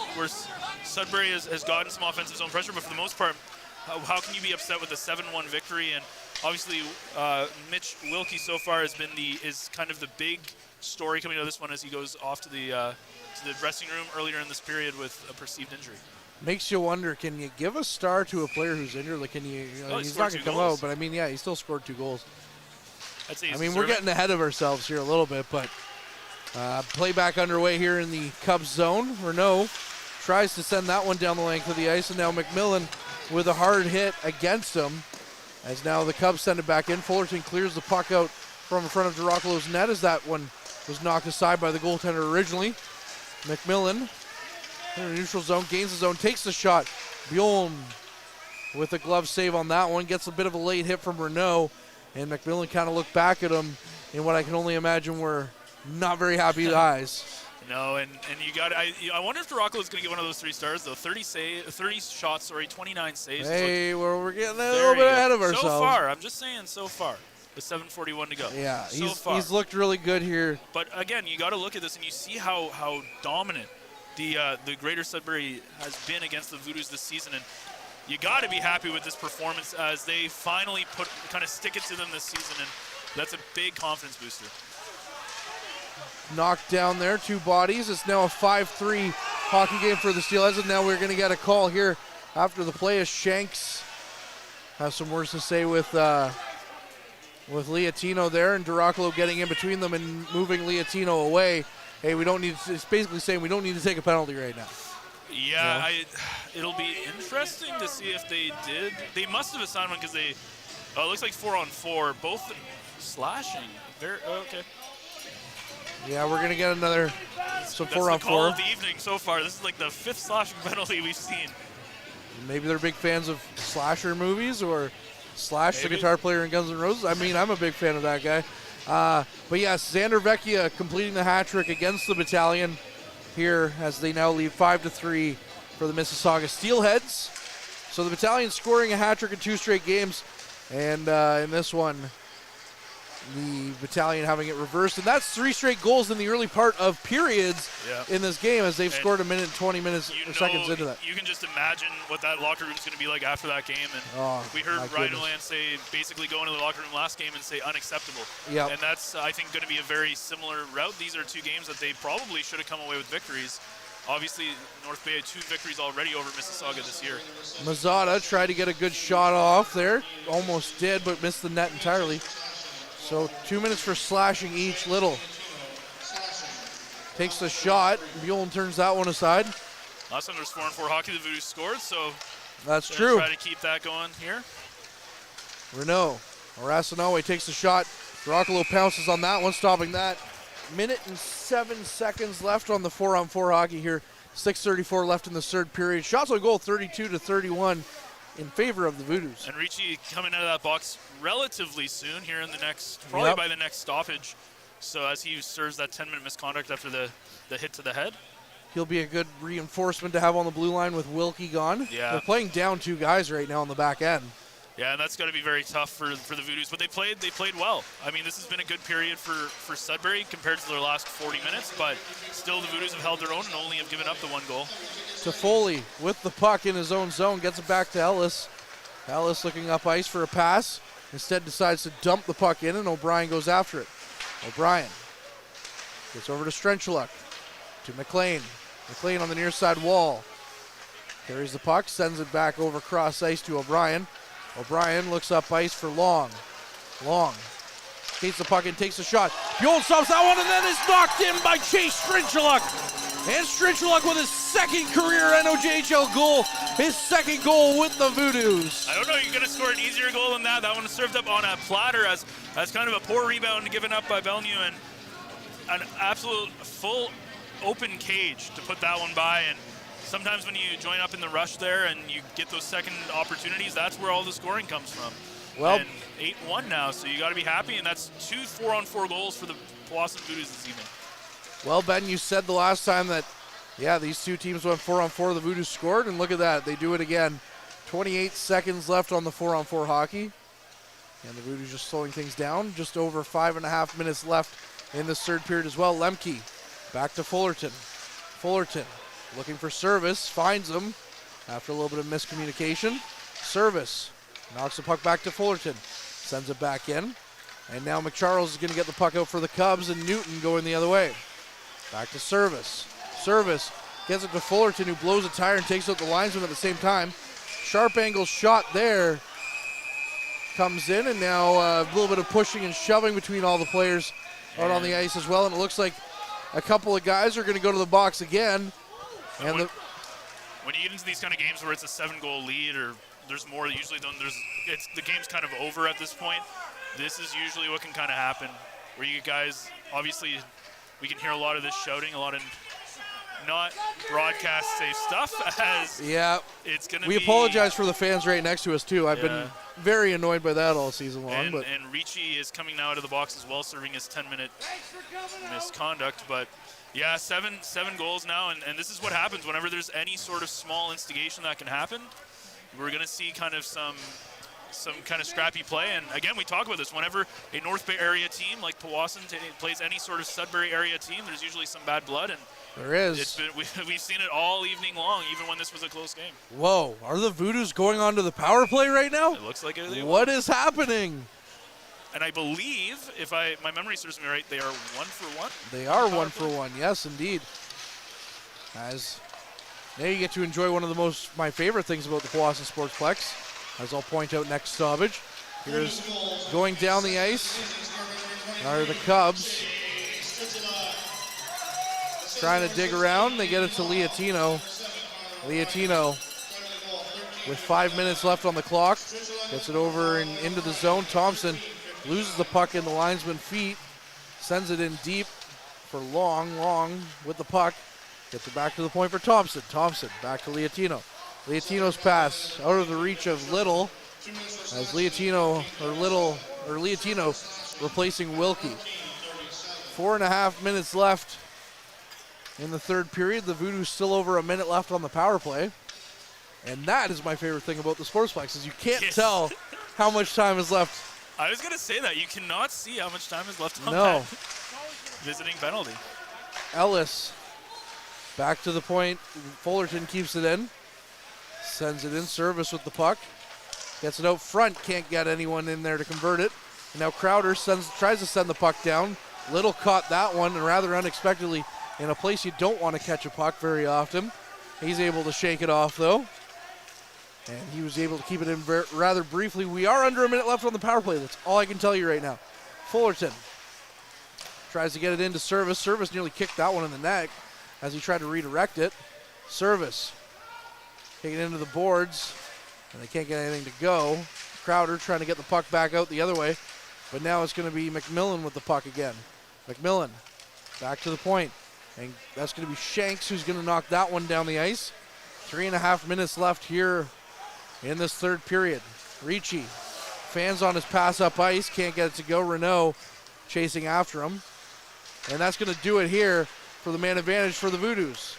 Sudbury has gotten some offensive zone pressure. But for the most part, how can you be upset with a 7-1 victory? And obviously, Mitch Wilkie so far is kind of the big story coming out of this one as he goes off to the dressing room earlier in this period with a perceived injury. Makes you wonder, can you give a star to a player who's injured? Like, can you? He's not going to come out, but I mean, yeah, he still scored 2 goals. I'd say we're getting ahead of ourselves here a little bit, but playback underway here in the Cubs zone. Renault tries to send that one down the length of the ice, and now McMillan with a hard hit against him. As now the Cubs send it back in. Fullerton clears the puck out from in front of Duracolo's net as that one was knocked aside by the goaltender originally. McMillan in the neutral zone, gains the zone, takes the shot. Bjorn with a glove save on that one, gets a bit of a late hit from Renault, and McMillan kind of looked back at him in what I can only imagine were not very happy eyes. No, and you got. I wonder if Duracolo is going to get one of those 3 stars though. 30 shots, 29 saves. Hey, we're getting a little bit ahead of ourselves. So far, I'm just saying. So far, with 7:41 to go. Yeah, he's looked really good here. But again, you got to look at this and you see how dominant the Greater Sudbury has been against the Voodoos this season, and you got to be happy with this performance as they finally kind of stick it to them this season, and that's a big confidence booster. Knocked down there, 2 bodies. It's now a 5-3 hockey game for the Steelheads, and now we're going to get a call here after the play as Shanks has some words to say with Liatino there, and Duracolo getting in between them and moving Liatino away. Hey, it's basically saying we don't need to take a penalty right now. Yeah, it'll be interesting to see if they did. They must have assigned one because it looks like 4-on-4, both slashing. Okay. Yeah, we're going to get another 4-on-4. That's the call of the evening so far. This is like the 5th slashing penalty we've seen. Maybe they're big fans of slasher movies, or Slash, the guitar player in Guns N' Roses. I mean, I'm a big fan of that guy. But yes, Xander Vecchia completing the hat trick against the Battalion here as they now lead 5-3 for the Mississauga Steelheads. So the Battalion scoring a hat trick in 2 straight games, and in this one, the Battalion having it reversed. And that's 3 straight goals in the early part of periods in this game as they've scored a minute and 20 seconds into that. You can just imagine what that locker room is going to be like after that game. And we heard Ryan Deland basically go into the locker room last game and say unacceptable. Yep. And that's, I think, going to be a very similar route. These are 2 games that they probably should have come away with victories. obviously North Bay had 2 victories already over Mississauga this year. Mazzotta tried to get a good shot off there. Almost did, but missed the net entirely. So 2 minutes for slashing each. Little takes the shot. Buellon turns that one aside. Last time there was 4-on-4 hockey, the Voodoos scored, so that's true. Try to keep that going here. Renault. Arasanawe takes the shot. Rockalo pounces on that one, stopping that. Minute and 7 seconds left on the 4-on-4 hockey here. 6:34 left in the third period. Shots on goal 32-31 in favor of the Voodoos. And Ricci coming out of that box relatively soon here in the next, probably by the next stoppage. So as he serves that 10-minute misconduct after the hit to the head. He'll be a good reinforcement to have on the blue line with Wilkie gone. Yeah. They're playing down 2 guys right now on the back end. Yeah, and that's got to be very tough for the Voodoos, but they played well. I mean, this has been a good period for Sudbury compared to their last 40 minutes, but still the Voodoos have held their own and only have given up the 1 goal. Toffoli with the puck in his own zone, gets it back to Ellis. Ellis looking up ice for a pass. Instead decides to dump the puck in, and O'Brien goes after it. O'Brien gets over to Strenchaluk, to McLean. McLean on the near side wall. Carries the puck, sends it back over cross ice to O'Brien. O'Brien looks up ice for Long. Long skates the puck and takes a shot. Buellon stops that one and then is knocked in by Chase Strenchaluk. And Strenchaluk with his second career NOJHL goal. His second goal with the Voodoos. I don't know, you're going to score an easier goal than that. That one was served up on a platter as kind of a poor rebound given up by Bellenew, and an absolute full open cage to put that one by. And sometimes when you join up in the rush there and you get those second opportunities, that's where all the scoring comes from. Well, and 8-1 now, so you got to be happy, and that's 2 4-on-4 goals for the Powassan Voodoos this evening. Well, Ben, you said the last time that, these 2 teams went 4-on-4, the Voodoos scored, and look at that, they do it again. 28 seconds left on the 4-on-4 hockey, and the Voodoos just slowing things down. Just over 5.5 minutes left in this third period as well. Lemke back to Fullerton. Fullerton looking for Service, finds him after a little bit of miscommunication. Service knocks the puck back to Fullerton, sends it back in, and now McCharles is going to get the puck out for the Cubs, and Newton going the other way. Back to Service. Service gets it to Fullerton, who blows a tire and takes out the linesman at the same time. Sharp angle shot there comes in, and now a little bit of pushing and shoving between all the players out on the ice as well, and it looks like a couple of guys are going to go to the box again. And when you get into these kind of games where it's a 7-goal lead or there's more, usually the game's kind of over at this point. This is usually what can kind of happen, where you guys, obviously, we can hear a lot of this shouting, a lot of not broadcast safe stuff. It's going to be. We apologize for the fans right next to us too. I've been very annoyed by that all season long. And Ricci is coming now out of the box as well, serving his 10-minute misconduct. But yeah, seven goals now, and this is what happens whenever there's any sort of small instigation that can happen. We're going to see kind of some kind of scrappy play. And again, we talk about this. Whenever a North Bay area team like Powassan plays any sort of Sudbury area team, there's usually some bad blood. And there is. We've seen it all evening long, even when this was a close game. Whoa, are the Voodoos going on to the power play right now? It looks like it. What is happening? And I believe, if my memory serves me right, they are 1 for 1. They are 1 for 1, yes, indeed. As now you get to enjoy one of my favorite things about the Powassan Sportsplex, as I'll point out next stoppage. Here's going down the ice are the Cubs. Trying to dig around, they get it to Liatino. Liatino with 5 minutes left on the clock. Gets it over and into the zone. Thompson loses the puck in the linesman's feet. Sends it in deep for Long with the puck. Gets it back to the point for Thompson. Thompson back to Liatino. Liatino's pass out of the reach of Little. As Liatino replacing Wilkie. 4.5 minutes left in the third period. The Voodoos still over a minute left on the power play. And that is my favorite thing about the Sportsplex, is you can't tell how much time is left. I was going to say that. You cannot see how much time is left on that visiting penalty. Ellis back to the point. Fullerton keeps it in. Sends it in. Service with the puck. Gets it out front. Can't get anyone in there to convert it. And now Crowder tries to send the puck down. Little caught that one and rather unexpectedly in a place you don't want to catch a puck very often. He's able to shake it off, though. And he was able to keep it in rather briefly. We are under a minute left on the power play. That's all I can tell you right now. Fullerton tries to get it into Service. Service nearly kicked that one in the neck as he tried to redirect it. Service taking it into the boards, and they can't get anything to go. Crowder trying to get the puck back out the other way, but now it's going to be McMillan with the puck again. McMillan back to the point, and that's going to be Shanks who's going to knock that one down the ice. 3.5 minutes left here in this third period. Ricci fans on his pass up ice, can't get it to go. Renault chasing after him, and that's going to do it here for the man advantage for the Voodoos.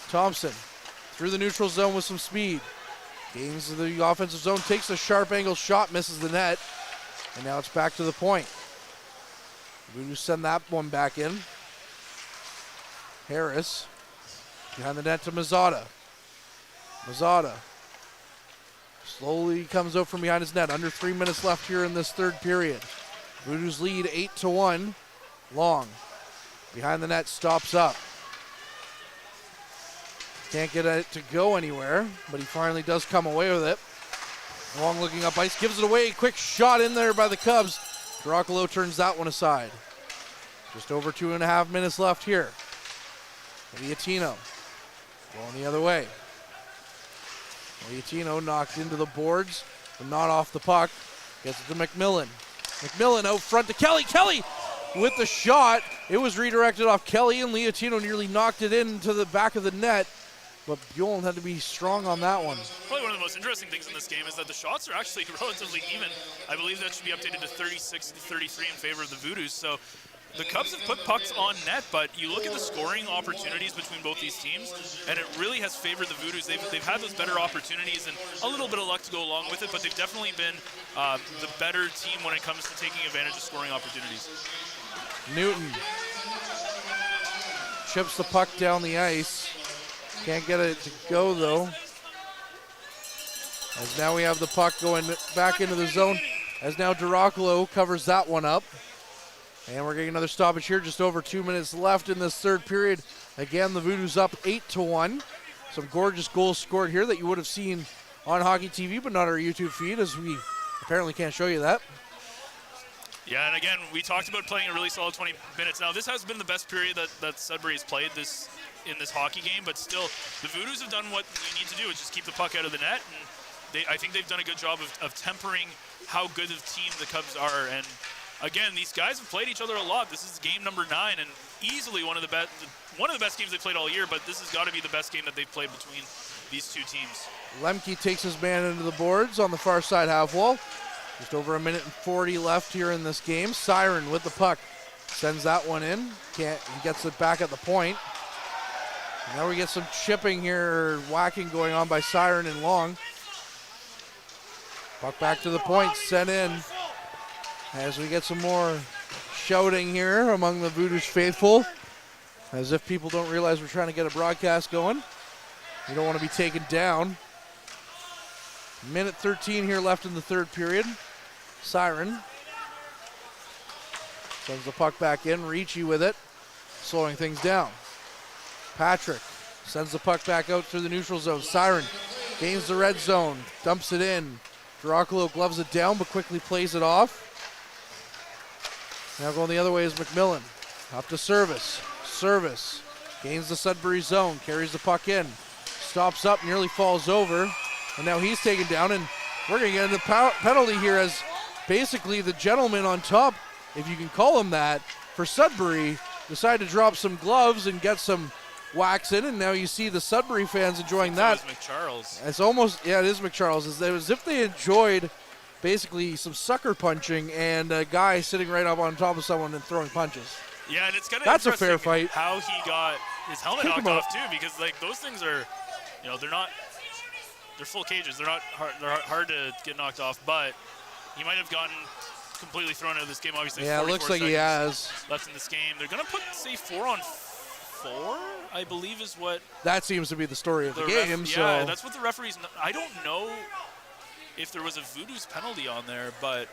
Thompson through the neutral zone with some speed. Gains the offensive zone, takes a sharp angle shot, misses the net, and now it's back to the point. Voodoos send that one back in. Harris behind the net to Mazzotta. Mazzotta slowly comes out from behind his net. Under 3 minutes left here in this third period. Voodoos lead 8-1. Long behind the net, stops up. Can't get it to go anywhere, but he finally does come away with it. Long looking up ice, gives it away. Quick shot in there by the Cubs. Dracolo turns that one aside. Just over 2.5 minutes left here. Liatino going the other way. Liatino knocked into the boards, but not off the puck. Gets it to McMillan. McMillan out front to Kelly. Kelly with the shot. It was redirected off Kelly, and Liatino nearly knocked it into the back of the net. But Bjorn had to be strong on that one. Probably one of the most interesting things in this game is that the shots are actually relatively even. I believe that should be updated to 36-33 in favor of the Voodoos. So the Cubs have put pucks on net, but you look at the scoring opportunities between both these teams, and it really has favored the Voodoos. They've had those better opportunities and a little bit of luck to go along with it, but they've definitely been the better team when it comes to taking advantage of scoring opportunities. Newton chips the puck down the ice. Can't get it to go, though. As now we have the puck going back into the zone, as now Dracolo covers that one up. And we're getting another stoppage here, just over 2 minutes left in this third period. Again, the Voodoos up 8-1. Some gorgeous goals scored here that you would have seen on Hockey TV, but not our YouTube feed, as we apparently can't show you that. Yeah, and again, we talked about playing a really solid 20 minutes. Now, this has been the best period that Sudbury has played in this hockey game, but still, the Voodoos have done what you need to do, is just keep the puck out of the net, and I think they've done a good job of tempering how good of a team the Cubs are. And again, these guys have played each other a lot. This is game number 9, and easily one of the best games they've played all year, but this has got to be the best game that they've played between these two teams. Lemke takes his man into the boards on the far side half wall. Just over 1:40 left here in this game. Siren with the puck. Sends that one in. He gets it back at the point. And now we get some chipping here, whacking going on by Siren and Long. Puck back to the point, sent in. As we get some more shouting here among the Voodoos faithful. As if people don't realize we're trying to get a broadcast going. We don't want to be taken down. 1:13 here left in the third period. Siren sends the puck back in. Ricci with it, slowing things down. Patrick sends the puck back out through the neutral zone. Siren gains the red zone, dumps it in. Dracolo gloves it down, but quickly plays it off. Now going the other way is McMillan. Up to Service. Service gains the Sudbury zone, carries the puck in. Stops up, nearly falls over. And now he's taken down, and we're going to get into penalty here as basically the gentleman on top, if you can call him that, for Sudbury, decided to drop some gloves and get some whacks in, and now you see the Sudbury fans enjoying that. It was McCharles. It's almost, yeah, it is McCharles. It's as if they enjoyed basically some sucker punching and a guy sitting right up on top of someone and throwing punches. Yeah, and it's kind of That's a fair fight. How he got his helmet knocked off too, because like those things are, they're full cages. They're hard to get knocked off, but he might have gotten completely thrown out of this game. Obviously, yeah, it looks like he has left in this game. They're gonna put, say, 4-on-4, I believe, is what. That seems to be the story of the game. Yeah, that's what the referees. I don't know if there was a Voodoos penalty on there, but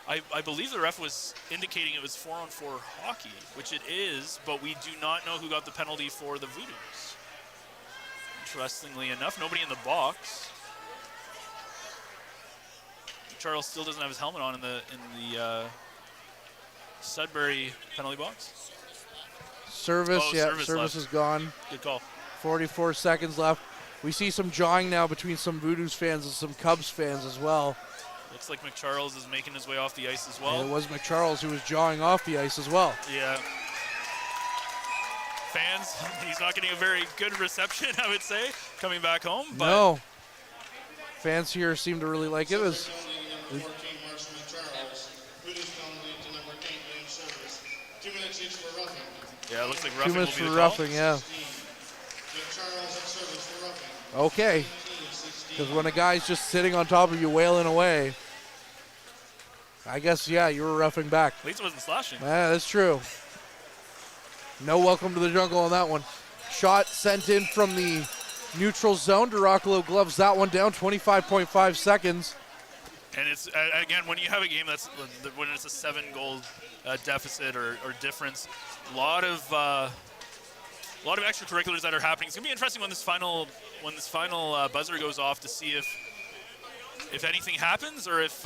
I believe the ref was indicating it was 4-on-4 hockey, which it is, but we do not know who got the penalty for the Voodoos. Interestingly enough, nobody in the box. Charles still doesn't have his helmet on in the Sudbury penalty box. Service, service is gone. Good call. 44 seconds left. We see some jawing now between some Voodoos fans and some Cubs fans as well. Looks like McCharles is making his way off the ice as well. And it was McCharles who was jawing off the ice as well. Yeah. Fans, he's not getting a very good reception, I would say, coming back home. But no. Fans here seem to really like it. Yeah, it looks like 2 minutes for roughing, yeah. Okay. Because when a guy's just sitting on top of you wailing away, I guess, yeah, you were roughing back. At least it wasn't slashing. Yeah, that's true. No welcome to the jungle on that one. Shot sent in from the neutral zone. Duracolo gloves that one down, 25.5 seconds. And it's, again, when you have a game that's, when it's a 7-goal deficit or difference, a lot of extracurriculars that are happening. It's gonna be interesting when this final buzzer goes off to see if anything happens or if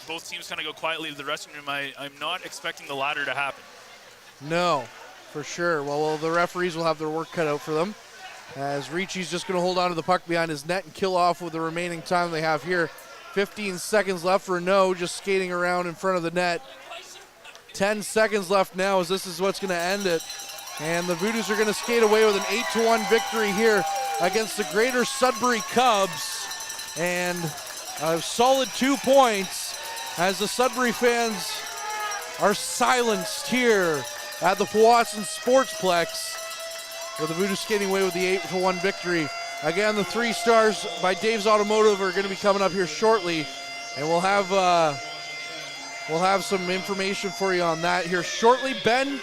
both teams kind of go quietly to the dressing room. I'm not expecting the latter to happen. No, for sure. Well, the referees will have their work cut out for them, as Ricci's just going to hold on to the puck behind his net and kill off with the remaining time they have here. 15 seconds left for No, just skating around in front of the net. 10 seconds left now, as this is what's going to end it. And the Voodoos are going to skate away with an 8-1 victory here against the Greater Sudbury Cubs. And a solid 2 points as the Sudbury fans are silenced here at the Powassan Sportsplex, with the Voodoos skating away with the 8-1 victory. Again, the 3 stars by Dave's Automotive are going to be coming up here shortly, and we'll have some information for you on that here shortly. Ben,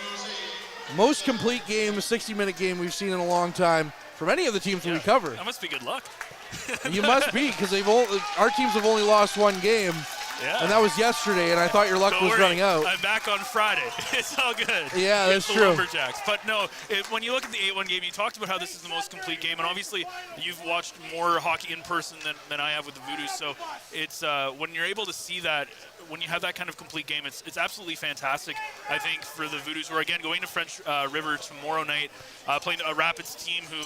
most complete game, a 60-minute game we've seen in a long time from any of the teams that we cover. That must be good luck. You must be, because our teams have only lost 1 game. Yeah. And that was yesterday, and I thought your luck was running out. I'm back on Friday. It's all good. Yeah, that's the true. Lumberjacks. But no, when you look at the 8-1 game, you talked about how this is the most complete game, and obviously you've watched more hockey in person than I have with the Voodoos. So it's when you're able to see that, when you have that kind of complete game, it's absolutely fantastic. I think for the Voodoos, who are again going to French River tomorrow night, playing a Rapids team who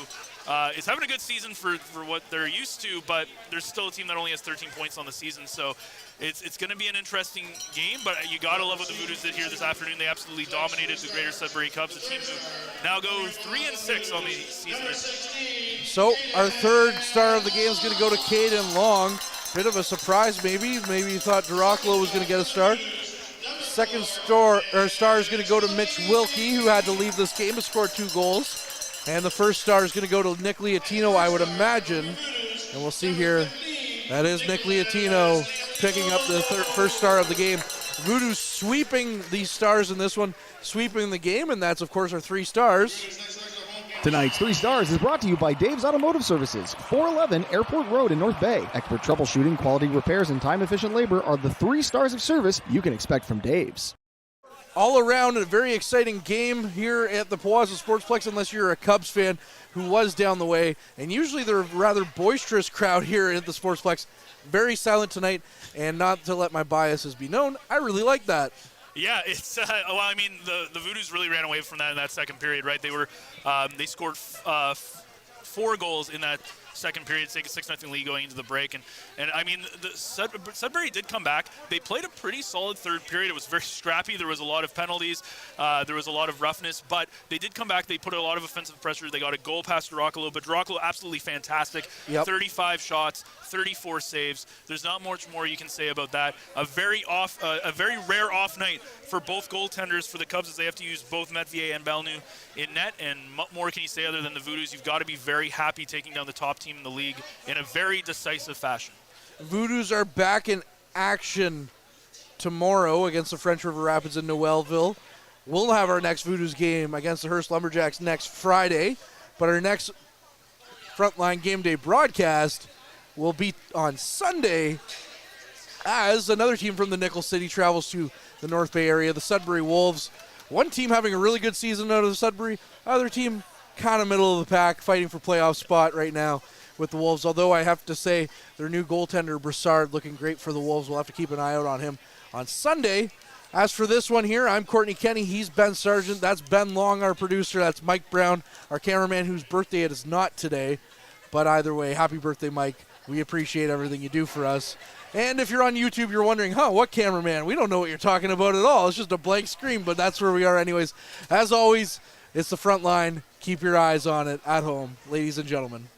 is having a good season for what they're used to, but there's still a team that only has 13 points on the season. So it's going to be an interesting game, but you got to love what the Voodoos did here this afternoon. They absolutely dominated the Greater Sudbury Cubs, a team who now go 3-6 on the season. So our 3rd star of the game is going to go to Caden Long. Bit of a surprise, maybe. Maybe you thought Duracolo was going to get a star. 2nd star is going to go to Mitch Wilkie, who had to leave this game to score 2 goals. And the 1st star is going to go to Nick Liatino, I would imagine. And we'll see here. That is Nick Liatino picking up the 1st star of the game. Voodoos sweeping these stars in this one, sweeping the game, and that's, of course, our 3 stars. Tonight's 3 stars is brought to you by Dave's Automotive Services, 411 Airport Road in North Bay. Expert troubleshooting, quality repairs, and time-efficient labor are the 3 stars of service you can expect from Dave's. All around, a very exciting game here at the Powassan Sportsplex, unless you're a Cubs fan who was down the way. And usually they're a rather boisterous crowd here at the Sportsplex. Very silent tonight, and not to let my biases be known, I really like that. Yeah, it's well, I mean, the Voodoos really ran away from that in that second period, right? They scored 4 goals in that second period, take a 6-0 lead going into the break. And I mean, Sudbury did come back. They played a pretty solid 3rd period. It was very scrappy. There was a lot of penalties. There was a lot of roughness, but they did come back. They put a lot of offensive pressure. They got a goal past Duracolo, but Duracolo absolutely fantastic. Yep. 35 shots, 34 saves. There's not much more you can say about that. A very rare off night for both goaltenders for the Cubs, as they have to use both Metvier and Belnu in net. And what more can you say other than the Voodoos? You've got to be very happy taking down the top team in the league in a very decisive fashion. Voodoos are back in action tomorrow against the French River Rapids in Noelville. We'll have our next Voodoos game against the Hearst Lumberjacks next Friday, but our next Frontline Game Day broadcast will be on Sunday as another team from the Nickel City travels to the North Bay area, the Sudbury Wolves. One team having a really good season out of the Sudbury, other team kind of middle of the pack, fighting for playoff spot right now with the Wolves. Although I have to say their new goaltender, Broussard, looking great for the Wolves. We'll have to keep an eye out on him on Sunday. As for this one here, I'm Courtney Kenny. He's Ben Sargent. That's Ben Long, our producer. That's Mike Brown, our cameraman, whose birthday it is not today. But either way, happy birthday, Mike. We appreciate everything you do for us. And if you're on YouTube, you're wondering, what cameraman? We don't know what you're talking about at all. It's just a blank screen, but that's where we are anyways. As always, it's the front line. Keep your eyes on it at home, ladies and gentlemen.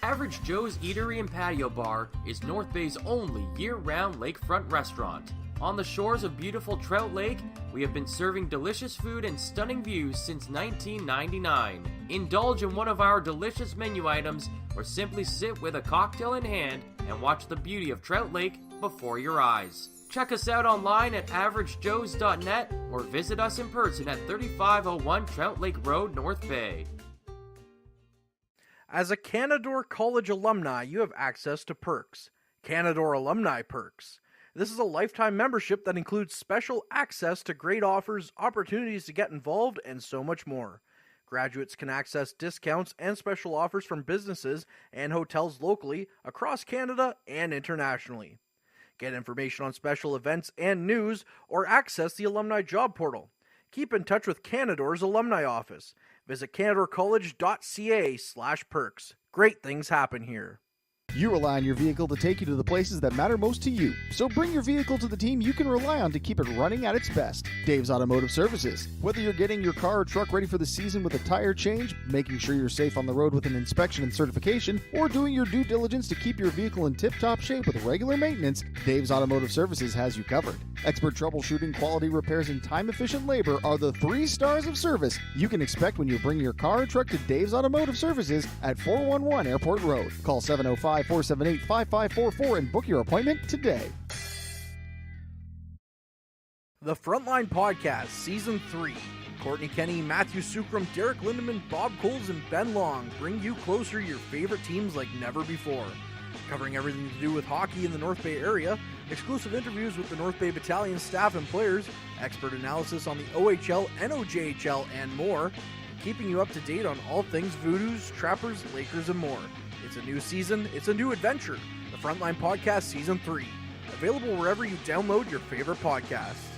Average Joe's Eatery and Patio Bar is North Bay's only year-round lakefront restaurant. On the shores of beautiful Trout Lake, we have been serving delicious food and stunning views since 1999. Indulge in one of our delicious menu items, or simply sit with a cocktail in hand and watch the beauty of Trout Lake before your eyes. Check us out online at averagejoes.net or visit us in person at 3501 Trout Lake Road, North Bay. As a Canadore College alumni, you have access to perks. Canadore Alumni Perks. This is a lifetime membership that includes special access to great offers, opportunities to get involved, and so much more. Graduates can access discounts and special offers from businesses and hotels locally, across Canada, and internationally. Get information on special events and news, or access the alumni job portal. Keep in touch with Canadore's alumni office. Visit canadorecollege.ca/perks. Great things happen here. You rely on your vehicle to take you to the places that matter most to you. So bring your vehicle to the team you can rely on to keep it running at its best. Dave's Automotive Services. Whether you're getting your car or truck ready for the season with a tire change, making sure you're safe on the road with an inspection and certification, or doing your due diligence to keep your vehicle in tip-top shape with regular maintenance, Dave's Automotive Services has you covered. Expert troubleshooting, quality repairs, and time-efficient labor are the 3 stars of service you can expect when you bring your car or truck to Dave's Automotive Services at 411 Airport Road. Call 705-478-5544 and book your appointment today. The Frontline Podcast, Season 3. Courtney Kenny, Matthew Sucrum, Derek Lindemann, Bob Coles, and Ben Long bring you closer your favorite teams like never before. Covering everything to do with hockey in the North Bay area, exclusive interviews with the North Bay Battalion staff and players, expert analysis on the OHL, NOJHL, and more, keeping you up to date on all things Voodoos, Trappers, Lakers, and more. It's a new season, it's a new adventure. The Frontline Podcast Season 3. Available wherever you download your favorite podcasts.